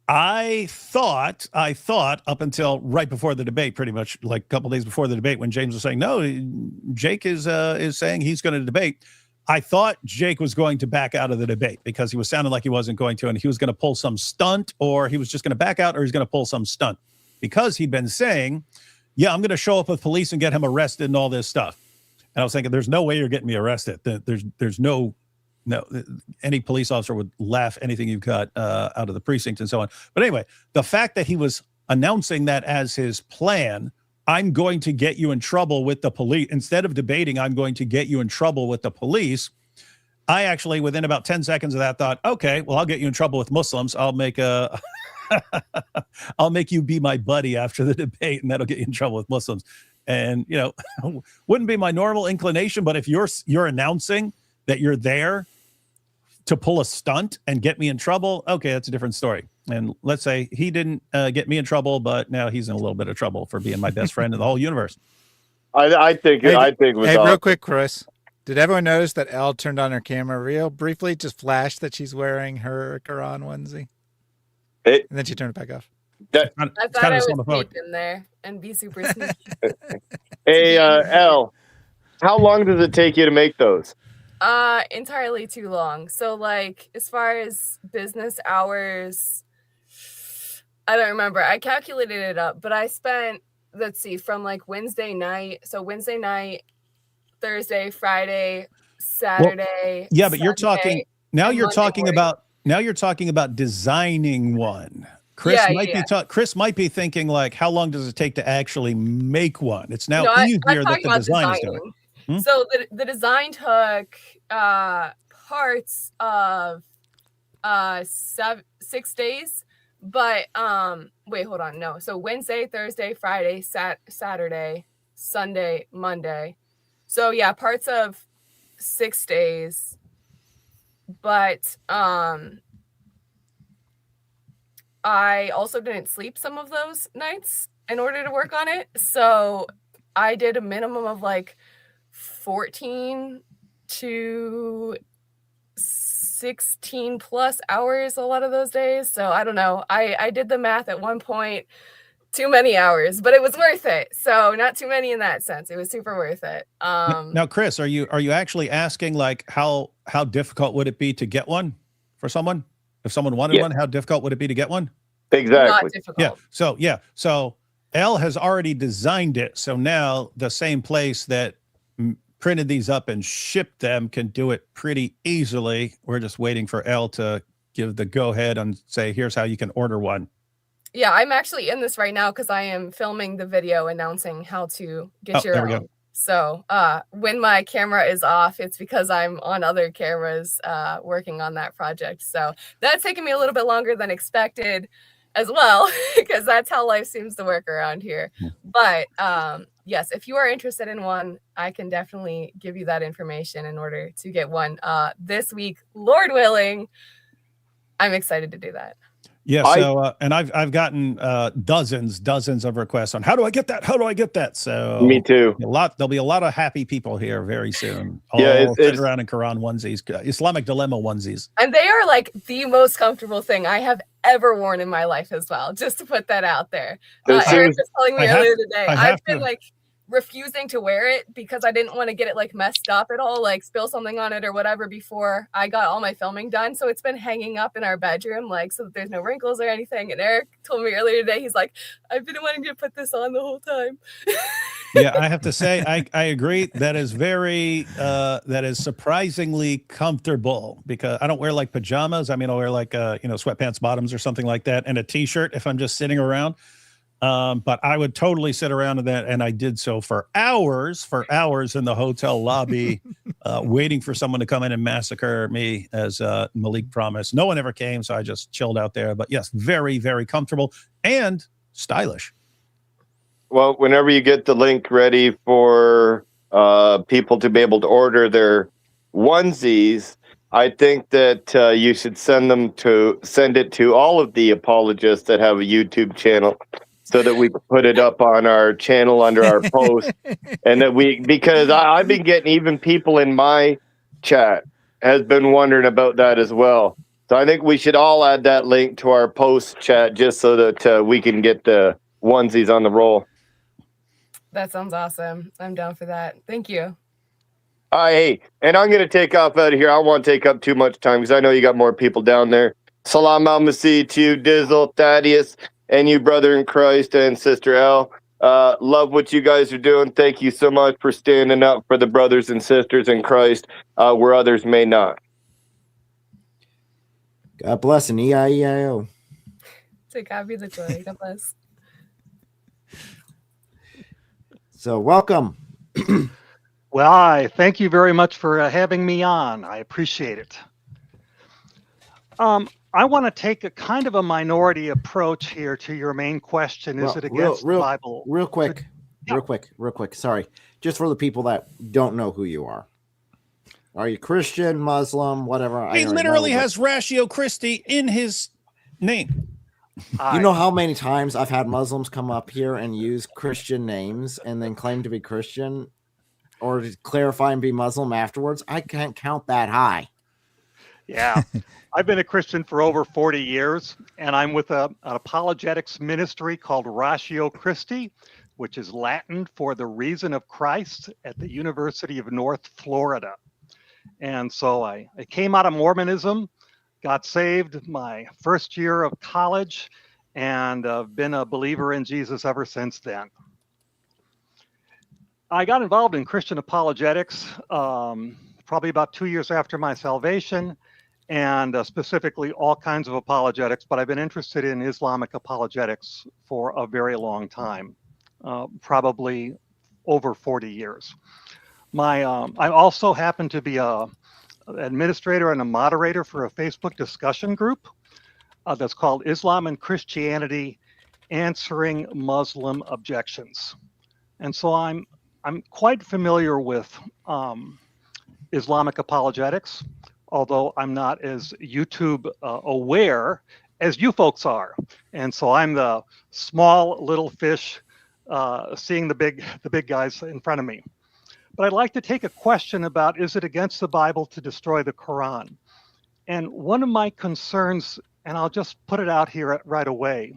I thought up until right before the debate, pretty much like a couple days before the debate, when James was saying, no, Jake is saying he's going to debate. I thought Jake was going to back out of the debate because he was sounding like he wasn't going to, and he was going to pull some stunt, or he was just going to back out, or he's going to pull some stunt, because he'd been saying, yeah, I'm going to show up with police and get him arrested and all this stuff. And I was thinking, there's no way you're getting me arrested. There's no, any police officer would laugh anything you've got out of the precinct and so on. But anyway, the fact that he was announcing that as his plan, I'm going to get you in trouble with the police. Instead of debating, I'm going to get you in trouble with the police. I actually, within about 10 seconds of that, thought, okay, well, I'll get you in trouble with Muslims. I'll make a I'll make you be my buddy after the debate, and that'll get you in trouble with Muslims. And wouldn't be my normal inclination, but if you're announcing that you're there to pull a stunt and get me in trouble, okay, that's a different story. And let's say he didn't get me in trouble, but now he's in a little bit of trouble for being my best friend in the whole universe. I think it was Hey, awesome. real quick, Chris. Did everyone notice that Elle turned on her camera real briefly, just flashed that she's wearing her Quran onesie? And then she turned it back off. I thought I would sneak in there and be super sneaky. Hey, Elle, how long does it take you to make those? Entirely too long. So like as far as business hours, I don't remember. I calculated it up, but I spent, let's see, from like Wednesday night. So Wednesday night, Thursday, Friday, Saturday. Yeah, but you're Sunday, talking now. and You're Monday talking morning. about designing one. Chris Chris might be thinking like, how long does it take to actually make one? It's now No, easier I'm that talking the about design is doing. designing. So the design took parts of 6 days, but wait, hold on, no. So Wednesday, Thursday, Friday, Saturday, Sunday, Monday. So yeah, parts of 6 days, but I also didn't sleep some of those nights in order to work on it. So I did a minimum of like 14 to 16 plus hours a lot of those days. So I don't know. I did the math at one point, too many hours, but it was worth it. So not too many in that sense. It was super worth it. Now, Chris, are you actually asking like how difficult would it be to get one for someone? If someone wanted one, how difficult would it be to get one? Exactly. Not difficult. So Elle has already designed it. So now the same place that printed these up and shipped them can do it pretty easily. We're just waiting for Elle to give the go ahead and say, here's how you can order one. Yeah, I'm actually in this right now because I am filming the video announcing how to get your there we own. go. So when my camera is off, it's because I'm on other cameras working on that project. So that's taken me a little bit longer than expected as well, because that's how life seems to work around here. But yes, if you are interested in one, I can definitely give you that information in order to get one this week, Lord willing. I'm excited to do that. Yeah. So, and I've gotten dozens of requests on how do I get that? How do I get that? So Me too. There'll be a lot of happy people here very soon. Yeah, all sitting around in Quran onesies, Islamic Dilemma onesies. And they are like the most comfortable thing I have ever worn in my life as well, just to put that out there. Eric was telling me earlier today, I've been like refusing to wear it because I didn't want to get it like messed up at all, like spill something on it or whatever before I got all my filming done. So it's been hanging up in our bedroom, like so that there's no wrinkles or anything. And Eric told me earlier today, he's like, I've been wanting to put this on the whole time. Yeah, I have to say, I agree. That is that is surprisingly comfortable because I don't wear like pajamas. I mean, I'll wear like sweatpants bottoms or something like that and a t-shirt if I'm just sitting around. But I would totally sit around in that, and I did so for hours in the hotel lobby, waiting for someone to come in and massacre me, as Malik promised. No one ever came, so I just chilled out there. But yes, very, very comfortable and stylish. Well, whenever you get the link ready for people to be able to order their onesies, I think that you should send it to all of the apologists that have a YouTube channel, so that we can put it up on our channel under our post, and that because I've been getting, even people in my chat has been wondering about that as well. So I think we should all add that link to our post chat just so that we can get the onesies on the roll. That sounds awesome. I'm down for that. Thank you. Hey, and I'm going to take off out of here. I don't want to take up too much time because I know you got more people down there. Salam al-Masih to you, Dizzle, Thaddeus, and you, brother in Christ, and Sister Elle. Love what you guys are doing. Thank you so much for standing up for the brothers and sisters in Christ where others may not. God bless and E-I-E-I-O. To God be the glory. God bless. So welcome. Well, I thank you very much for having me on. I appreciate it. I want to take a kind of a minority approach here to your main question. Is Well, it against the Bible? Real quick. Sorry. Just for the people that don't know who you are. Are you Christian, Muslim, whatever? He literally has Ratio Christi in his name. You know how many times I've had Muslims come up here and use Christian names and then claim to be Christian or to clarify and be Muslim afterwards? I can't count that high. Yeah. I've been a Christian for over 40 years, and I'm with an apologetics ministry called Ratio Christi, which is Latin for the reason of Christ, at the University of North Florida. And so I came out of Mormonism, got saved my first year of college, and I've been a believer in Jesus ever since then. I got involved in Christian apologetics probably about 2 years after my salvation, and specifically all kinds of apologetics, but I've been interested in Islamic apologetics for a very long time, probably over 40 years. I also happen to be an administrator and a moderator for a Facebook discussion group that's called Islam and Christianity Answering Muslim Objections. And so I'm quite familiar with Islamic apologetics, although I'm not as YouTube aware as you folks are. And so I'm the small little fish seeing the big guys in front of me. But I'd like to take a question about, is it against the Bible to destroy the Quran? And one of my concerns, and I'll just put it out here right away,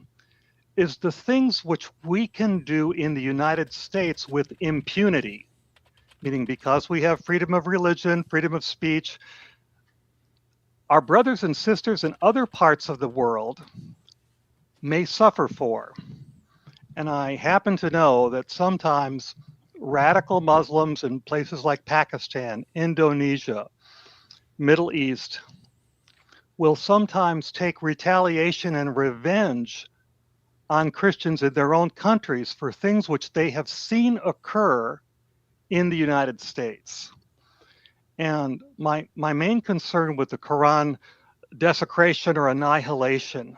is the things which we can do in the United States with impunity, meaning because we have freedom of religion, freedom of speech, our brothers and sisters in other parts of the world may suffer for. And I happen to know that sometimes radical Muslims in places like Pakistan, Indonesia, Middle East, will sometimes take retaliation and revenge on Christians in their own countries for things which they have seen occur in the United States. And my main concern with the Quran desecration or annihilation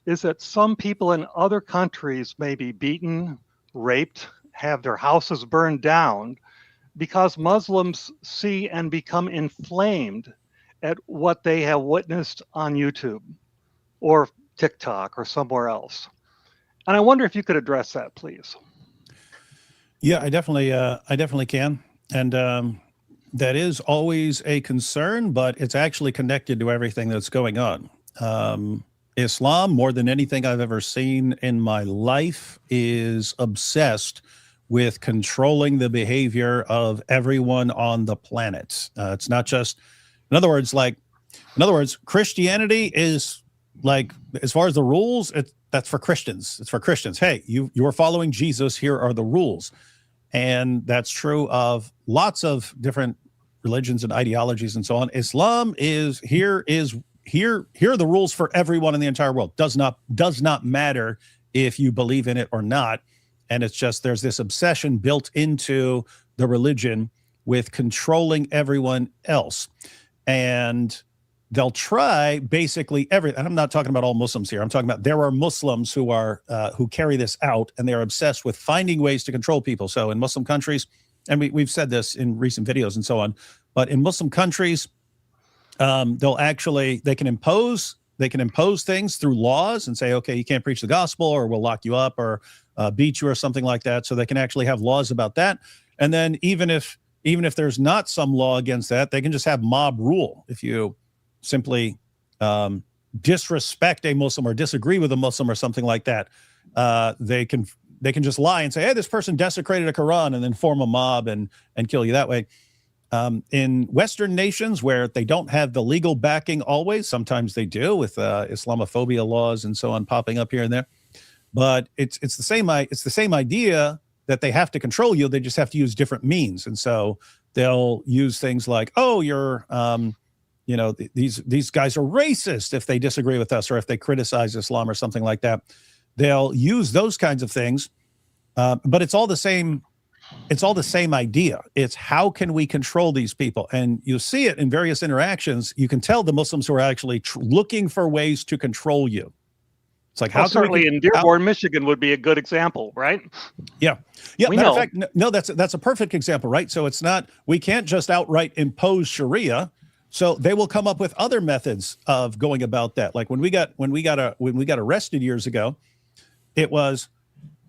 is that some people in other countries may be beaten, raped, have their houses burned down because Muslims see and become inflamed at what they have witnessed on YouTube or TikTok or somewhere else. And I wonder if you could address that, please. Yeah, I definitely can. And that is always a concern, but it's actually connected to everything that's going on. Islam, more than anything I've ever seen in my life, is obsessed with controlling the behavior of everyone on the planet. It's not just, in other words, Christianity is like, as far as the rules, that's for Christians. It's for Christians. Hey, you are following Jesus. Here are the rules. And that's true of lots of different religions and ideologies and so on. Islam is here are the rules for everyone in the entire world. Does not matter if you believe in it or not. And it's just, there's this obsession built into the religion with controlling everyone else. And they'll try basically everything. And I'm not talking about all Muslims here. I'm talking about there are Muslims who are who carry this out, and they're obsessed with finding ways to control people. So in Muslim countries, and we've said this in recent videos and so on, but in Muslim countries, they can impose things through laws and say, okay, you can't preach the gospel, or we'll lock you up, or beat you, or something like that. So they can actually have laws about that. And then even if there's not some law against that, they can just have mob rule. If you simply disrespect a Muslim or disagree with a Muslim or something like that, they can just lie and say, hey, this person desecrated a Quran, and then form a mob and kill you that way. In Western nations where they don't have the legal backing always, sometimes they do, with Islamophobia laws and so on popping up here and there. But it's the same idea that they have to control you. They just have to use different means. And so they'll use things like, oh, you're these guys are racist if they disagree with us, or if they criticize Islam or something like that. They'll use those kinds of things, but it's all the same it's all the same idea. It's how can we control these people? And you see it in various interactions. You can tell the Muslims who are actually looking for ways to control you. It's like, how certainly in Dearborn, Michigan would be a good example, right? Yeah. Yeah. We Matter of know. fact, no, that's a perfect example, right? So it's not, we can't just outright impose Sharia. So they will come up with other methods of going about that. Like when we got arrested years ago, it was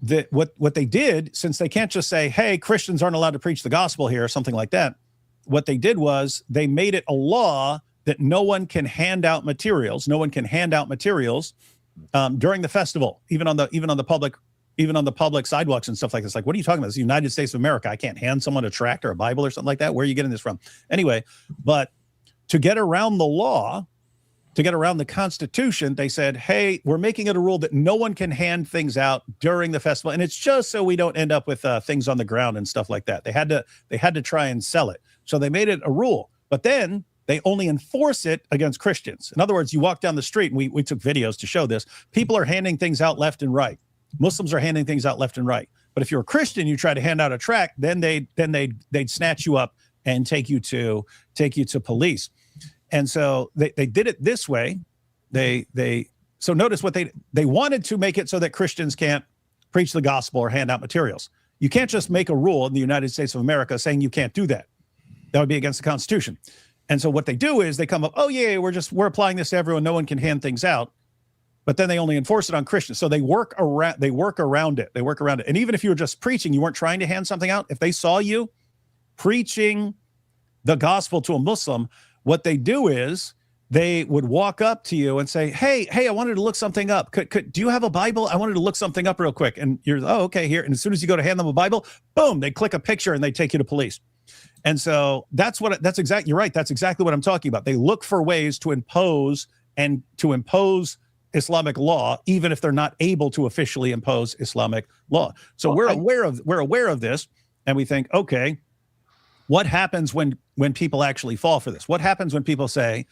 that what they did, since they can't just say, hey, Christians aren't allowed to preach the gospel here or something like that. What they did was they made it a law that no one can hand out materials. No one can hand out materials during the festival, even on the public sidewalks and stuff like this. Like, what are you talking about? It's the United States of America. I can't hand someone a tract or a Bible or something like that. Where are you getting this from? Anyway, but to get around the law, to get around the Constitution, they said, hey, we're making it a rule that no one can hand things out during the festival. And it's just so we don't end up with things on the ground and stuff like that. They had to try and sell it. So they made it a rule. But then they only enforce it against Christians. In other words, you walk down the street, and we took videos to show this. People are handing things out left and right. Muslims are handing things out left and right. But if you're a Christian, you try to hand out a tract, then they'd snatch you up and take you to police. And so they did it this way. So notice what they wanted to make it so that Christians can't preach the gospel or hand out materials. You can't just make a rule in the United States of America saying you can't do that. That would be against the Constitution. And so what they do is they come up, oh yeah, we're applying this to everyone. No one can hand things out. But then they only enforce it on Christians. So they work around it. And even if you were just preaching, you weren't trying to hand something out. If they saw you preaching the gospel to a Muslim, what they do is they would walk up to you and say, hey, I wanted to look something up. Do you have a Bible? I wanted to look something up real quick. And you're, oh, okay, here. And as soon as you go to hand them a Bible, boom, they click a picture and they take you to police. And so you're right. That's exactly what I'm talking about. They look for ways to impose Islamic law, even if they're not able to officially impose Islamic law. So we're aware of this, and we think, okay, what happens when people actually fall for this? What happens when people say,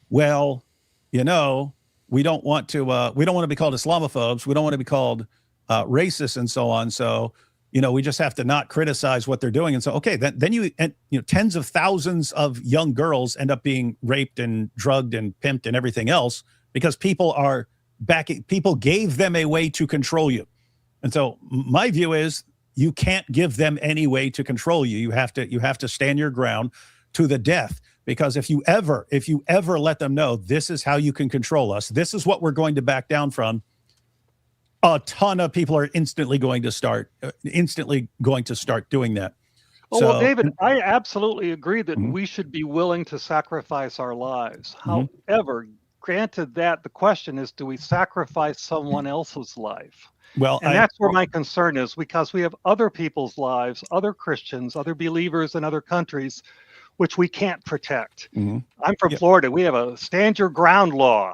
well, we don't want to be called Islamophobes, we don't want to be called racist and so on. So, we just have to not criticize what they're doing. And so, okay, then tens of thousands of young girls end up being raped and drugged and pimped and everything else because people gave them a way to control you. And so my view is you can't give them any way to control you. You have to stand your ground to the death, because if you ever let them know this is how you can control us, this is what we're going to back down from, a ton of people are instantly going to start doing that. Oh, So- well, David, I absolutely agree that we should be willing to sacrifice our lives. However, granted that, the question is, do we sacrifice someone else's life? Well, And that's where my concern is, because we have other people's lives, other Christians, other believers in other countries, which we can't protect. I'm from Florida. We have a stand your ground law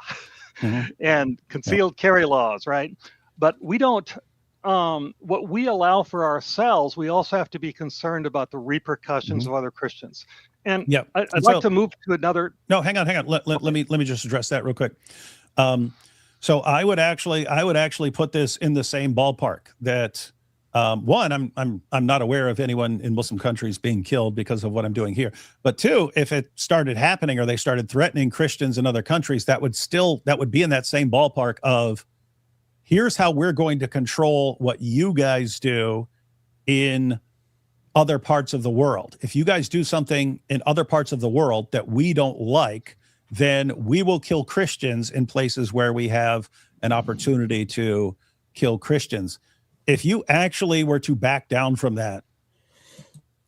and concealed carry laws, right? But we don't, what we allow for ourselves, we also have to be concerned about the repercussions of other Christians. And I'd like to move to another. No, hang on. Let me just address that real quick. So I would actually put this in the same ballpark that one, I'm not aware of anyone in Muslim countries being killed because of what I'm doing here. But two, if it started happening or they started threatening Christians in other countries, that would be in that same ballpark of, here's how we're going to control what you guys do in other parts of the world. If you guys do something in other parts of the world that we don't like, then we will kill Christians in places where we have an opportunity to kill Christians. If you actually were to back down from that,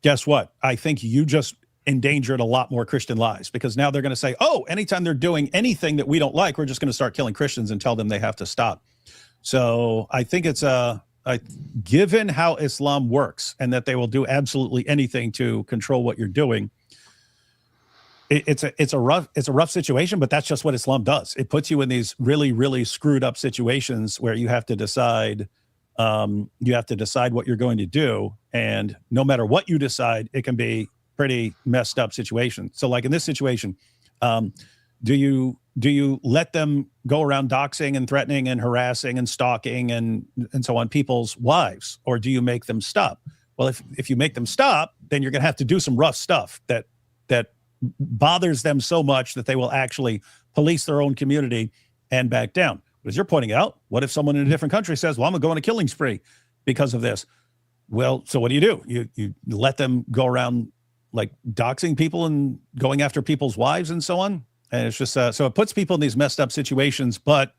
guess what? I think you just endangered a lot more Christian lives, because now they're going to say, oh, anytime they're doing anything that we don't like, we're just going to start killing Christians and tell them they have to stop. So I think it's given how Islam works and that they will do absolutely anything to control what you're doing, it's a rough situation, but that's just what Islam does. It puts you in these really, really screwed up situations where you have to decide what you're going to do. And no matter what you decide, it can be pretty messed up situation. So like in this situation, do you let them go around doxing and threatening and harassing and stalking and so on people's wives, or do you make them stop? Well, if you make them stop, then you're going to have to do some rough stuff that bothers them so much that they will actually police their own community and back down. But as you're pointing out, what if someone in a different country says, well, I'm going to go on a killing spree because of this? Well, so what do? You let them go around like doxing people and going after people's wives and so on? And it's just, so it puts people in these messed up situations. But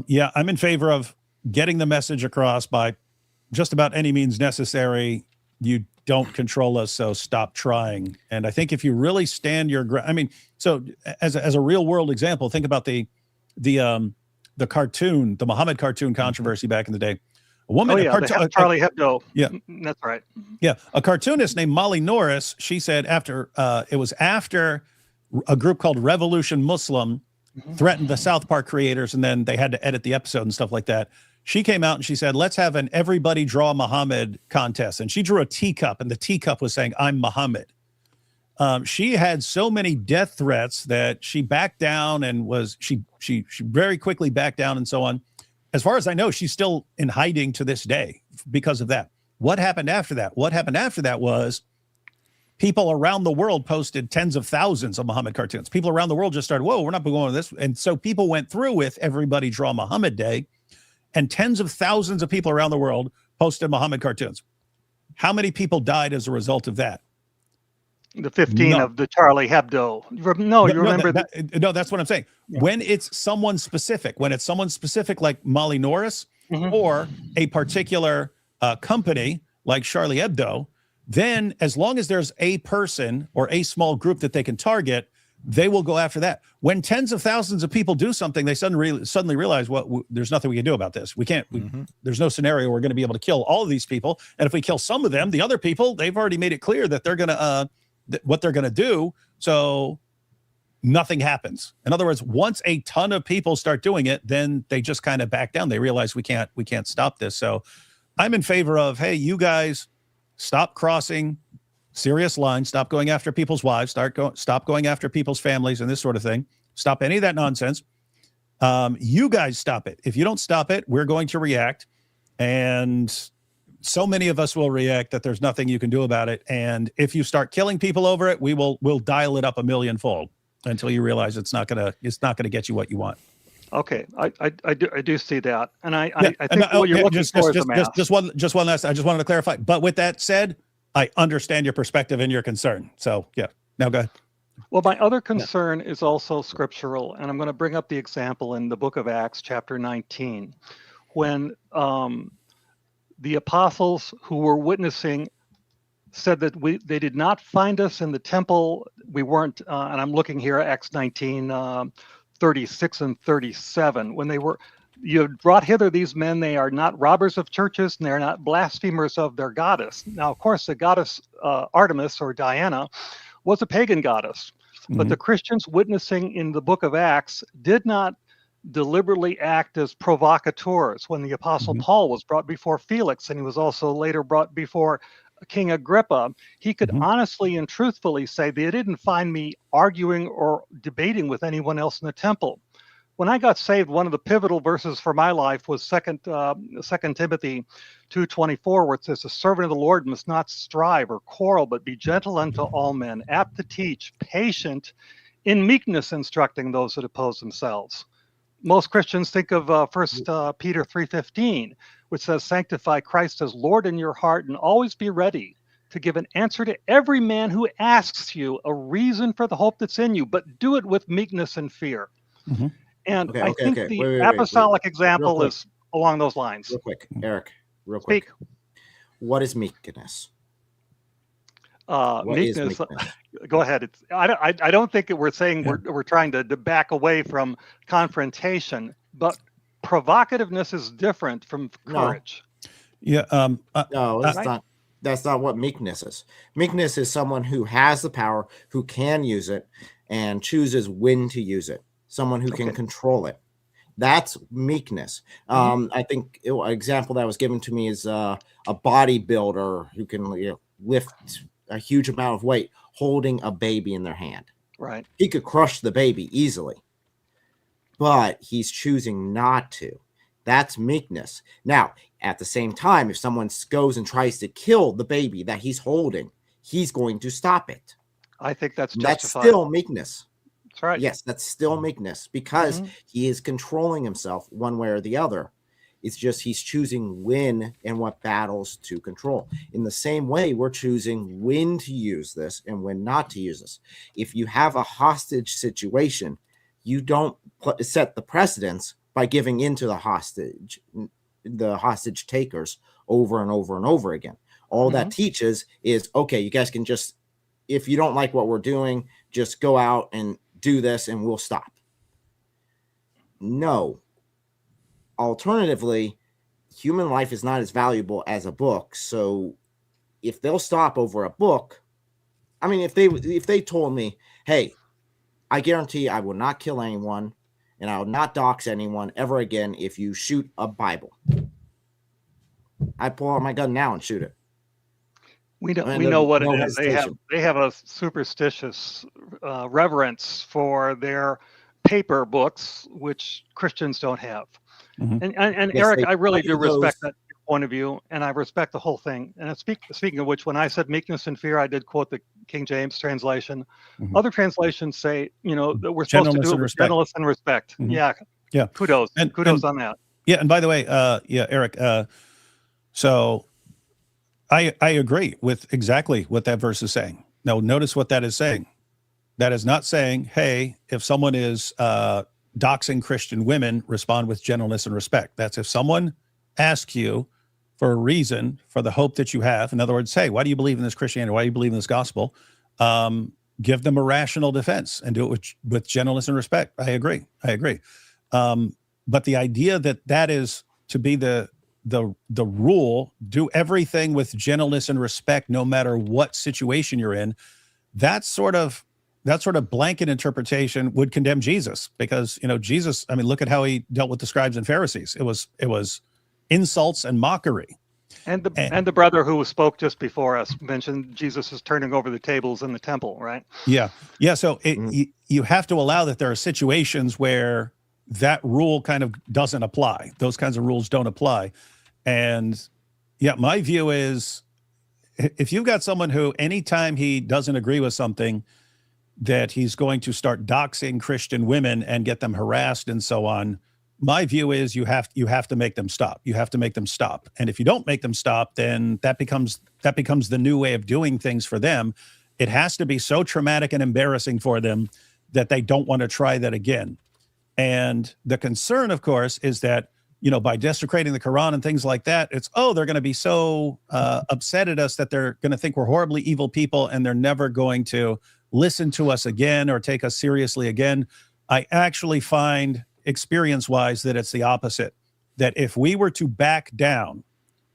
yeah, I'm in favor of getting the message across by just about any means necessary. You don't control us, so stop trying. And I think if you really stand your ground, I mean, so as a real world example, think about the cartoon, the Muhammad cartoon controversy back in the day. A woman, Charlie Hebdo. Yeah, that's right. Yeah, a cartoonist named Molly Norris. She said after a group called Revolution Muslim threatened the South Park creators, and then they had to edit the episode and stuff like that. She came out and she said, let's have an everybody draw Muhammad contest. And she drew a teacup, and the teacup was saying, I'm Muhammad. She had so many death threats that she backed down and she very quickly backed down and so on. As far as I know, she's still in hiding to this day because of that. What happened after that? What happened after that was people around the world posted tens of thousands of Muhammad cartoons. People around the world just started, whoa, we're not going with this. And so people went through with Everybody Draw Muhammad Day, and tens of thousands of people around the world posted Muhammad cartoons. How many people died as a result of that? The 15 of the Charlie Hebdo. No, you remember that? No, that's what I'm saying. Yeah. When it's someone specific, like Molly Norris or a particular company like Charlie Hebdo, then as long as there's a person or a small group that they can target, they will go after that. When tens of thousands of people do something, they suddenly realize, well, there's nothing we can do about this. We can't, there's no scenario we're going to be able to kill all of these people. And if we kill some of them, the other people, they've already made it clear that they're going to, what they're going to do. So nothing happens. In other words, once a ton of people start doing it, then they just kind of back down. They realize we can't stop this. So I'm in favor of, hey, you guys stop crossing serious lines, stop going after people's wives, stop going after people's families and this sort of thing. Stop any of that nonsense. You guys stop it. If you don't stop it, we're going to react. And so many of us will react that there's nothing you can do about it. And if you start killing people over it, we'll dial it up 1,000,000-fold until you realize it's not gonna get you what you want. Okay, I do see that, and I think what you're looking for is a mask. Just one last. I just wanted to clarify. But with that said, I understand your perspective and your concern. So yeah, now go ahead. Well, my other concern is also scriptural, and I'm going to bring up the example in the book of Acts, chapter 19, when the apostles who were witnessing said that they did not find us in the temple. We weren't, and I'm looking here, Acts 19, 36 and 37, when you have brought hither these men, they are not robbers of churches, and they're not blasphemers of their goddess. Now, of course, the goddess Artemis or Diana was a pagan goddess, but the Christians witnessing in the book of Acts did not deliberately act as provocateurs. When the apostle Paul was brought before Felix, and he was also later brought before King Agrippa, he could honestly and truthfully say they didn't find me arguing or debating with anyone else in the temple. When I got saved, one of the pivotal verses for my life was 2 Timothy 2:24, where it says, "The servant of the Lord must not strive or quarrel, but be gentle unto all men, apt to teach, patient, in meekness instructing those that oppose themselves." Most Christians think of 1 Peter 3:15, which says, "Sanctify Christ as Lord in your heart, and always be ready to give an answer to every man who asks you a reason for the hope that's in you, but do it with meekness and fear." And I think the apostolic example is along those lines. Real quick, Eric, quick. What is meekness? Meekness. Go ahead. I don't think we're saying we're trying to back away from confrontation, but provocativeness is different from courage. Yeah. No, that's not what meekness is. Meekness is someone who has the power, who can use it, and chooses when to use it. Someone who can control it. That's meekness. I think an example that was given to me is a bodybuilder who can lift a huge amount of weight holding a baby in their hand. Right. He could crush the baby easily, but he's choosing not to. That's meekness. Now, At the same time, if someone goes and tries to kill the baby that he's holding, he's going to stop it. I think that's That's justified. still meekness. That's right. Yes, that's still meekness because he is controlling himself one way or the other. It's just he's choosing when and what battles to control. In the same way, we're choosing when to use this and when not to use this. If you have a hostage situation, you don't set the precedence by giving into the hostage takers over and over and over again. All that teaches is, okay, you guys can just, if you don't like what we're doing, just go out and do this and we'll stop. No. Alternatively, human life is not as valuable as a book. So if they'll stop over a book, I mean, if they told me, hey, I guarantee I will not kill anyone and I will not dox anyone ever again if you shoot a Bible, I pull out my gun now and shoot it. We And know what no it is. hesitation. They have a superstitious reverence for their paper books, which Christians don't have. And Yes, Eric, they I really do play respect those- that point of view, and I respect the whole thing. And speaking of which, when I said meekness and fear, I did quote the King James translation. Other translations say, that we're supposed to Gentleness do it and with respect. gentleness and respect. Yeah. Kudos. And on that. Yeah, and by the way, Eric, so I agree with exactly what that verse is saying. Now, notice what that is saying. That is not saying, hey, if someone is doxing Christian women, respond with gentleness and respect. That's if someone asks you for a reason for the hope that you have. In other words, hey, why do you believe in this Christianity? Why do you believe in this gospel? Give them a rational defense and do it with gentleness and respect. I agree. But the idea that is to be the rule, do everything with gentleness and respect, no matter what situation you're in, that sort of blanket interpretation would condemn Jesus, because Jesus, I mean, look at how he dealt with the scribes and Pharisees. It was insults and mockery. And the brother who spoke just before us mentioned Jesus is turning over the tables in the temple, right? Yeah. So you have to allow that there are situations where that rule kind of doesn't apply. Those kinds of rules don't apply. And yeah, my view is if you've got someone who, anytime he doesn't agree with something, that he's going to start doxing Christian women and get them harassed and so on, my view is you have to make them stop. You have to make them stop. And if you don't make them stop, then that becomes the new way of doing things for them. It has to be so traumatic and embarrassing for them that they don't want to try that again. And the concern, of course, is that, by desecrating the Quran and things like that, it's, they're going to be so upset at us that they're going to think we're horribly evil people and they're never going to listen to us again or take us seriously again. I actually find, experience-wise, that it's the opposite. That if we were to back down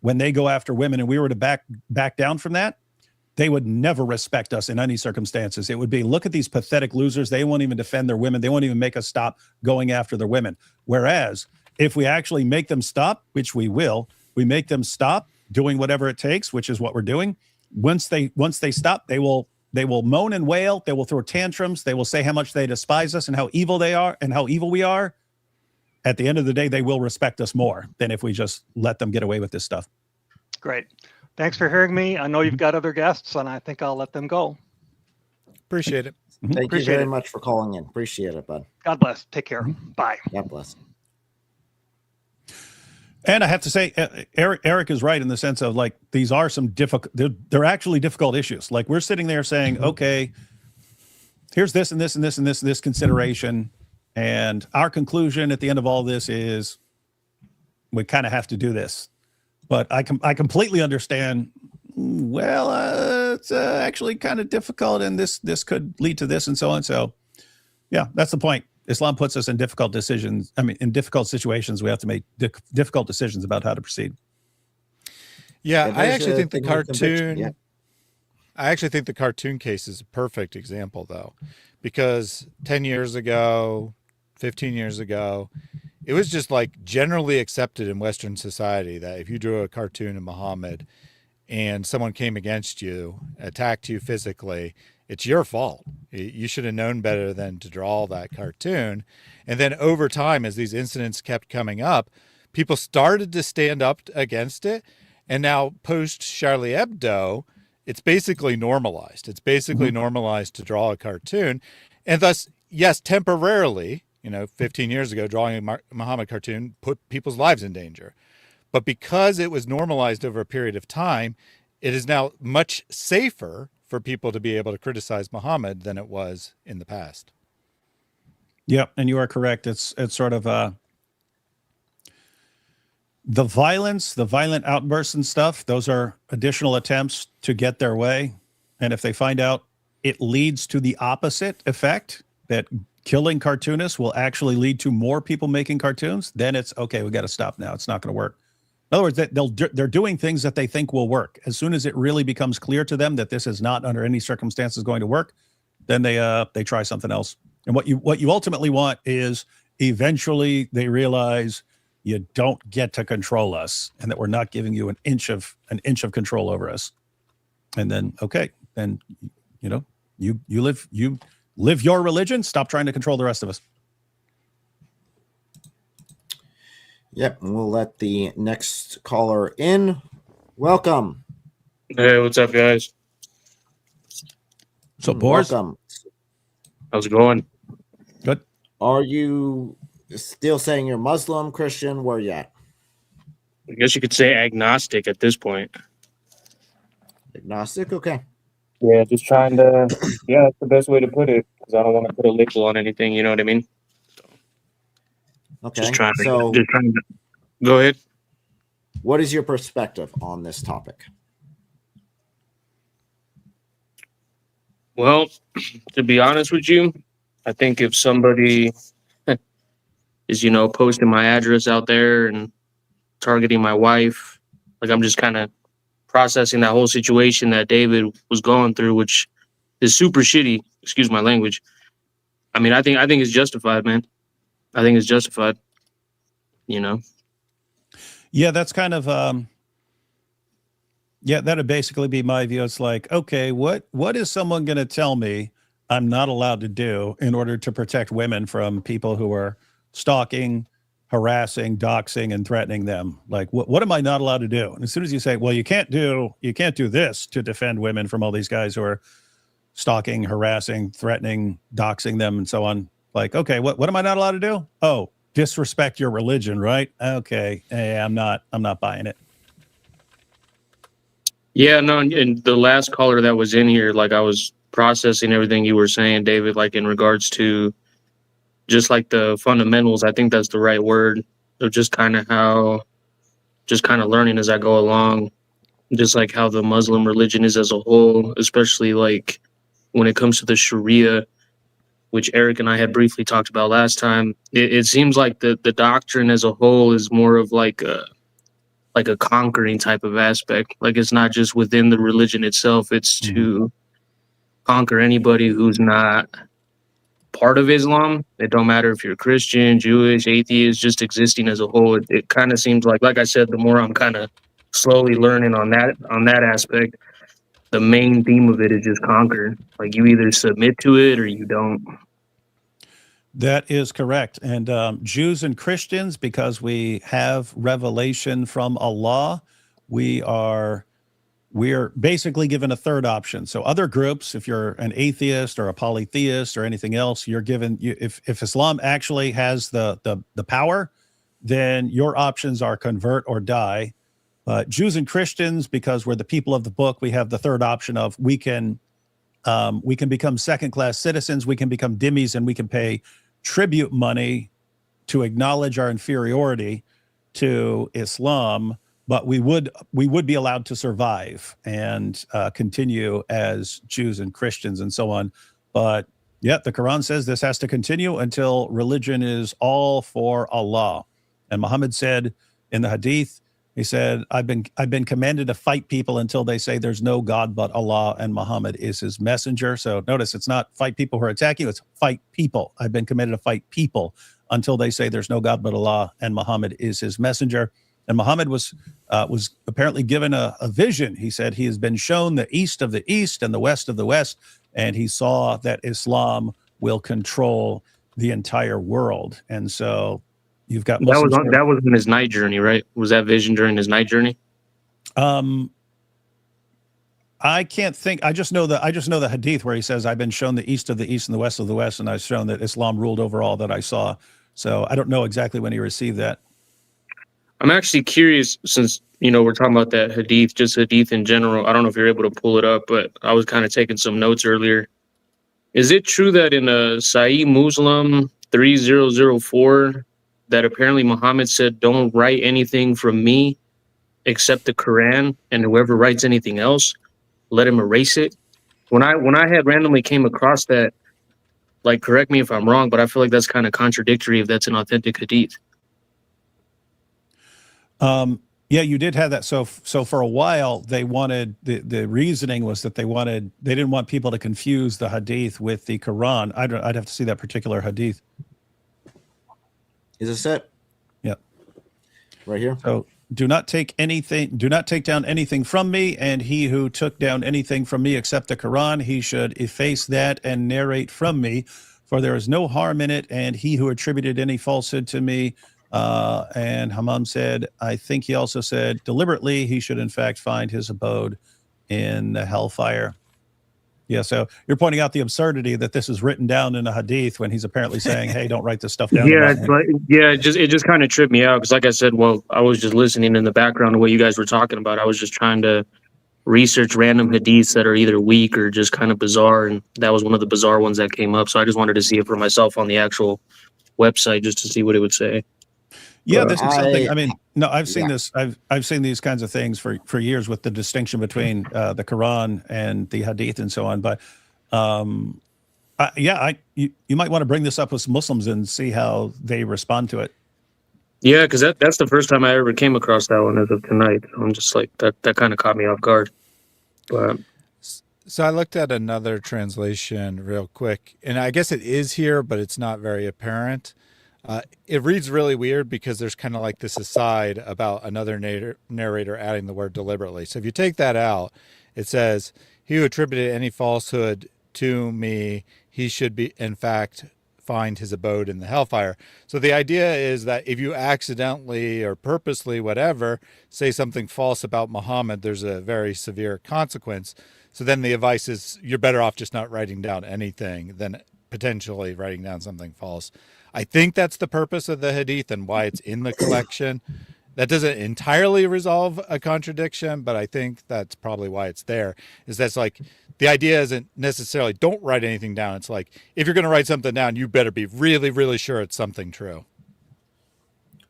when they go after women and we were to back down from that, they would never respect us in any circumstances. It would be, look at these pathetic losers. They won't even defend their women. They won't even make us stop going after their women. Whereas if we actually make them stop, which we will, we make them stop doing whatever it takes, which is what we're doing. Once they stop, they will moan and wail. They will throw tantrums. They will say how much they despise us and how evil they are and how evil we are. At the end of the day, they will respect us more than if we just let them get away with this stuff. Great. Thanks for hearing me. I know you've got other guests, and I think I'll let them go. Appreciate it. Thank you very much for calling in. Appreciate it, bud. God bless. Take care. Bye. God bless. And I have to say, Eric is right in the sense of, like, these are some difficult, they're actually difficult issues. Like, we're sitting there saying, okay, here's this and this and this and this and this consideration. And our conclusion at the end of all this is we kind of have to do this. But I completely understand, it's actually kind of difficult and this could lead to this and so on. So, yeah, that's the point. Islam puts us in difficult decisions. I mean, in difficult situations, we have to make difficult decisions about how to proceed. Yeah, I actually think the cartoon. Yeah. I actually think the cartoon case is a perfect example, though, because 10 years ago, 15 years ago, it was just like generally accepted in Western society that if you drew a cartoon of Muhammad and someone came against you, attacked you physically, it's your fault. You should have known better than to draw that cartoon. And then over time, as these incidents kept coming up, people started to stand up against it. And now post Charlie Hebdo, it's basically normalized. It's basically normalized to draw a cartoon. And thus, yes, temporarily, 15 years ago, drawing a Muhammad cartoon put people's lives in danger. But because it was normalized over a period of time, it is now much safer for people to be able to criticize Muhammad than it was in the past. Yep, and you are correct. It's sort of the violence, the violent outbursts and stuff. Those are additional attempts to get their way. And if they find out it leads to the opposite effect, that killing cartoonists will actually lead to more people making cartoons, then it's okay. We got to stop now. It's not going to work. In other words, they're doing things that they think will work. As soon as it really becomes clear to them that this is not under any circumstances going to work, then they try something else. And what you ultimately want is eventually they realize you don't get to control us, and that we're not giving you an inch of control over us. And then okay, then you live your religion. Stop trying to control the rest of us. Yep, and we'll let the next caller in. Welcome. Hey, what's up, guys? So, boys, welcome. How's it going? Good. Are you still saying you're Muslim, Christian? Where are you at? I guess you could say agnostic at this point. Agnostic, okay. Yeah, just trying to. Yeah, that's the best way to put it, because I don't want to put a label on anything. You know what I mean? Okay. Just trying to. So, Go ahead. What is your perspective on this topic? Well, to be honest with you, I think if somebody is, posting my address out there and targeting my wife, like, I'm just kind of processing that whole situation that David was going through, which is super shitty. Excuse my language. I mean, I think it's justified, man. I think it's justified. Yeah, that's kind of that'd basically be my view. It's like, okay, what is someone going to tell me I'm not allowed to do in order to protect women from people who are stalking, harassing, doxing, and threatening them? Like, what am I not allowed to do? And as soon as you say, well, you can't do this to defend women from all these guys who are stalking, harassing, threatening, doxing them, and so on. Like, okay, what am I not allowed to do? Oh, disrespect your religion, right? Okay, hey, I'm not buying it. Yeah, no, and the last caller that was in here, like, I was processing everything you were saying, David, like, in regards to just like the fundamentals. I think that's the right word of just kind of learning as I go along, just like how the Muslim religion is as a whole, especially like when it comes to the Sharia, which Eric and I had briefly talked about last time. It seems like the doctrine as a whole is more of like a conquering type of aspect. Like, it's not just within the religion itself, it's to conquer anybody who's not part of Islam. It don't matter if you're Christian, Jewish, atheist, just existing as a whole. It kind of seems like I said, the more I'm kind of slowly learning on that aspect, the main theme of it is just conquer. Like, you either submit to it or you don't. That is correct. And Jews and Christians, because we have revelation from Allah, we're basically given a third option. So other groups, if you're an atheist or a polytheist or anything else, you're given, if Islam actually has the power, then your options are convert or die. But Jews and Christians, because we're the people of the book, we have the third option of we can become second-class citizens, we can become dhimmis, and we can pay tribute money to acknowledge our inferiority to Islam, but we would be allowed to survive and continue as Jews and Christians and so on. But yeah, the Quran says this has to continue until religion is all for Allah. And Muhammad said in the Hadith, he said, I've been commanded to fight people until they say there's no God but Allah and Muhammad is his messenger. So notice, it's not fight people who are attacking you, it's fight people. I've been commanded to fight people until they say there's no God but Allah and Muhammad is his messenger. And Muhammad was apparently given a vision. He said he has been shown the east of the east and the west of the west, and he saw that Islam will control the entire world. And so You've got That Muslims. was on his night journey, right? Was that vision during his night journey? I can't think. I just know the hadith where he says, "I've been shown the east of the east and the west of the west, and I've shown that Islam ruled over all that I saw." So I don't know exactly when he received that. I'm actually curious, since we're talking about that hadith, just hadith in general. I don't know if you're able to pull it up, but I was kind of taking some notes earlier. Is it true that in Sahih Muslim 3004 that apparently Muhammad said, "Don't write anything from me except the Quran, and whoever writes anything else, let him erase it"? When I had randomly came across that, like, correct me if I'm wrong, but I feel like that's kind of contradictory if that's an authentic hadith. Yeah, you did have that. So for a while, they wanted the reasoning was that they didn't want people to confuse the hadith with the Quran. I'd have to see that particular hadith. Is this it? Yep. Right here. So do not take down anything from me, and he who took down anything from me except the Quran, he should efface that and narrate from me, for there is no harm in it, and he who attributed any falsehood to me. And Hammam said, I think he also said deliberately he should in fact find his abode in the hellfire. Yeah, so you're pointing out the absurdity that this is written down in a hadith when he's apparently saying, hey, don't write this stuff down. Yeah, it just kind of tripped me out because, like I said, I was just listening in the background to what you guys were talking about. I was just trying to research random hadiths that are either weak or just kind of bizarre, and that was one of the bizarre ones that came up. So I just wanted to see it for myself on the actual website just to see what it would say. Yeah, this is something. I mean, no, I've seen this. I've seen these kinds of things for years with the distinction between the Quran and the Hadith and so on. But you might want to bring this up with Muslims and see how they respond to it. Yeah, because that's the first time I ever came across that one as of tonight. I'm just like that kind of caught me off guard. But so I looked at another translation real quick, and I guess it is here, but it's not very apparent. It reads really weird because there's kind of like this aside about another narrator adding the word deliberately. So if you take that out, it says, he who attributed any falsehood to me, he should be, in fact, find his abode in the hellfire. So the idea is that if you accidentally or purposely, whatever, say something false about Muhammad, there's a very severe consequence. So then the advice is you're better off just not writing down anything than potentially writing down something false. I think that's the purpose of the hadith and why it's in the collection. That doesn't entirely resolve a contradiction, but I think that's probably why it's there. Is that's like the idea isn't necessarily don't write anything down. It's like if you're going to write something down, you better be really, really sure it's something true.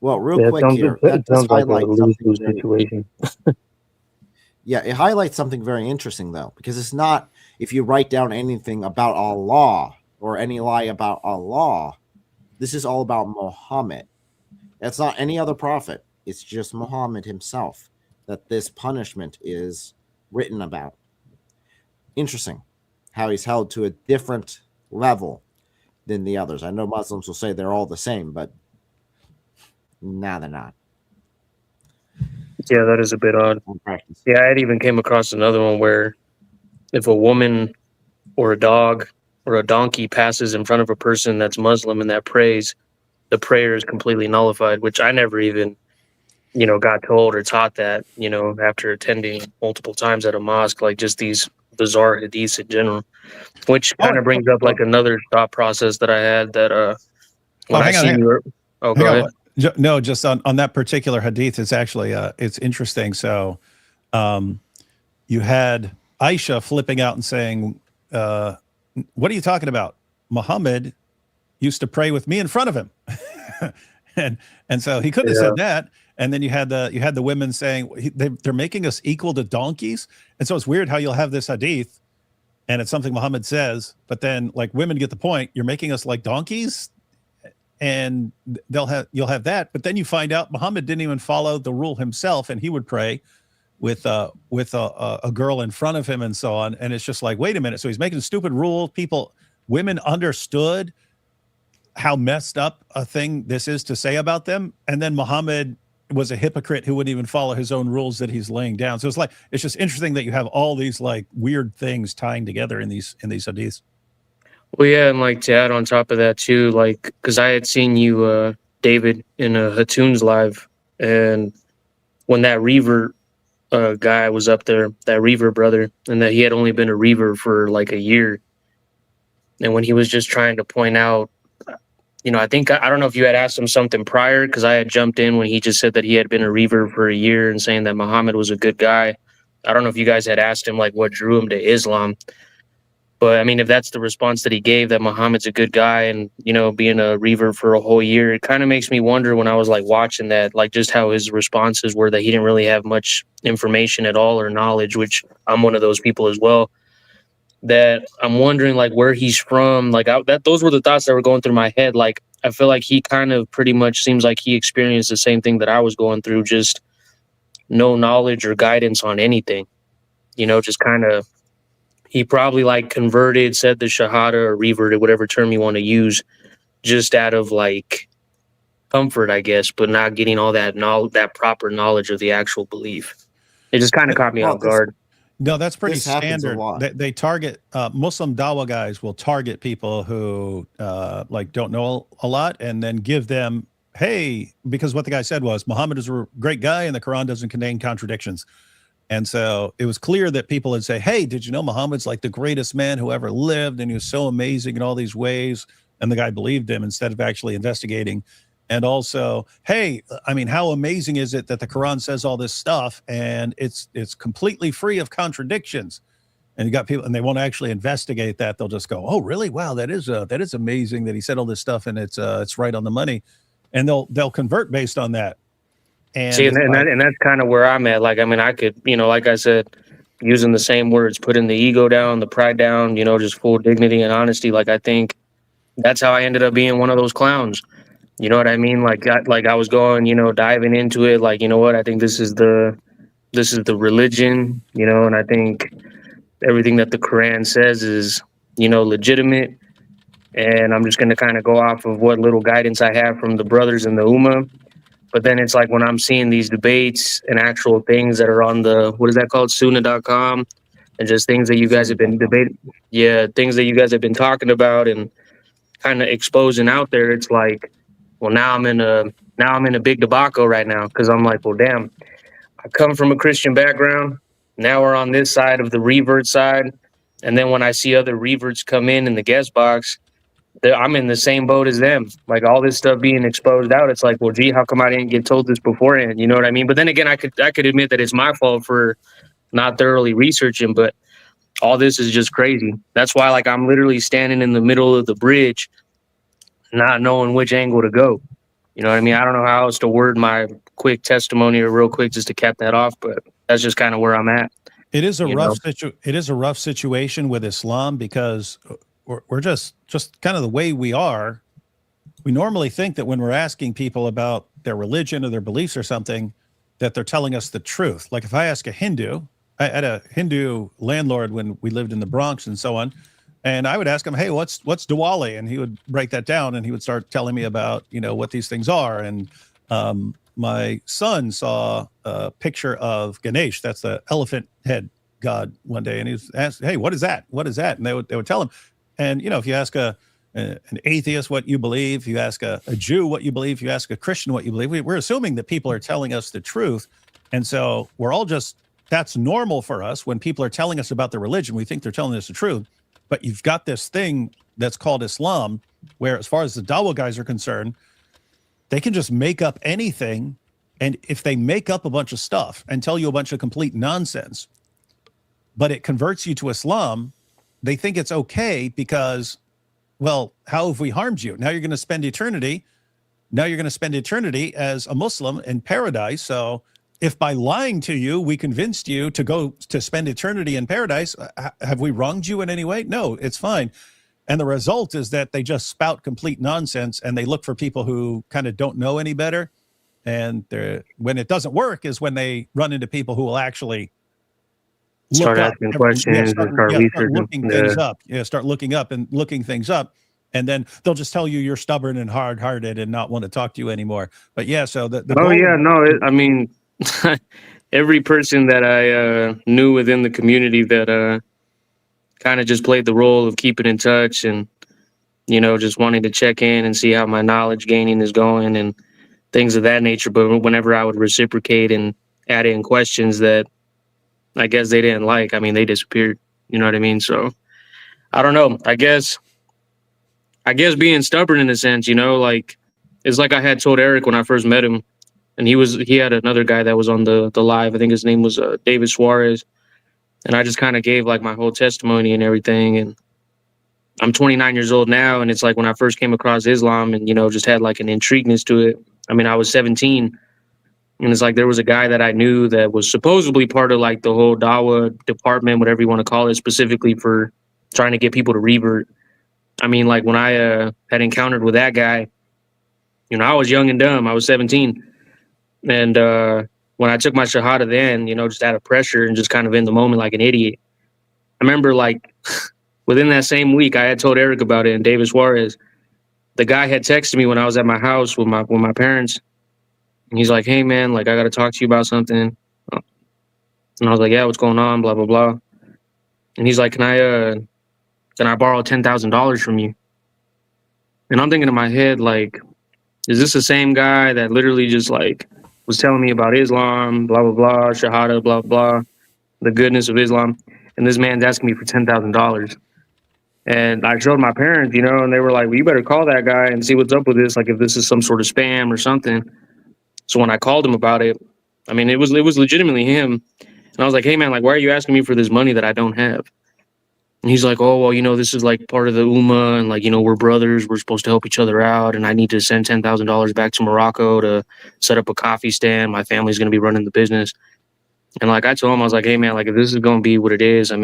Well, real quick here, that does highlight something situation. Yeah, it highlights something very interesting though, because it's not if you write down anything about Allah or any lie about Allah. This is all about Muhammad. It's not any other prophet. It's just Muhammad himself that this punishment is written about. Interesting how he's held to a different level than the others. I know Muslims will say they're all the same, but nah, they're not. Yeah, that is a bit odd. Yeah, I had even came across another one where if a woman or a dog or a donkey passes in front of a person that's Muslim and that prays, the prayer is completely nullified, which I never even, got told or taught that, after attending multiple times at a mosque, like just these bizarre hadiths in general, which kind of brings up like another thought process that I had that when I seen you. Oh, go ahead. No, just on that particular hadith, it's actually it's interesting. So you had Aisha flipping out and saying, what are you talking about? Muhammad used to pray with me in front of him. and so he couldn't have said that. And then you had the women saying they're making us equal to donkeys. And so it's weird how you'll have this hadith and it's something Muhammad says, but then like women get the point, you're making us like donkeys. And you'll have that, but then you find out Muhammad didn't even follow the rule himself, and he would pray with a girl in front of him and so on. And it's just like, wait a minute. So he's making a stupid rule. Women understood how messed up a thing this is to say about them, and then Muhammad was a hypocrite who wouldn't even follow his own rules that he's laying down. So it's just interesting that you have all these like weird things tying together in these hadiths. Well, yeah, and like to add on top of that too, like because I had seen you David in a Hatoon's live, and when that Reaver guy was up there, that Reaver brother, and that he had only been a Reaver for like a year, and when he was just trying to point out, you know, I think I don't know if you had asked him something prior, because I had jumped in when he just said that he had been a Reaver for a year and saying that Muhammad was a good guy. I don't know if you guys had asked him like what drew him to Islam. But I mean, if that's the response that he gave, that Muhammad's a good guy and, you know, being a Reaver for a whole year, it kind of makes me wonder when I was like watching that, like just how his responses were, that he didn't really have much information at all or knowledge, which I'm one of those people as well. That I'm wondering like where he's from. Like those were the thoughts that were going through my head. Like, I feel like he kind of pretty much seems like he experienced the same thing that I was going through, just no knowledge or guidance on anything, you know, just kind of, he probably like converted, said the Shahada or reverted, whatever term you want to use, just out of like comfort, I guess, but not getting all that that proper knowledge of the actual belief. It just kind of caught me off guard. No, that's pretty This happens a standard. lot. They target Muslim Dawa guys will target people who like don't know a lot, and then give them, hey, because what the guy said was Muhammad is a great guy and the Quran doesn't contain contradictions. And so it was clear that people would say, hey, did you know Muhammad's like the greatest man who ever lived, and he was so amazing in all these ways? And the guy believed him instead of actually investigating. And also, hey, I mean, how amazing is it that the Quran says all this stuff and it's completely free of contradictions? And you got people, and they won't actually investigate that. They'll just go, oh, really? Wow, that is amazing that he said all this stuff and it's right on the money. And they'll convert based on that. And see, and that's kind of where I'm at. Like, I mean, I could, you know, like I said, using the same words, putting the ego down, the pride down, you know, just full dignity and honesty. Like, I think that's how I ended up being one of those clowns. You know what I mean? Like I was going, you know, diving into it. Like, you know what? I think this is the religion, you know, and I think everything that the Quran says is, you know, legitimate. And I'm just going to kind of go off of what little guidance I have from the brothers in the Ummah. But then it's like when I'm seeing these debates and actual things that are on the, what is that called? Sunnah.com, and just things that you guys have been debating. Yeah. Things that you guys have been talking about and kind of exposing out there. It's like, well, now I'm in a big debacle right now, because I'm like, well, damn, I come from a Christian background. Now we're on this side of the revert side. And then when I see other reverts come in the guest box, I'm in the same boat as them. Like all this stuff being exposed out. It's like, well, gee, how come I didn't get told this beforehand? You know what I mean? But then again, I could admit that it's my fault for not thoroughly researching, but all this is just crazy. That's why, like, I'm literally standing in the middle of the bridge, not knowing which angle to go. You know what I mean? I don't know how else to word my quick testimony or real quick just to cap that off, but that's just kind of where I'm at. It is a rough situation with Islam, because we're just kind of the way we are. We normally think that when we're asking people about their religion or their beliefs or something, that they're telling us the truth. Like if I ask a Hindu, I had a Hindu landlord when we lived in the Bronx and so on, and I would ask him, hey, what's Diwali? And he would break that down, and he would start telling me about, you know, what these things are. And my son saw a picture of Ganesh, that's the elephant head god, one day, and he was asked, hey, what is that? What is that? And they would tell him. And, you know, if you ask an atheist what you believe, you ask a Jew what you believe, you ask a Christian what you believe, we're assuming that people are telling us the truth. And so we're all just, that's normal for us. When people are telling us about their religion, we think they're telling us the truth. But you've got this thing that's called Islam, where as far as the Dawa guys are concerned, they can just make up anything. And if they make up a bunch of stuff and tell you a bunch of complete nonsense, but it converts you to Islam, they think it's okay because, well, how have we harmed you? Now you're going to spend eternity. Now you're going to spend eternity as a Muslim in paradise. So if by lying to you, we convinced you to go to spend eternity in paradise, have we wronged you in any way? No, it's fine. And the result is that they just spout complete nonsense, and they look for people who kind of don't know any better. And when it doesn't work is when they run into people who will actually start asking questions, start looking things up. Yeah, start looking up and looking things up. And then they'll just tell you you're stubborn and hard-hearted and not want to talk to you anymore. But yeah, so I mean, every person that I knew within the community that kind of just played the role of keeping in touch and, just wanting to check in and see how my knowledge gaining is going and things of that nature. But whenever I would reciprocate and add in questions that I guess they didn't like, I mean, they disappeared. You know what I mean? So I don't know. I guess being stubborn in a sense, like it's like I had told Eric when I first met him, and he had another guy that was on the live. I think his name was David Suarez. And I just kind of gave like my whole testimony and everything. And I'm 29 years old now. And it's like when I first came across Islam and, just had like an intrigueness to it. I mean, I was 17. And it's like there was a guy that I knew that was supposedly part of like the whole Dawah department, whatever you want to call it, specifically for trying to get people to revert. I mean, like when I had encountered with that guy, I was young and dumb. I was 17. And when I took my Shahada then, just out of pressure and just kind of in the moment like an idiot, I remember like within that same week, I had told Eric about it and David Suarez. The guy had texted me when I was at my house with my parents. And he's like, hey, man, like I got to talk to you about something. And I was like, yeah, what's going on? Blah, blah, blah. And he's like, can I borrow $10,000 from you? And I'm thinking in my head, like, is this the same guy that literally just like was telling me about Islam, blah, blah, blah, Shahada, blah, blah, the goodness of Islam. And this man's asking me for $10,000. And I showed my parents, and they were like, well, you better call that guy and see what's up with this. Like if this is some sort of spam or something. So when I called him about it, I mean, it was legitimately him. And I was like, hey man, like, why are you asking me for this money that I don't have? And he's like, oh, well, this is like part of the Ummah and like, we're brothers. We're supposed to help each other out. And I need to send $10,000 back to Morocco to set up a coffee stand. My family's going to be running the business. And like I told him, I was like, hey, man, like if this is going to be what it is, I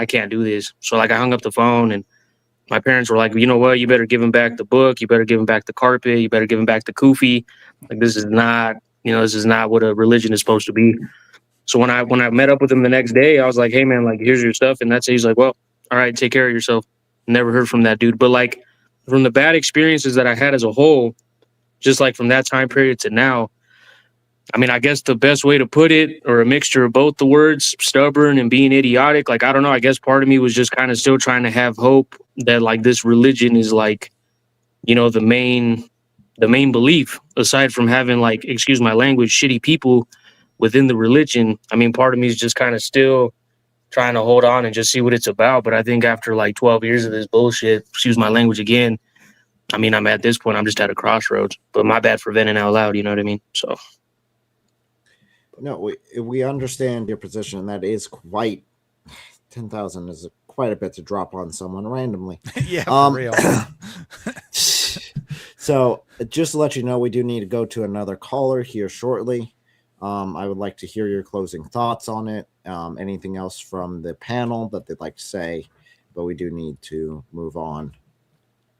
can't do this. So like I hung up the phone and my parents were like, you know what? You better give him back the book. You better give him back the carpet. You better give him back the kufi. Like this is not what a religion is supposed to be. So when I met up with him the next day, I was like, hey, man, like, here's your stuff. And that's it. He's like, well, all right, take care of yourself. Never heard from that dude. But like from the bad experiences that I had as a whole, just like from that time period to now, I mean, I guess the best way to put it, or a mixture of both the words, stubborn and being idiotic, like, I don't know. I guess part of me was just kind of still trying to have hope that like this religion is like, the main belief, aside from having like, excuse my language, shitty people within the religion. I mean, part of me is just kind of still trying to hold on and just see what it's about. But I think after like 12 years of this bullshit, excuse my language again, I mean, I'm at this point, I'm just at a crossroads. But my bad for venting out loud, you know what I mean? So. No, we understand your position, and that is quite 10,000 is quite a bit to drop on someone randomly. Yeah, for real. So just to let you know, we do need to go to another caller here shortly. I would like to hear your closing thoughts on it. Anything else from the panel that they'd like to say, but we do need to move on.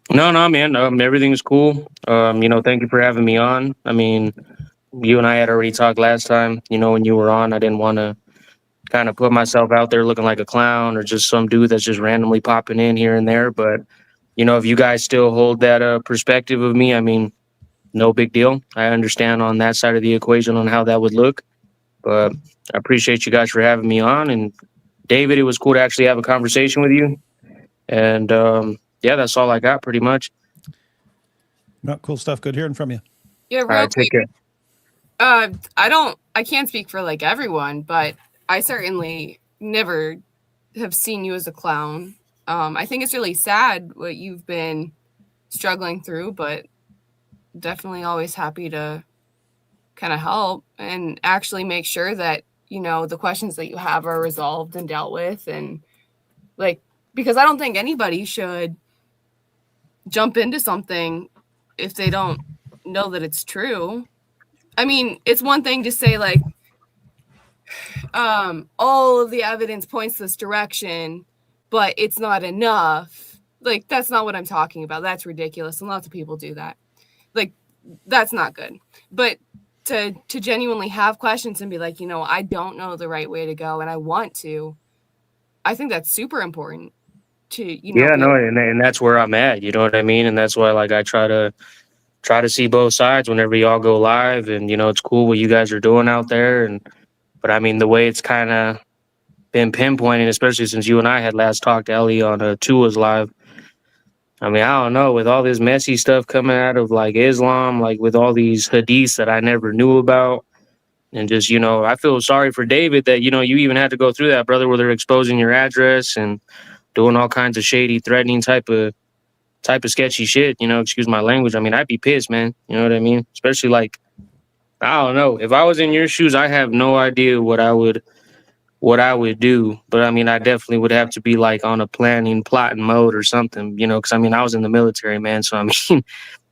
No, man. Everything's cool. Thank you for having me on. I mean, you and I had already talked last time, when you were on. I didn't want to kind of put myself out there looking like a clown or just some dude that's just randomly popping in here and there. But, if you guys still hold that perspective of me, I mean, no big deal. I understand on that side of the equation on how that would look. But I appreciate you guys for having me on. And David, it was cool to actually have a conversation with you. And yeah, that's all I got pretty much. No, cool stuff. Good hearing from you. Yeah, real All right, take care. I can't speak for like everyone, but I certainly never have seen you as a clown. I think it's really sad what you've been struggling through, but definitely always happy to kind of help and actually make sure that, the questions that you have are resolved and dealt with. And like, because I don't think anybody should jump into something if they don't know that it's true. I mean, it's one thing to say like, all of the evidence points this direction, but it's not enough. Like, that's not what I'm talking about. That's ridiculous. And lots of people do that. Like, that's not good. But to genuinely have questions and be like, I don't know the right way to go and I want to, I think that's super important to, Yeah, no, and that's where I'm at, you know what I mean? And that's why, like, I try to see both sides whenever y'all go live. And, it's cool what you guys are doing out there. But I mean, the way it's kind of been pinpointed, especially since you and I had last talked, Ellie, on Tua's live, I mean, I don't know, with all this messy stuff coming out of like Islam, like with all these hadiths that I never knew about. And just, you know, I feel sorry for David that, you know, you even had to go through that, brother, where they're exposing your address and doing all kinds of shady, threatening type of sketchy shit, you know, excuse my language. I mean, I'd be pissed, man. You know what I mean? Especially like, I don't know. If I was in your shoes, I have no idea what I would do. But I mean, I definitely would have to be like on a plotting mode or something, you know, because I mean, I was in the military, man. So I mean,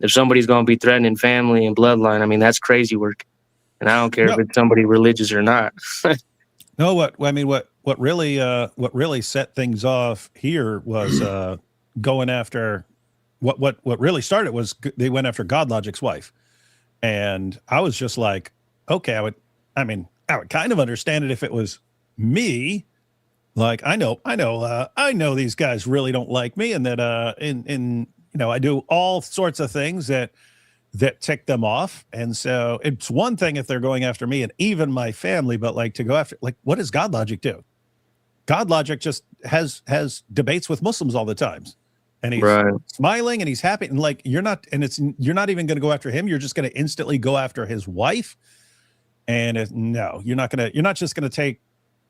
if somebody's going to be threatening family and bloodline, I mean, that's crazy work. And I don't care if it's somebody religious or not. No, what really set things off here was going after what really started was they went after GodLogic's wife. And I was just like, okay, I would kind of understand it if it was me. Like, I know these guys really don't like me, and that you know, I do all sorts of things that tick them off. And so it's one thing if they're going after me and even my family, but like to go after, like, what does GodLogic do? GodLogic just has debates with Muslims all the time. And he's smiling and he's happy. And like, you're not even going to go after him. You're just going to instantly go after his wife. And no, you're not just going to take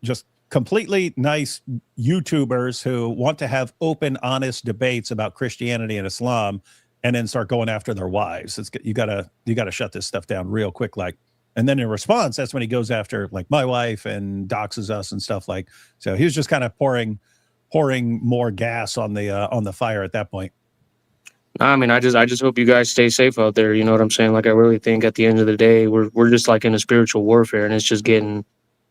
just completely nice YouTubers who want to have open, honest debates about Christianity and Islam and then start going after their wives. You gotta shut this stuff down real quick. Like, and then in response, that's when he goes after like my wife and doxes us and stuff like. So he was just kind of pouring more gas on the fire at that point. I mean, I just hope you guys stay safe out there. You know what I'm saying? Like, I really think at the end of the day, we're just like in a spiritual warfare, and it's getting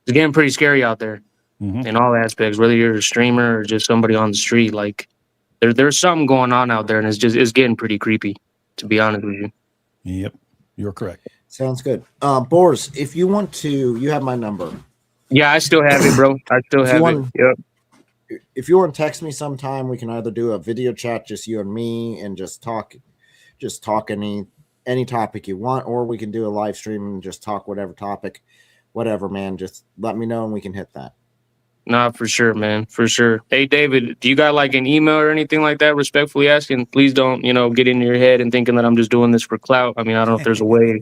pretty scary out there in all aspects. Whether you're a streamer or just somebody on the street, like there's something going on out there, and it's getting pretty creepy, to be honest with you. Yep, you're correct. Sounds good. Boris, if you want to, you have my number. Yeah, I still have it, bro. I still have it. Yep. If you want to text me sometime, we can either do a video chat, just you and me, and just talk any topic you want, or we can do a live stream and just talk whatever topic, whatever, man. Just let me know and we can hit that. Nah, for sure, man. For sure. Hey, David, do you got like an email or anything like that? Respectfully asking, please don't, get in your head and thinking that I'm just doing this for clout. I mean, I don't know if there's a way,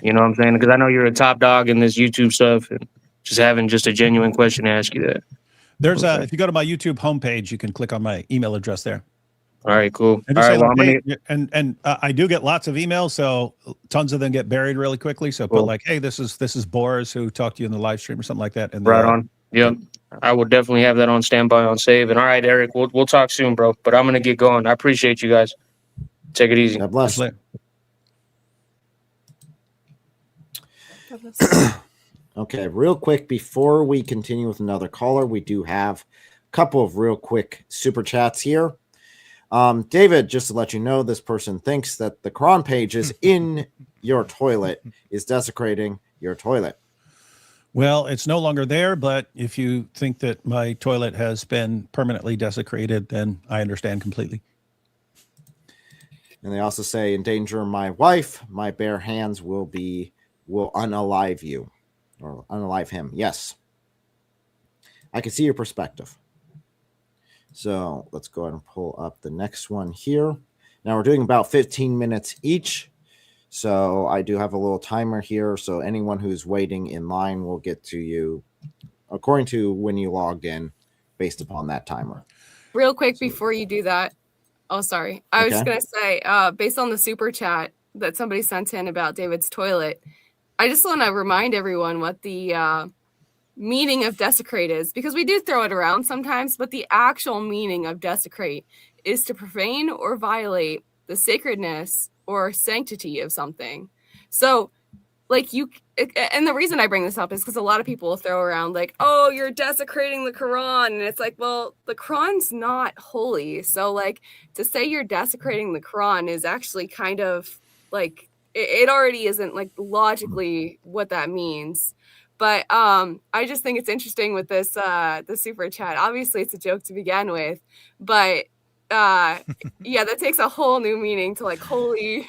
you know what I'm saying? Because I know you're a top dog in this YouTube stuff, and just having just a genuine question to ask you that. There's if you go to my YouTube homepage, you can click on my email address there. All right, cool. And, all right, well, and I do get lots of emails, so tons of them get buried really quickly. So put like, hey, this is Boris who talked to you in the live stream or something like that. And right on. Yep. I will definitely have that on standby on save. And all right, Eric, we'll talk soon, bro. But I'm gonna get going. I appreciate you guys. Take it easy. God bless. Okay, real quick before we continue with another caller, we do have a couple of real quick super chats here. David, just to let you know, this person thinks that the Quran pages in your toilet is desecrating your toilet. Well, it's no longer there, but if you think that my toilet has been permanently desecrated, then I understand completely. And they also say, endanger my wife, my bare hands will unalive you. Or unalive him. Yes. I can see your perspective. So let's go ahead and pull up the next one here. Now we're doing about 15 minutes each. So I do have a little timer here. So anyone who's waiting in line will get to you according to when you logged in based upon that timer. Real quick before you do that. Oh, sorry. I was just going to say, based on the super chat that somebody sent in about David's toilet, I just want to remind everyone what the meaning of desecrate is, because we do throw it around sometimes, but the actual meaning of desecrate is to profane or violate the sacredness or sanctity of something. So like and the reason I bring this up is because a lot of people will throw around like, oh, you're desecrating the Quran. And it's like, well, the Quran's not holy. So like to say you're desecrating the Quran is actually kind of like, it already isn't like logically what that means. But I just think it's interesting with this the super chat. Obviously it's a joke to begin with, but yeah, that takes a whole new meaning to like holy.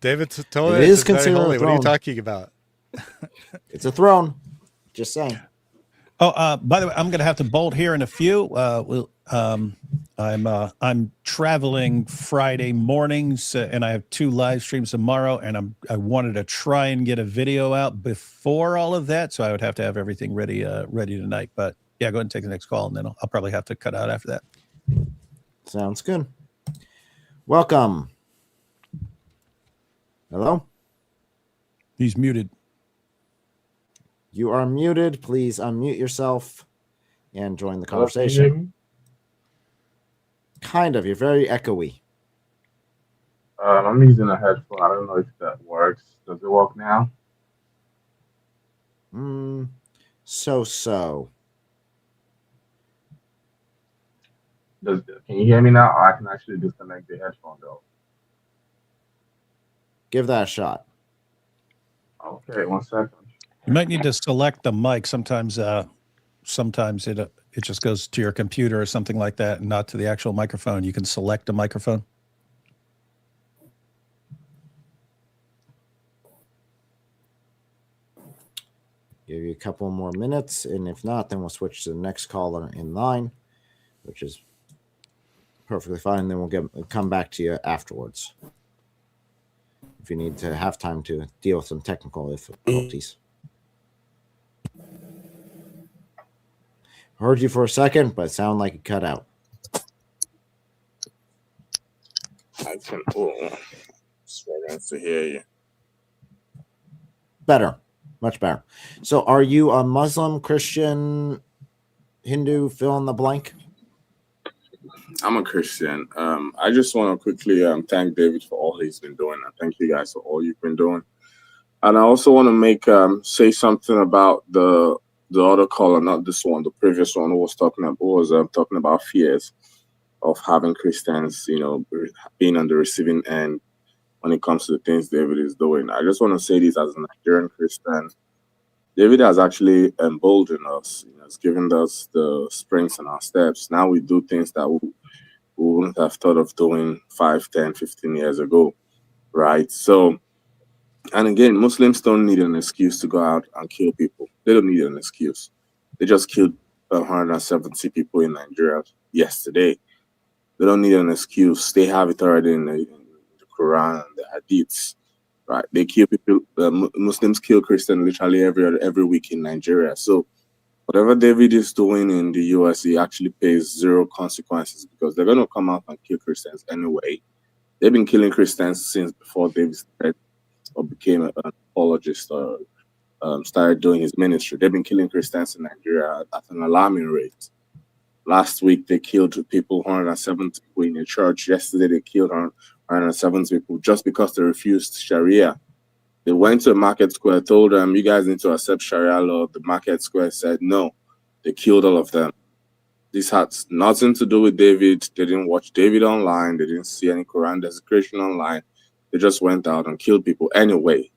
David told it is considered holy. What are you talking about? It's a throne. Just saying. Oh, by the way, I'm going to have to bolt here in a few. I'm traveling Friday mornings, and I have 2 live streams tomorrow, and I wanted to try and get a video out before all of that, so I would have to have everything ready tonight. But yeah, go ahead and take the next call, and then I'll probably have to cut out after that. Sounds good. Welcome. Hello? He's muted. You are muted. Please unmute yourself and join the Hello, can you hear conversation. me? Kind of. You're very echoey. I'm using a headphone. I don't know if that works. Does it work now? So. Can you hear me now? Or I can actually disconnect the headphone though. Give that a shot. Okay, 1 second. You might need to select the mic. Sometimes it just goes to your computer or something like that, and not to the actual microphone. You can select a microphone. Give you a couple more minutes, and if not, then we'll switch to the next caller in line, which is perfectly fine. Then we'll come back to you afterwards if you need to have time to deal with some technical difficulties. Heard you for a second, but it sounded like it cut out. I can. Oh, struggling to hear you. Better. Much better. So are you a Muslim, Christian, Hindu, fill in the blank? I'm a Christian. I just want to quickly thank David for all he's been doing. And thank you guys for all you've been doing. And I also want to make say something about the other caller, not this one, the previous one who was talking about fears of having Christians, being on the receiving end when it comes to the things David is doing. I just want to say this as a Nigerian Christian. David has actually emboldened us. It's given us the springs in our steps. Now we do things that we wouldn't have thought of doing 5, 10, 15 years ago, right? So, and again, Muslims don't need an excuse to go out and kill people. They don't need an excuse. They just killed 170 people in Nigeria yesterday. They don't need an excuse. They have it already in the Quran and the Hadiths, right? They kill people. Muslims kill Christians literally every week in Nigeria. So whatever David is doing in the US, he actually pays 0 consequences because they're going to come out and kill Christians anyway. They've been killing Christians since before David started or became an apologist or started doing his ministry. They've been killing Christians in Nigeria at an alarming rate. Last week, they killed 170 people in a church. Yesterday, they killed 170 people just because they refused Sharia. They went to a market square, told them, you guys need to accept Sharia law. The market square said no. They killed all of them. This had nothing to do with David. They didn't watch David online. They didn't see any Quran desecration online. They just went out and killed people anyway.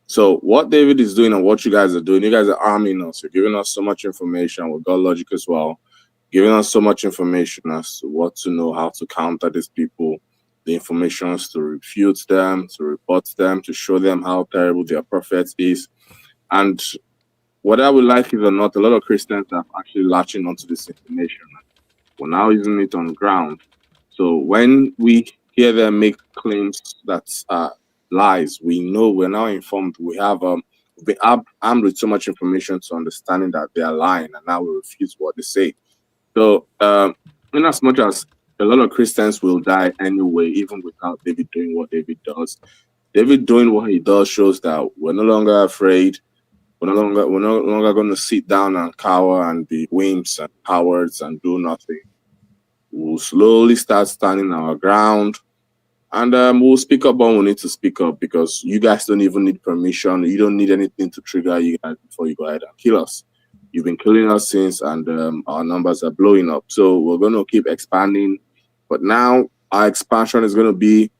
So what David is doing and what you guys are doing, you guys are arming us. You're giving us so much information with God Logic as well. Giving us so much information as to what to know, how to counter these people, the information is to refute them, to report them, to show them how terrible their prophet is. And whether we like it or not, a lot of Christians are actually latching onto this information. We're now using it on the ground. So when we hear them make claims that are lies, we know we're now informed. We have been armed with so much information to understanding that they are lying, and now we refute what they say. So, in as much as a lot of Christians will die anyway, even without David doing what David does, David doing what he does shows that we're no longer afraid. We're no longer going to sit down and cower and be wimps and cowards and do nothing. We'll slowly start standing our ground, and we'll speak up when we need to speak up because you guys don't even need permission. You don't need anything to trigger you guys before you go ahead and kill us. You've been killing us since, and our numbers are blowing up. So we're going to keep expanding. But now our expansion is going to be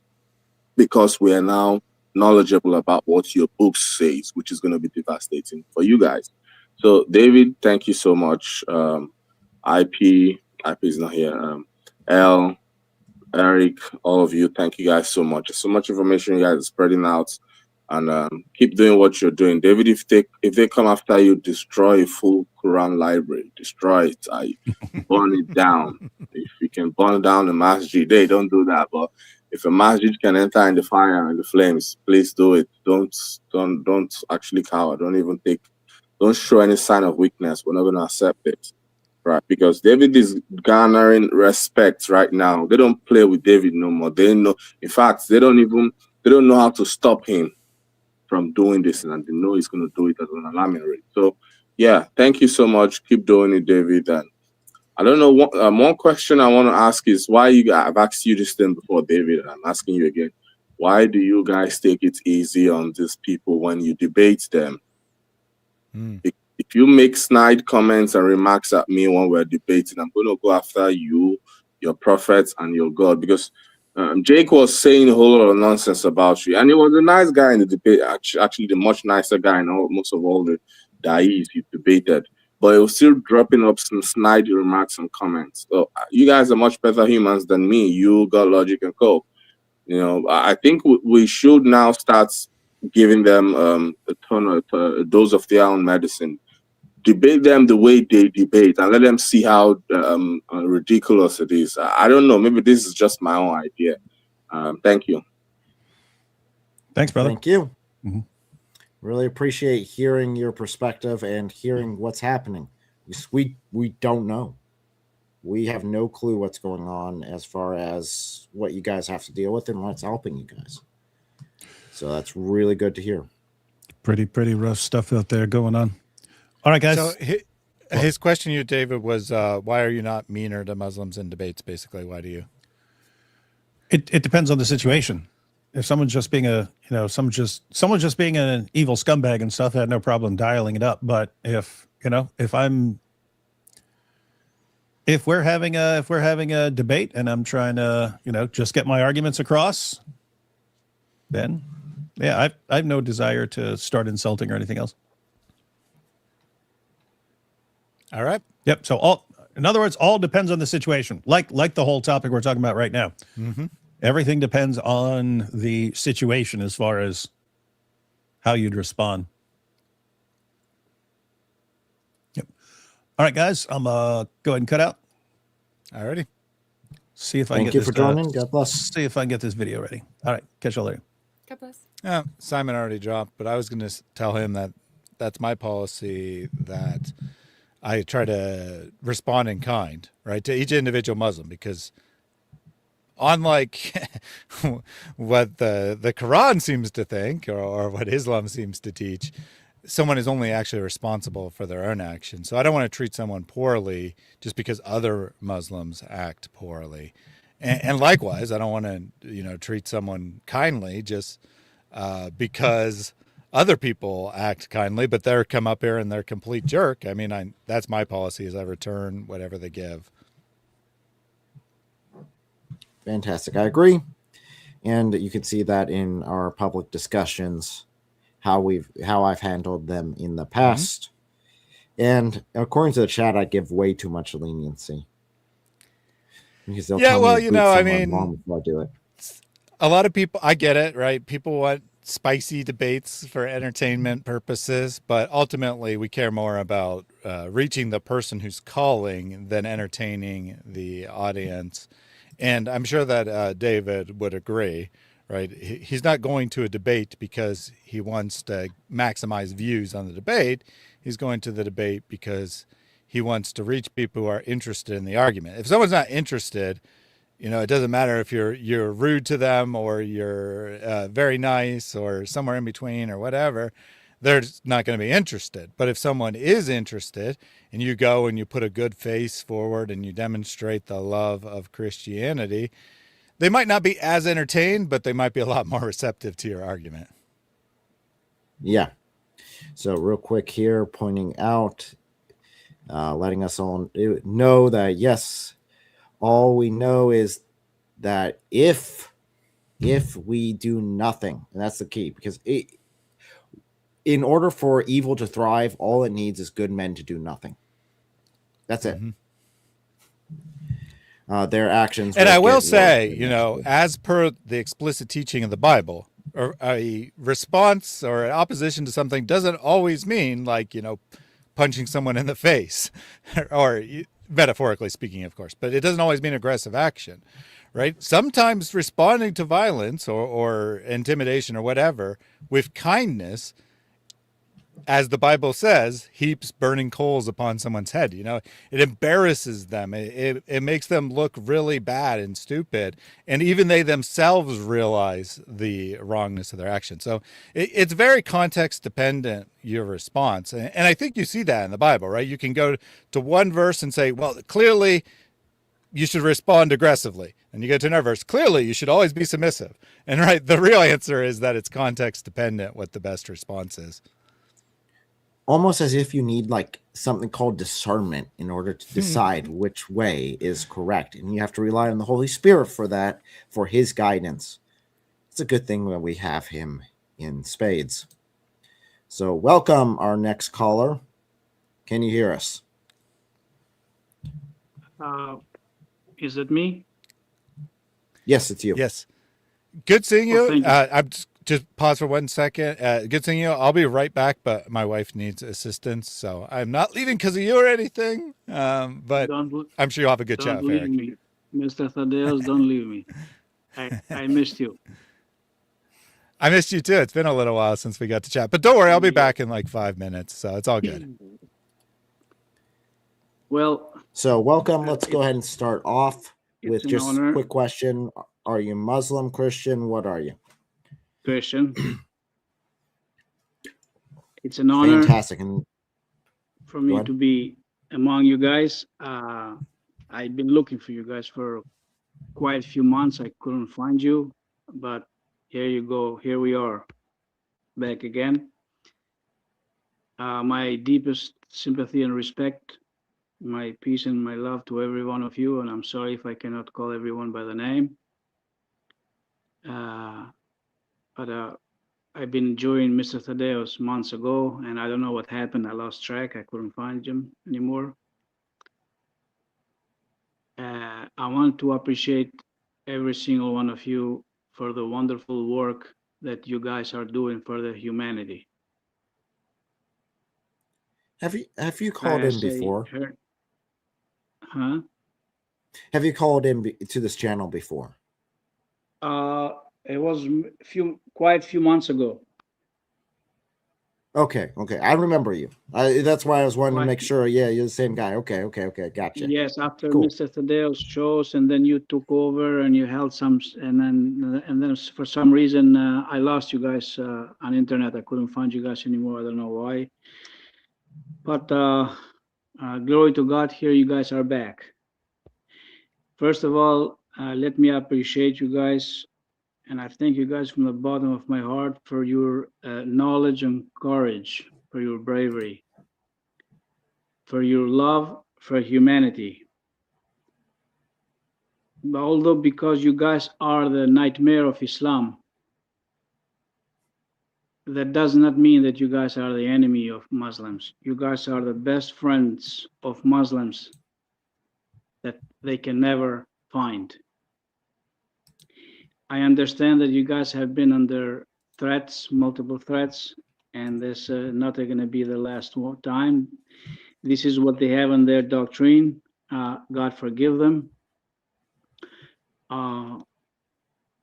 because we are now knowledgeable about what your book says, which is going to be devastating for you guys. So, David, thank you so much. IP is not here. L, Eric, all of you, thank you guys so much. There's so much information you guys are spreading out. And keep doing what you're doing. David, if they come after you, destroy a full Quran library, destroy it, burn it down. If you can burn down the masjid, they don't do that. But if a masjid can enter in the fire and the flames, please do it. Don't actually cower. Don't show any sign of weakness. We're not going to accept it, right? Because David is garnering respect right now. They don't play with David no more. They know. In fact, they don't know how to stop him from doing this, and they know he's going to do it at an alarming rate. So, yeah, thank you so much. Keep doing it, David. And I don't know. One question I want to ask is why I've asked you this thing before, David, and I'm asking you again. Why do you guys take it easy on these people when you debate them? If you make snide comments and remarks at me when we're debating, I'm going to go after you, your prophets, and your God. Because Jake was saying a whole lot of nonsense about you. And he was a nice guy in the debate, actually the much nicer guy in most of all the da'is you debated. But he was still dropping up some snide remarks and comments. So you guys are much better humans than me. You, God, Logic, and Co. You know, I think we should now start giving them a dose of their own medicine. Debate them the way they debate and let them see how ridiculous it is. I don't know. Maybe this is just my own idea. Thank you. Thanks, brother. Thank you. Really appreciate hearing your perspective and hearing what's happening. We don't know. We have no clue what's going on as far as what you guys have to deal with and what's helping you guys. So that's really good to hear. Pretty rough stuff out there going on. All right, guys. So his question to you, David, was why are you not meaner to Muslims in debates? Basically, why do you? It depends on the situation. If someone's just being someone's just being an evil scumbag and stuff, I had no problem dialing it up. But if we're having a debate and I'm trying to just get my arguments across, then yeah, I have no desire to start insulting or anything else. All right. Yep. So in other words, all depends on the situation. Like the whole topic we're talking about right now. Mm-hmm. Everything depends on the situation as far as how you'd respond. Yep. All right, guys. I'm go ahead and cut out. Alrighty. See if I can Thank get you this for joining. God bless. See if I can get this video ready. All right. Catch y'all later. God bless. Simon already dropped, but I was going to tell him that that's my policy, that I try to respond in kind, right, to each individual Muslim, because unlike what the Quran seems to think or what Islam seems to teach, someone is only actually responsible for their own actions. So I don't want to treat someone poorly just because other Muslims act poorly. And likewise, I don't want to, treat someone kindly just because other people act kindly, but they're come up here and they're a complete jerk. I mean, that's my policy, is I return whatever they give. Fantastic. I agree. And you can see that in our public discussions, how I've handled them in the past. And according to the chat, I give way too much leniency. Because they'll tell me to boot someone long before I do it. A lot of people, I get it, right? People want spicy debates for entertainment purposes, but ultimately we care more about reaching the person who's calling than entertaining the audience. And I'm sure that David would agree, right? He's not going to a debate because he wants to maximize views on the debate. He's going to the debate because he wants to reach people who are interested in the argument. If someone's not interested, it doesn't matter if you're rude to them or you're very nice or somewhere in between or whatever, they're not going to be interested. But if someone is interested and you go and you put a good face forward and you demonstrate the love of Christianity, they might not be as entertained, but they might be a lot more receptive to your argument. Yeah. So real quick here, pointing out, letting us all know that, yes, all we know is that if we do nothing, and that's the key, because in order for evil to thrive, all it needs is good men to do nothing. That's it. Their actions. And I will say, as per the explicit teaching of the Bible, or a response or an opposition to something doesn't always mean punching someone in the face, or metaphorically speaking, of course, but it doesn't always mean aggressive action, right? Sometimes responding to violence or intimidation or whatever with kindness, as the Bible says, heaps burning coals upon someone's head. You know, it embarrasses them. It makes them look really bad and stupid. And even they themselves realize the wrongness of their action. So it's very context dependent, your response. And I think you see that in the Bible, right? You can go to one verse and say, well, clearly you should respond aggressively. And you get to another verse, clearly you should always be submissive. And right, the real answer is that it's context dependent what the best response is. Almost as if you need like something called discernment in order to decide which way is correct. And you have to rely on the Holy Spirit for that, for his guidance. It's a good thing that we have him in spades. So welcome our next caller. Can you hear us? Is it me? Yes, it's you. Yes. Good seeing you. Oh, thank you. I'm just pause for 1 second. Good seeing you. I'll be right back, but my wife needs assistance, so I'm not leaving because of you or anything. But I'm sure you'll have a good chat Don't with leave Eric. me. Mr. Thaddeus, don't leave me. I missed you. I missed you too. It's been a little while since we got to chat, but don't worry, I'll be back in like 5 minutes, so it's all good. Well, so welcome. Let's go ahead and start off with an just honor. a quick question. Are you Muslim, Christian? What are you? Christian. It's an honor Fantastic. And for me to be among you guys. I've been looking for you guys for quite a few months. I couldn't find you, but here you go. Here we are, back again. My deepest sympathy and respect, my peace and my love to every one of you. And I'm sorry if I cannot call everyone by the name. But I've been enjoying Mr. Thaddeus months ago, and I don't know what happened. I lost track. I couldn't find him anymore. I want to appreciate every single one of you for the wonderful work that you guys are doing for the humanity. Have you called in before? Huh? Have you called in to this channel before? It was quite a few months ago. Okay. I remember you. That's why I was wanting to make sure. Yeah, you're the same guy. Okay. Gotcha. Yes, after Cool. Mr. Thaddeus shows, and then you took over and you held some, and then for some reason I lost you guys on internet. I couldn't find you guys anymore. I don't know why. But glory to God, here you guys are back. First of all, let me appreciate you guys, and I thank you guys from the bottom of my heart for your knowledge and courage, for your bravery, for your love for humanity. But although because you guys are the nightmare of Islam, that does not mean that you guys are the enemy of Muslims. You guys are the best friends of Muslims that they can never find. I understand that you guys have been under threats, multiple threats, and this not going to be the last time. This is what they have in their doctrine. God forgive them.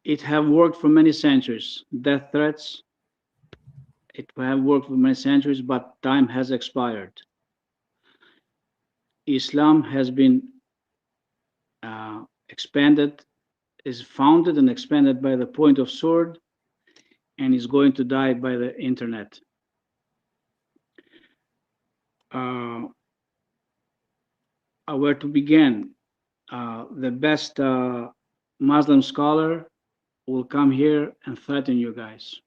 It have worked for many centuries. Death threats. It have worked for many centuries, but time has expired. Islam has been expanded, is founded and expanded by the point of sword, and is going to die by the internet. Where to begin? The best Muslim scholar will come here and threaten you guys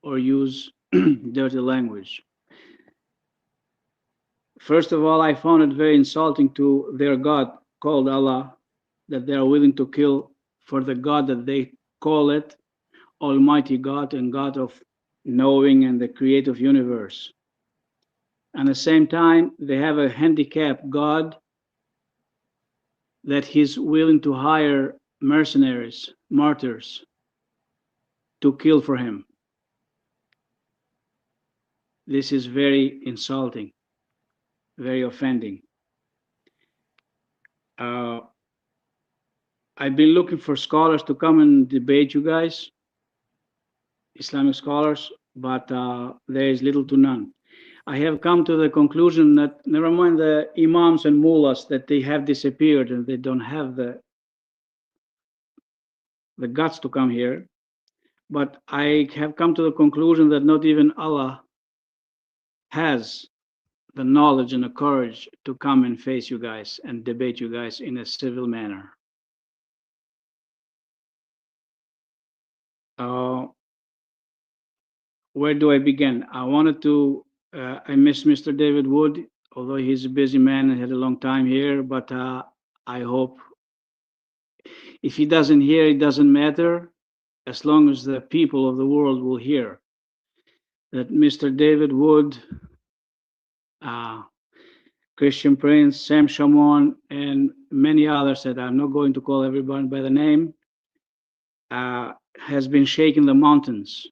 or use dirty language. First of all, I found it very insulting to their God called Allah, that they are willing to kill for the God that they call it Almighty God and God of knowing and the creative universe. And at the same time, they have a handicapped God that he's willing to hire mercenaries, martyrs, to kill for him. This is very insulting. very offending. I've been looking for scholars to come and debate you guys, Islamic scholars, but there is little to none. I have come to the conclusion that never mind the imams and mullahs, that they have disappeared and they don't have the guts to come here. But I have come to the conclusion that not even Allah has the knowledge and the courage to come and face you guys and debate you guys in a civil manner. Where do I begin? I wanted to, I miss Mr. David Wood, although he's a busy man and had a long time here, but I hope if he doesn't hear, it doesn't matter, as long as the people of the world will hear that Mr. David Wood, Christian Prince, Sam Shamoun, and many others that I'm not going to call everyone by the name, has been shaking the mountains,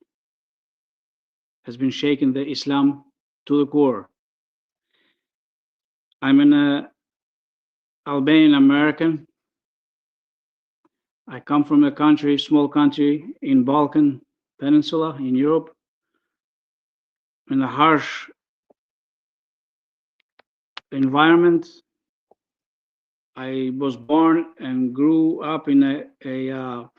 has been shaking the Islam to the core. I'm an Albanian American. I come from a country, small country in Balkan Peninsula in Europe, in a harsh environment. I was born and grew up in a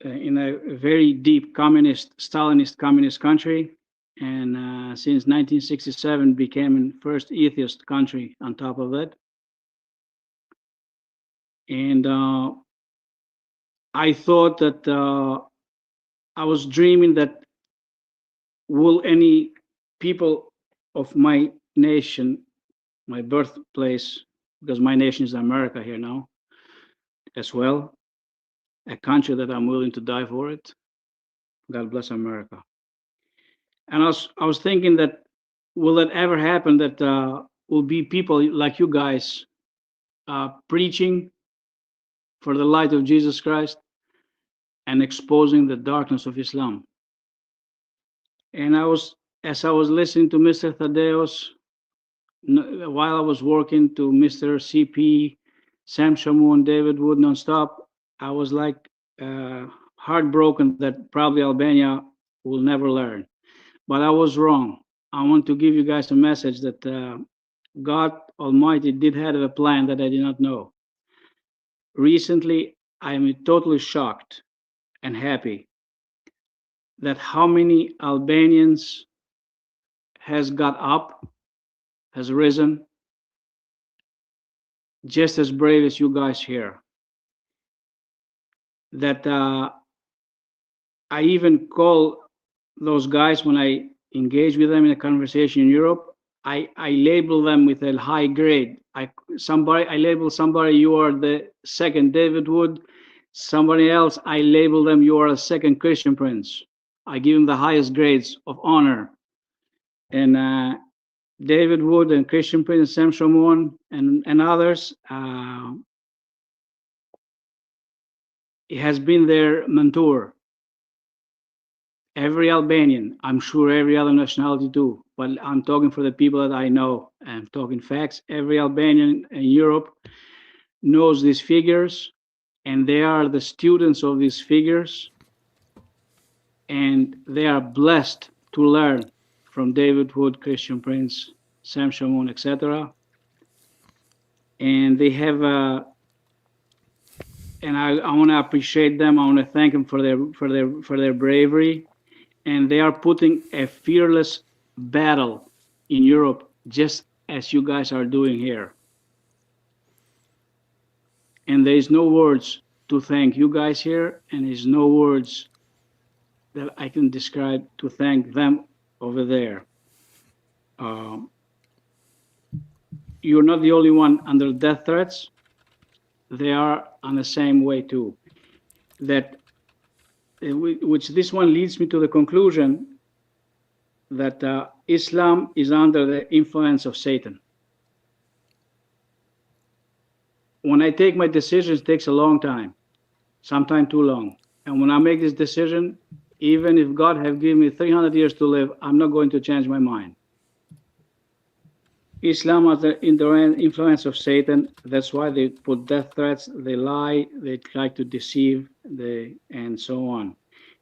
very deep communist, Stalinist communist country, and since 1967 became the first atheist country on top of that. And I thought that I was dreaming that will any people of my nation, my birthplace, because my nation is America here now as well, a country that I'm willing to die for it. God bless America. And I was thinking that will that ever happen, that will be people like you guys preaching for the light of Jesus Christ and exposing the darkness of Islam. And as I was listening to Mr. Thaddeus, while I was working, to Mr. CP, Sam Shamoun, David Wood nonstop, I was like heartbroken that probably Albania will never learn. But I was wrong. I want to give you guys a message that God Almighty did have a plan that I did not know. Recently, I am totally shocked and happy that how many Albanians has got up, has risen, just as brave as you guys here. That I even call those guys when I engage with them in a conversation in Europe, I label them with a high grade. I label somebody, you are the second David Wood. Somebody else, I label them, you are a second Christian Prince. I give them the highest grades of honor. And David Wood and Christian Prince, Sam Shamoun, and others, he has been their mentor. Every Albanian, I'm sure every other nationality too, but I'm talking for the people that I know. I'm talking facts. Every Albanian in Europe knows these figures, and they are the students of these figures, and they are blessed to learn from David Wood, Christian Prince, Sam Shamoun, etc. And they have and I want to appreciate them. I want to thank them for their bravery, and they are putting a fearless battle in Europe, just as you guys are doing here. And there is no words to thank you guys here, and there's no words that I can describe to thank them over there. You're not the only one under death threats. They are on the same way too. Which this one leads me to the conclusion that Islam is under the influence of Satan. When I take my decisions, it takes a long time, sometimes too long. And when I make this decision, even if God have given me 300 years to live, I'm not going to change my mind. Islam is in the influence of Satan. That's why they put death threats, they lie, they try to deceive, and so on.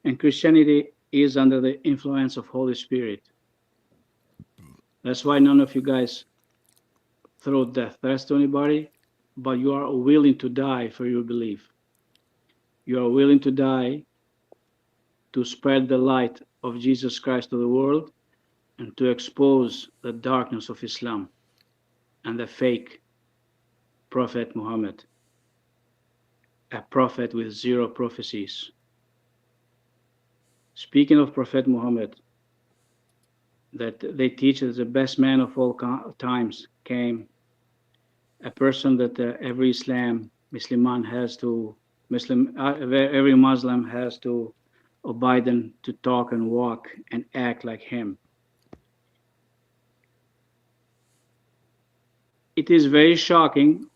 And Christianity is under the influence of Holy Spirit. That's why none of you guys throw death threats to anybody, but you are willing to die for your belief. You are willing to die to spread the light of Jesus Christ to the world and to expose the darkness of Islam and the fake Prophet Muhammad, a prophet with 0 prophecies. Speaking of Prophet Muhammad, that they teach that the best man of all times came, a person that every Muslim has to abide and to talk and walk and act like him. It is very shocking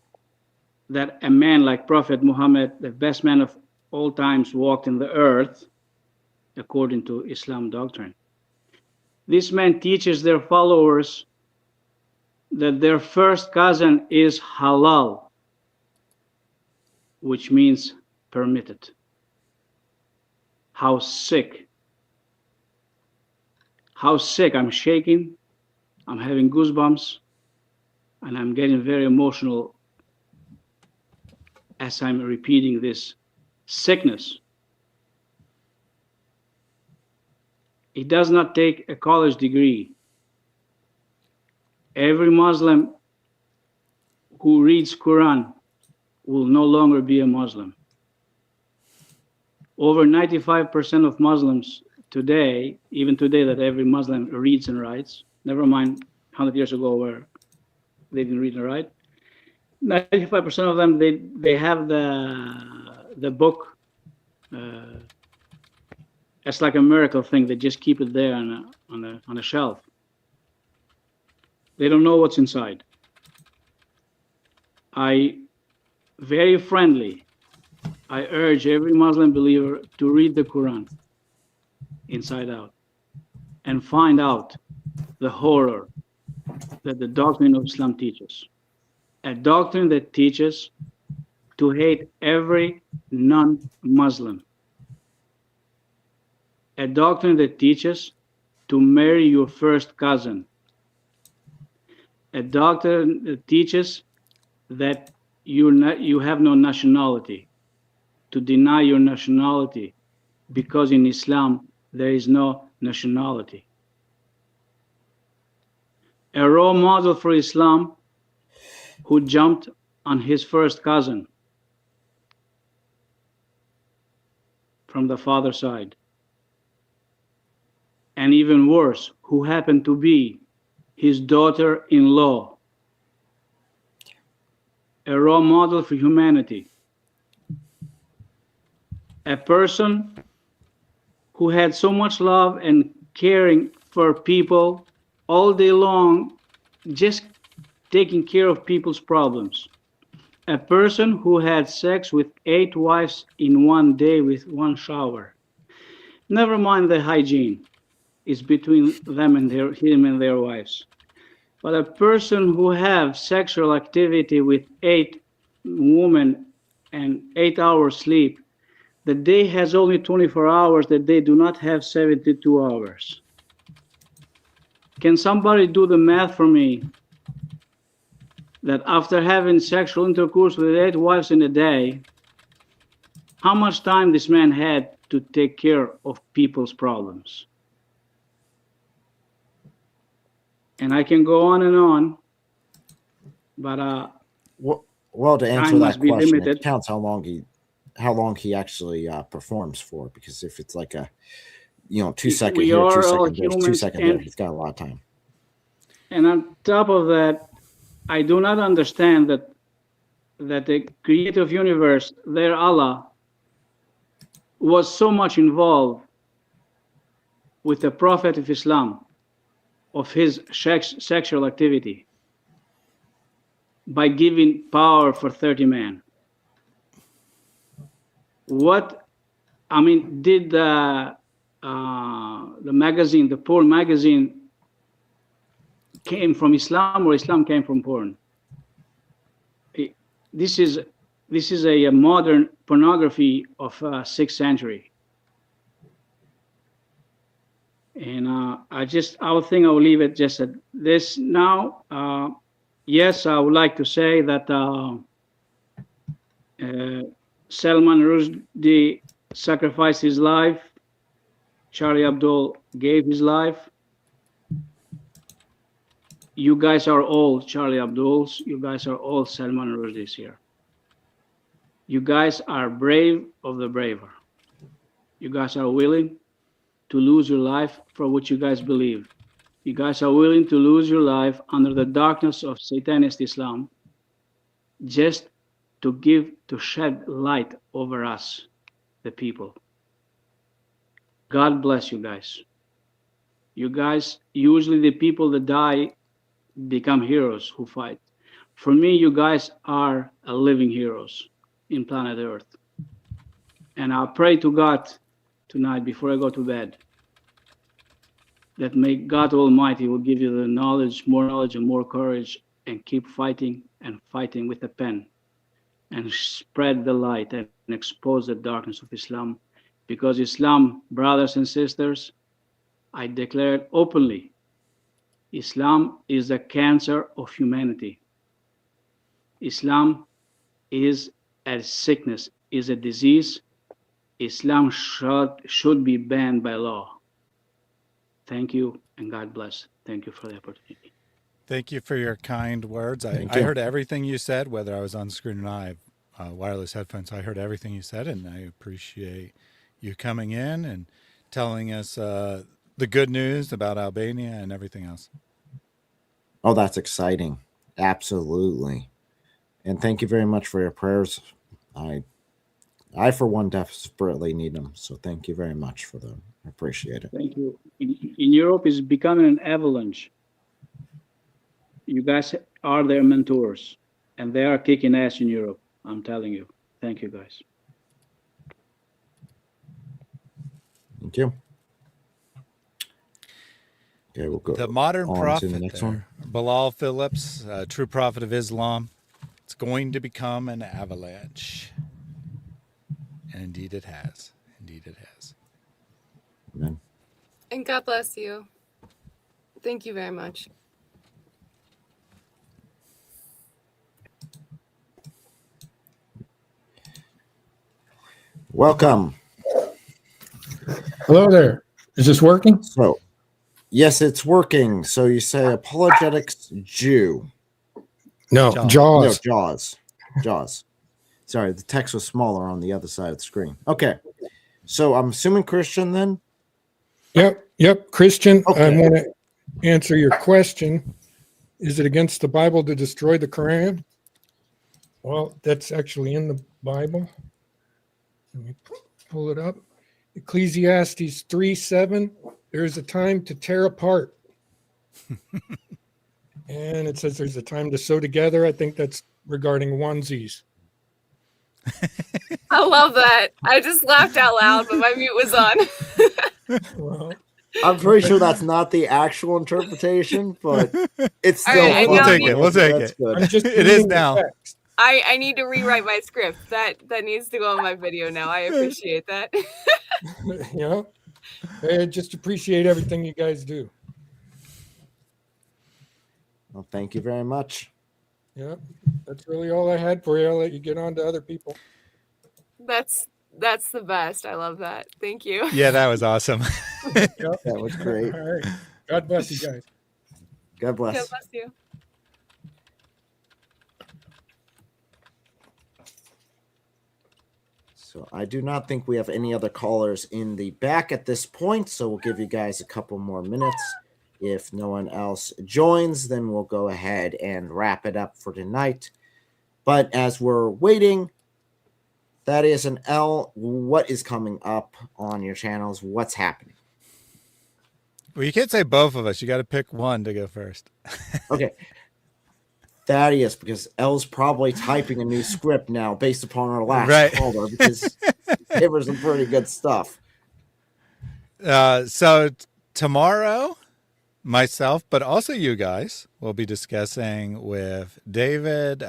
that a man like Prophet Muhammad, the best man of all times, walked in the earth according to Islam doctrine. This man teaches their followers that their first cousin is halal, which means permitted. How sick. How sick. I'm shaking. I'm having goosebumps. And I'm getting very emotional as I'm repeating this sickness. It does not take a college degree. Every Muslim who reads Quran will no longer be a Muslim. Over 95% of Muslims today, even today that every Muslim reads and writes, never mind 100 years ago where they didn't read and write, 95% of them, they have the book. It's like a miracle thing. They just keep it there on a shelf. They don't know what's inside. Very friendly, I urge every Muslim believer to read the Quran inside out and find out the horror that the doctrine of Islam teaches. A doctrine that teaches to hate every non-Muslim. A doctrine that teaches to marry your first cousin. A doctrine that teaches that you have no nationality, to deny your nationality, because in Islam there is no nationality. A role model for Islam who jumped on his first cousin from the father's side. And even worse, who happened to be his daughter-in-law. A role model for humanity. A person who had so much love and caring for people all day long, just taking care of people's problems. A person who had sex with 8 wives in one day with one shower. Never mind the hygiene is between them and him and their wives. But a person who have sexual activity with 8 women and 8 hours sleep, the day has only 24 hours, that they do not have 72 hours. Can somebody do the math for me? That after having sexual intercourse with 8 wives in a day, how much time this man had to take care of people's problems? And I can go on, but well, to answer time that must be question, limited. it counts how long he actually performs for. Because if it's like a 2 second We here, 2 are all second there, 2 humans, second there, and- he's got a lot of time. And on top of that, I do not understand that the creator of universe, their Allah, was so much involved with the Prophet of Islam, of his sexual activity, by giving power for 30 men. Did the magazine, the Poor magazine, came from Islam or Islam came from porn. This is a modern pornography of 6th century. And I would think I will leave it just at this now. Yes, I would like to say that Salman Rushdie sacrificed his life. Charlie Abdul gave his life. You guys are all Charlie Abduls. You guys are all Salman Rushdies here. You guys are brave of the braver. You guys are willing to lose your life for what you guys believe. You guys are willing to lose your life under the darkness of Satanist Islam just to shed light over us, the people. God bless you guys. You guys, usually the people that die become heroes who fight. For me, you guys are living heroes in planet Earth. And I pray to God tonight before I go to bed that may God Almighty will give you the knowledge and more courage, and keep fighting and fighting with a pen and spread the light and expose the darkness of Islam. Because Islam, brothers and sisters, I declare it openly, Islam is the cancer of humanity. Islam is a sickness, is a disease. Islam should be banned by law. Thank you, and God bless. Thank you for the opportunity. Thank you for your kind words. I you. heard everything you said, whether I was on screen or not. I have wireless headphones. I heard everything you said, and I appreciate you coming in and telling us the good news about Albania and everything else. Oh, that's exciting. Absolutely. And thank you very much for your prayers. I for one, desperately need them. So thank you very much for them. I appreciate it. Thank you. In Europe, it's becoming an avalanche. You guys are their mentors, and they are kicking ass in Europe. I'm telling you. Thank you, guys. Thank you. Okay, we'll go. The modern on prophet, to the next there, one. Bilal Phillips, true prophet of Islam. It's going to become an avalanche. And indeed it has. Indeed it has. Amen. And God bless you. Thank you very much. Welcome. Hello there. Is this working? So, yes, it's working. So you say apologetics Jew. No, Jaws. No, Jaws. Jaws. Sorry, the text was smaller on the other side of the screen. Okay. So I'm assuming Christian then? Yep. Christian, Okay. I want to answer your question. Is it against the Bible to destroy the Quran? Well, that's actually in the Bible. Let me pull it up. Ecclesiastes 3:7. There's a time to tear apart. And it says there's a time to sew together. I think that's regarding onesies. I love that. I just laughed out loud, but my mute was on. Well, I'm pretty sure that's not the actual interpretation, but it's still All right, fun. we'll take it. We'll take That's it. good. I'm just It is reading the now. text. I need to rewrite my script. That needs to go on my video now. I appreciate that. Yeah. I just appreciate everything you guys do. Well, thank you very much. Yeah. That's really all I had for you. I'll let you get on to other people. That's the best. I love that. Thank you. Yeah, that was awesome. Yep. That was great. All right. God bless you guys. God bless. God bless you. So I do not think we have any other callers in the back at this point. So we'll give you guys a couple more minutes. If no one else joins, then we'll go ahead and wrap it up for tonight. But as we're waiting, Thaddeus and L, what is coming up on your channels? What's happening? Well, you can't say both of us. You got to pick one to go first. Okay. Thaddeus, because L's probably typing a new script now based upon our last caller, because it was some pretty good stuff. So tomorrow myself, but also you guys will be discussing with David.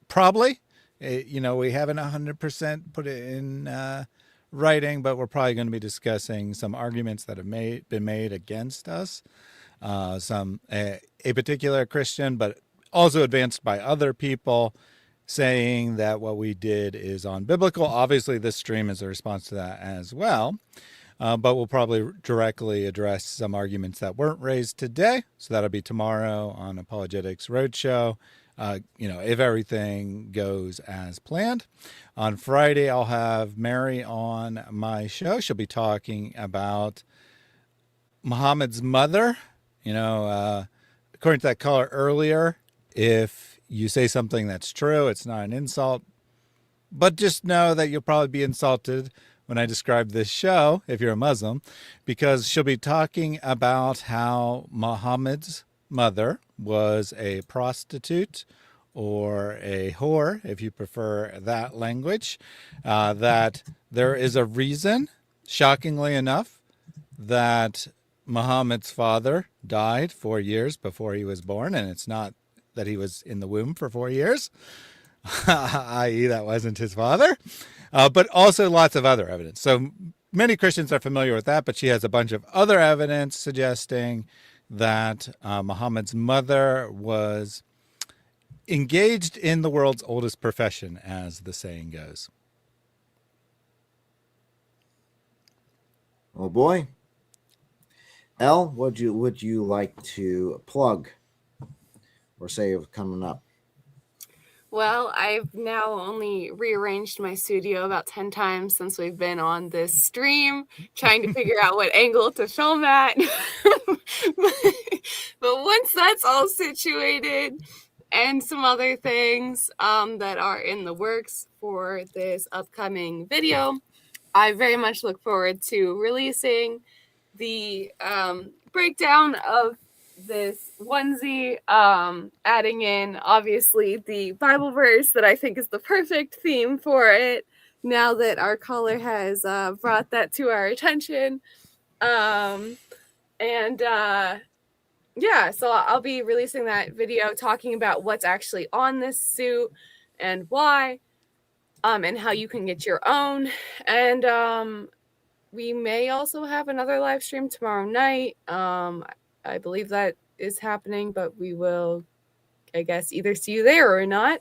Probably, we haven't 100% put it in writing, but we're probably going to be discussing some arguments that have been made against us. A particular Christian, but also advanced by other people, saying that what we did is unbiblical. Obviously, this stream is a response to that as well. But we'll probably directly address some arguments that weren't raised today. So that'll be tomorrow on Apologetics Roadshow. If everything goes as planned. On Friday, I'll have Mary on my show. She'll be talking about Muhammad's mother. According to that caller earlier, if you say something that's true, it's not an insult. But just know that you'll probably be insulted when I describe this show, if you're a Muslim, because she'll be talking about how Muhammad's mother was a prostitute or a whore, if you prefer that language, that there is a reason, shockingly enough, that Muhammad's father died 4 years before he was born, and it's not that he was in the womb for 4 years, i.e. that wasn't his father, but also lots of other evidence. So many Christians are familiar with that, but she has a bunch of other evidence suggesting that Muhammad's mother was engaged in the world's oldest profession, as the saying goes. Oh boy. Elle, would you like to plug or say coming up? Well, I've now only rearranged my studio about 10 times since we've been on this stream, trying to figure out what angle to film at. But once that's all situated, and some other things that are in the works for this upcoming video, I very much look forward to releasing the breakdown of this onesie, adding in obviously the Bible verse that I think is the perfect theme for it, now that our caller has brought that to our attention. Yeah, so I'll be releasing that video talking about what's actually on this suit and why, and how you can get your own. And we may also have another live stream tomorrow night. I believe that is happening, but we will, I guess, either see you there or not.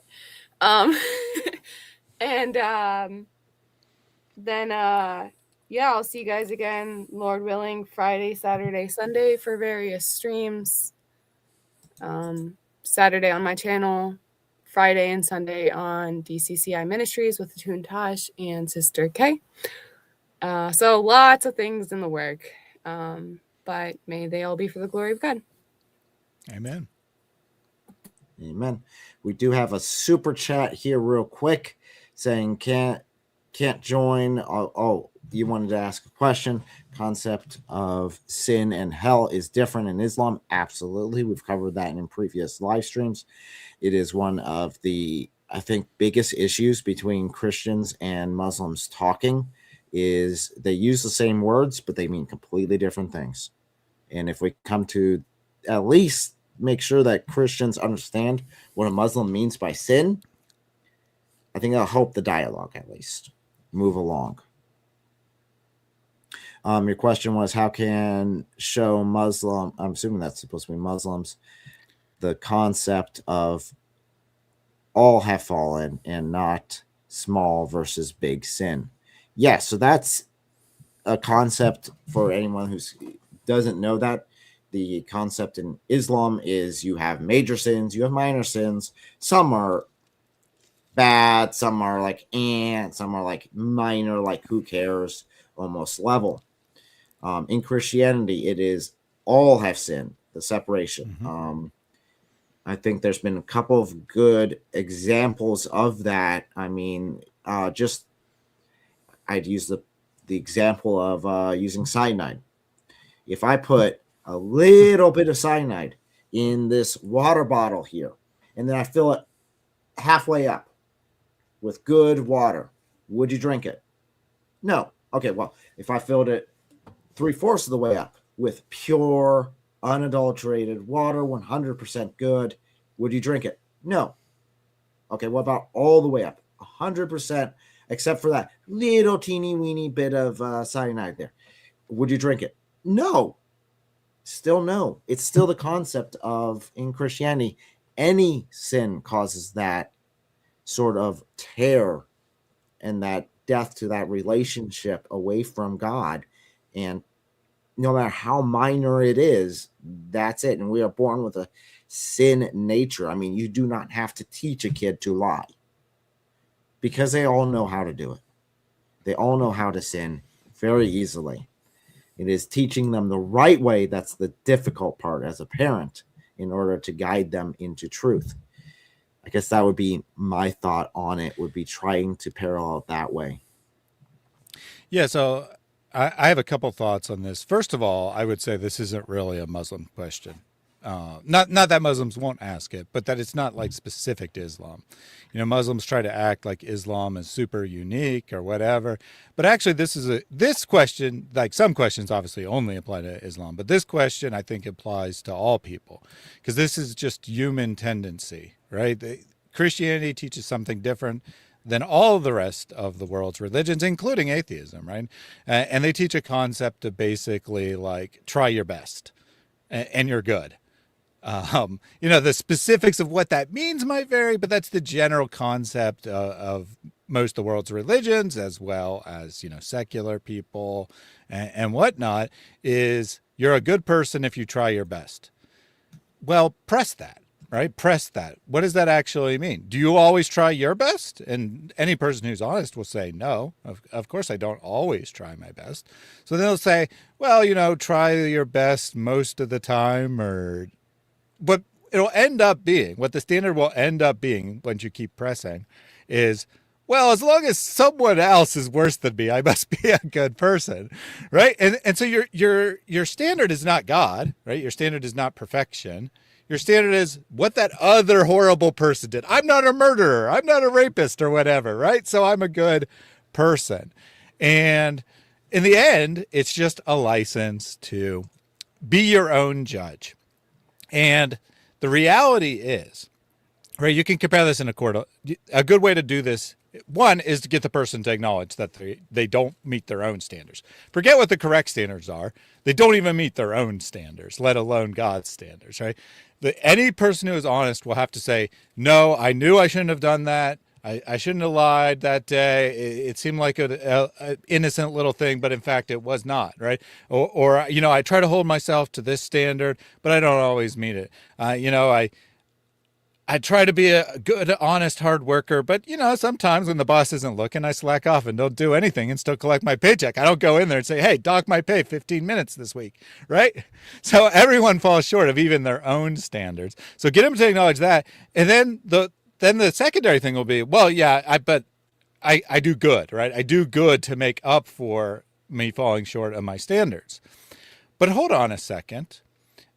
Yeah, I'll see you guys again, Lord willing, Friday, Saturday, Sunday for various streams. Saturday on my channel, Friday and Sunday on DCCI Ministries with Atun Tosh and Sister K. So lots of things in the work, but may they all be for the glory of God. Amen. Amen. We do have a super chat here real quick saying can't join. Oh, you wanted to ask a question. Concept of sin and hell is different in Islam. Absolutely. We've covered that in previous live streams. It is one of the, I think, biggest issues between Christians and Muslims talking is they use the same words, but they mean completely different things. And if we come to at least make sure that Christians understand what a Muslim means by sin, I think that'll help the dialogue at least move along. Your question was, how can show Muslim, I'm assuming that's supposed to be Muslims, the concept of all have fallen and not small versus big sin. Yeah, so that's a concept for anyone who doesn't know that. The concept in Islam is you have major sins, you have minor sins. Some are bad, some are like some are like minor, like who cares, almost level. In Christianity, it is all have sinned, the separation. Mm-hmm. I think there's been a couple of good examples of that. I mean, I'd use the example of using cyanide. If I put a little bit of cyanide in this water bottle here, and then I fill it halfway up with good water, would you drink it? No. Okay, well, if I filled it 3/4 of the way up with pure unadulterated water, 100% good. Would you drink it? No. Okay, what about all the way up? 100%, except for that little teeny weeny bit of cyanide there. Would you drink it? No. Still no. It's still the concept of, in Christianity, any sin causes that sort of tear and that death to that relationship away from God. And no matter how minor it is, that's it. And we are born with a sin nature. I mean, you do not have to teach a kid to lie because they all know how to do it. They all know how to sin very easily. It is teaching them the right way that's the difficult part as a parent in order to guide them into truth. I guess that would be my thought on it, would be trying to parallel it that way. Yeah, so I have a couple thoughts on this. First of all, I would say this isn't really a Muslim question. Not that Muslims won't ask it, but that it's not like specific to Islam. You know, Muslims try to act like Islam is super unique or whatever. But actually, this question, like some questions obviously only apply to Islam, but this question I think applies to all people because this is just human tendency, right? Christianity teaches something different than all the rest of the world's religions, including atheism, right? And they teach a concept of basically like try your best and you're good. You know, the specifics of what that means might vary, but that's the general concept of most of the world's religions, as well as, you know, secular people and whatnot, is you're a good person if you try your best. Well, press that, right? Press that. What does that actually mean? Do you always try your best? And any person who's honest will say, no, of course I don't always try my best. So they'll say, well, you know, try your best most of the time, or what it'll end up being, what the standard will end up being once you keep pressing is, well, as long as someone else is worse than me, I must be a good person, right? And so your standard is not God, right? Your standard is not perfection. Your standard is what that other horrible person did. I'm not a murderer. I'm not a rapist or whatever, right? So I'm a good person. And in the end, it's just a license to be your own judge. And the reality is, right, you can compare this in a court. A good way to do this, one, is to get the person to acknowledge that they don't meet their own standards. Forget what the correct standards are. They don't even meet their own standards, let alone God's standards, right? Any person who is honest will have to say, no, I knew I shouldn't have done that. I shouldn't have lied that day. It seemed like an innocent little thing, but in fact it was not, right? Or you know, I try to hold myself to this standard, but I don't always meet it. You know, I try to be a good, honest, hard worker, but you know, sometimes when the boss isn't looking, I slack off and don't do anything and still collect my paycheck. I don't go in there and say, hey, dock my pay 15 minutes this week, right? So everyone falls short of even their own standards. So get them to acknowledge that. And then the secondary thing will be, well, yeah, I do good, right? I do good to make up for me falling short of my standards. But hold on a second.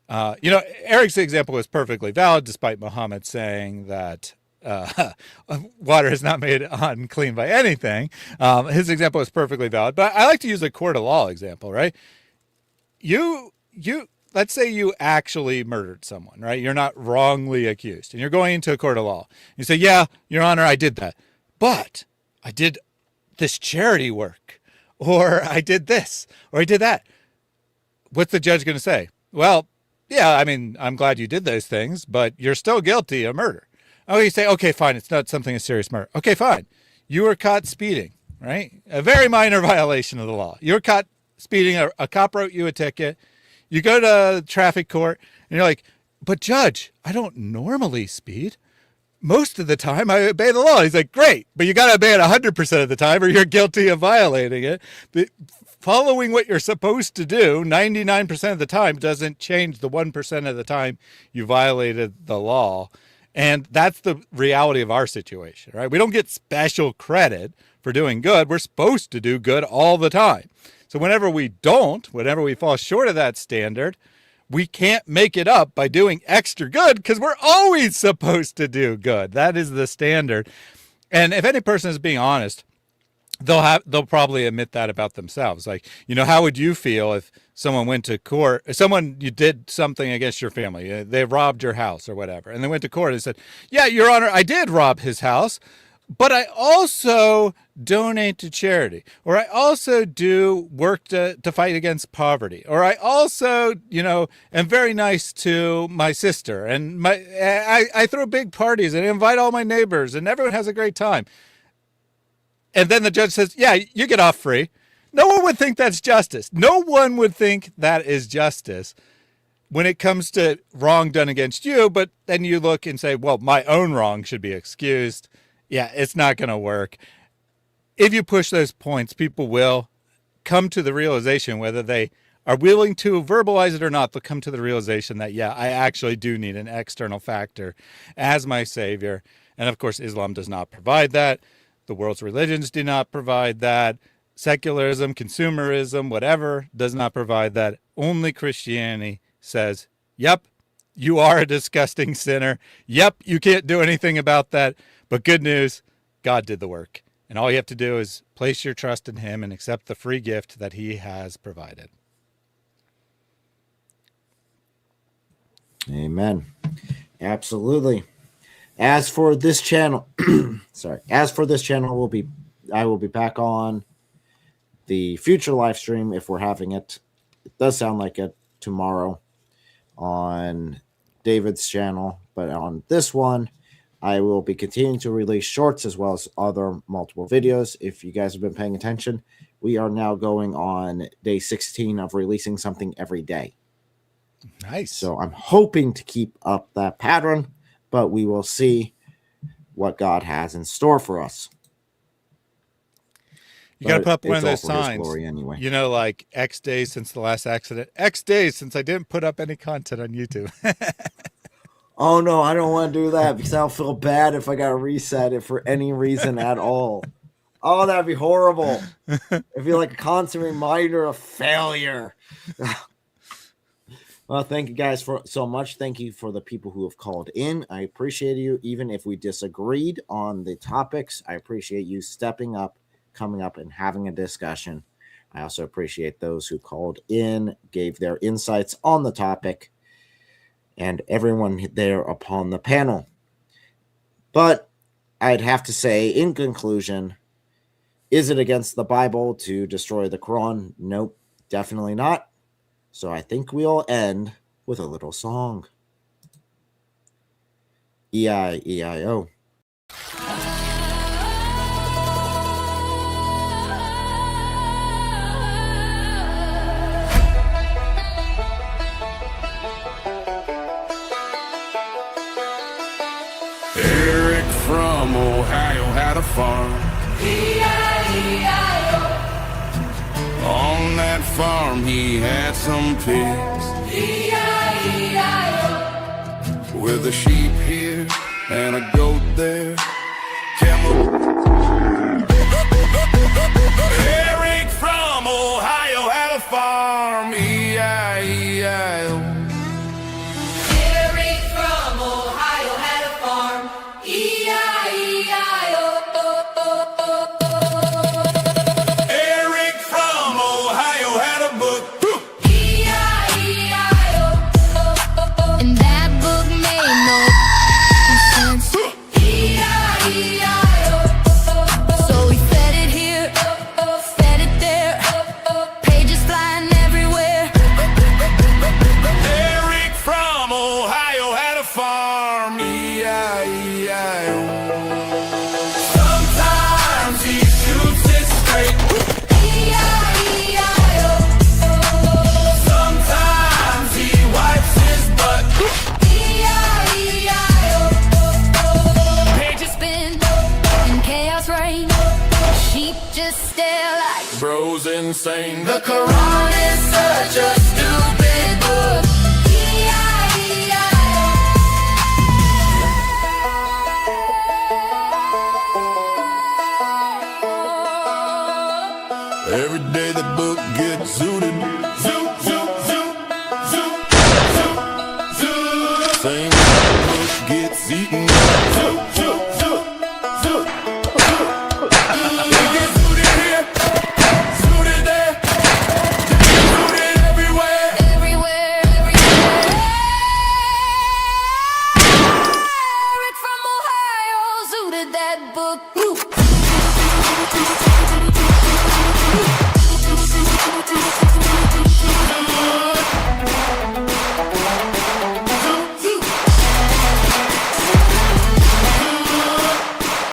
You know, Eric's example is perfectly valid, despite Muhammad saying that water is not made unclean by anything. His example is perfectly valid, but I like to use a court of law example, right? Let's say you actually murdered someone, right? You're not wrongly accused, and you're going into a court of law. You say, yeah, Your Honor, I did that, but I did this charity work, or I did this, or I did that. What's the judge going to say? Well, yeah, I mean, I'm glad you did those things, but you're still guilty of murder. Oh, you say, okay, fine, it's not something a serious murder. Okay, fine. You were caught speeding, right? A very minor violation of the law. You were caught speeding. A cop wrote you a ticket. You go to traffic court and you're like, but judge, I don't normally speed. Most of the time I obey the law. He's like, great, but you got to obey it 100% of the time or you're guilty of violating it. Following what you're supposed to do 99% of the time doesn't change the 1% of the time you violated the law. And that's the reality of our situation, right? We don't get special credit for doing good. We're supposed to do good all the time. So whenever we fall short of that standard, we can't make it up by doing extra good because we're always supposed to do good. That is the standard. And if any person is being honest, they'll probably admit that about themselves. Like, how would you feel if someone went to court, you did something against your family, they robbed your house or whatever, and they went to court and said, yeah, Your Honor, I did rob his house, but I also donate to charity, or I also do work to fight against poverty, or I also, am very nice to my sister, and I throw big parties and invite all my neighbors, and everyone has a great time. And then the judge says, yeah, you get off free. No one would think that's justice. No one would think that is justice when it comes to wrong done against you. But then you look and say, well, my own wrong should be excused. Yeah, it's not going to work. If you push those points, people will come to the realization, whether they are willing to verbalize it or not, they'll come to the realization that, yeah, I actually do need an external factor as my savior. And of course, Islam does not provide that. The world's religions do not provide that. Secularism, consumerism, whatever, does not provide that. Only Christianity says, yep, you are a disgusting sinner. Yep, you can't do anything about that. But good news, God did the work. And all you have to do is place your trust in him and accept the free gift that he has provided. Amen. Absolutely. As for this channel, I will be back on the future live stream if we're having it. It does sound like it tomorrow on David's channel, but on this one, I will be continuing to release shorts as well as other multiple videos. If you guys have been paying attention, we are now going on day 16 of releasing something every day. Nice. So I'm hoping to keep up that pattern, but we will see what God has in store for us. You got to put up one of those It's all for His signs, glory anyway. like X days since the last accident, X days since I didn't put up any content on YouTube. Oh no, I don't want to do that because I'll feel bad if I got to reset it for any reason at all. Oh, that'd be horrible. It'd be like a constant reminder of failure. Well, thank you guys so much. Thank you for the people who have called in. I appreciate you. Even if we disagreed on the topics, I appreciate you stepping up, coming up, and having a discussion. I also appreciate those who called in, gave their insights on the topic, and everyone there upon the panel. But I'd have to say, in conclusion, is it against the Bible to destroy the Quran? Nope, definitely not. So I think we'll end with a little song. E-I-E-I-O. Eric from Ohio had a farm. E-I-E-I-O. On that farm he had some pigs, E-I-E-I-O. with a sheep here and a goat there. Eric from Ohio had a farm. E-I-E-I-O. Eric from Ohio had a farm. E-I-E-I-O. Eric from Ohio had a book. E-I-E-I-O. And that book made no sense. E-I-E-I-O. So we fed it here, fed it there, pages flying everywhere. Eric from Ohio had a farm. E-I-E-I-O. Sometimes he shoots it straight. E-I-E-I-O. Sometimes he wipes his butt. E-I-E-I-O. Pages spin and chaos reign. Sheep just stare like Bro's insane. The Quran is such a stupid book. Every day the book gets zooted. Zoot, zoot, zoot, zoot, zoot, zoot. Same book gets eaten. Zoot, zoot, zoot, zoot, zoot. It gets zooted Thank you.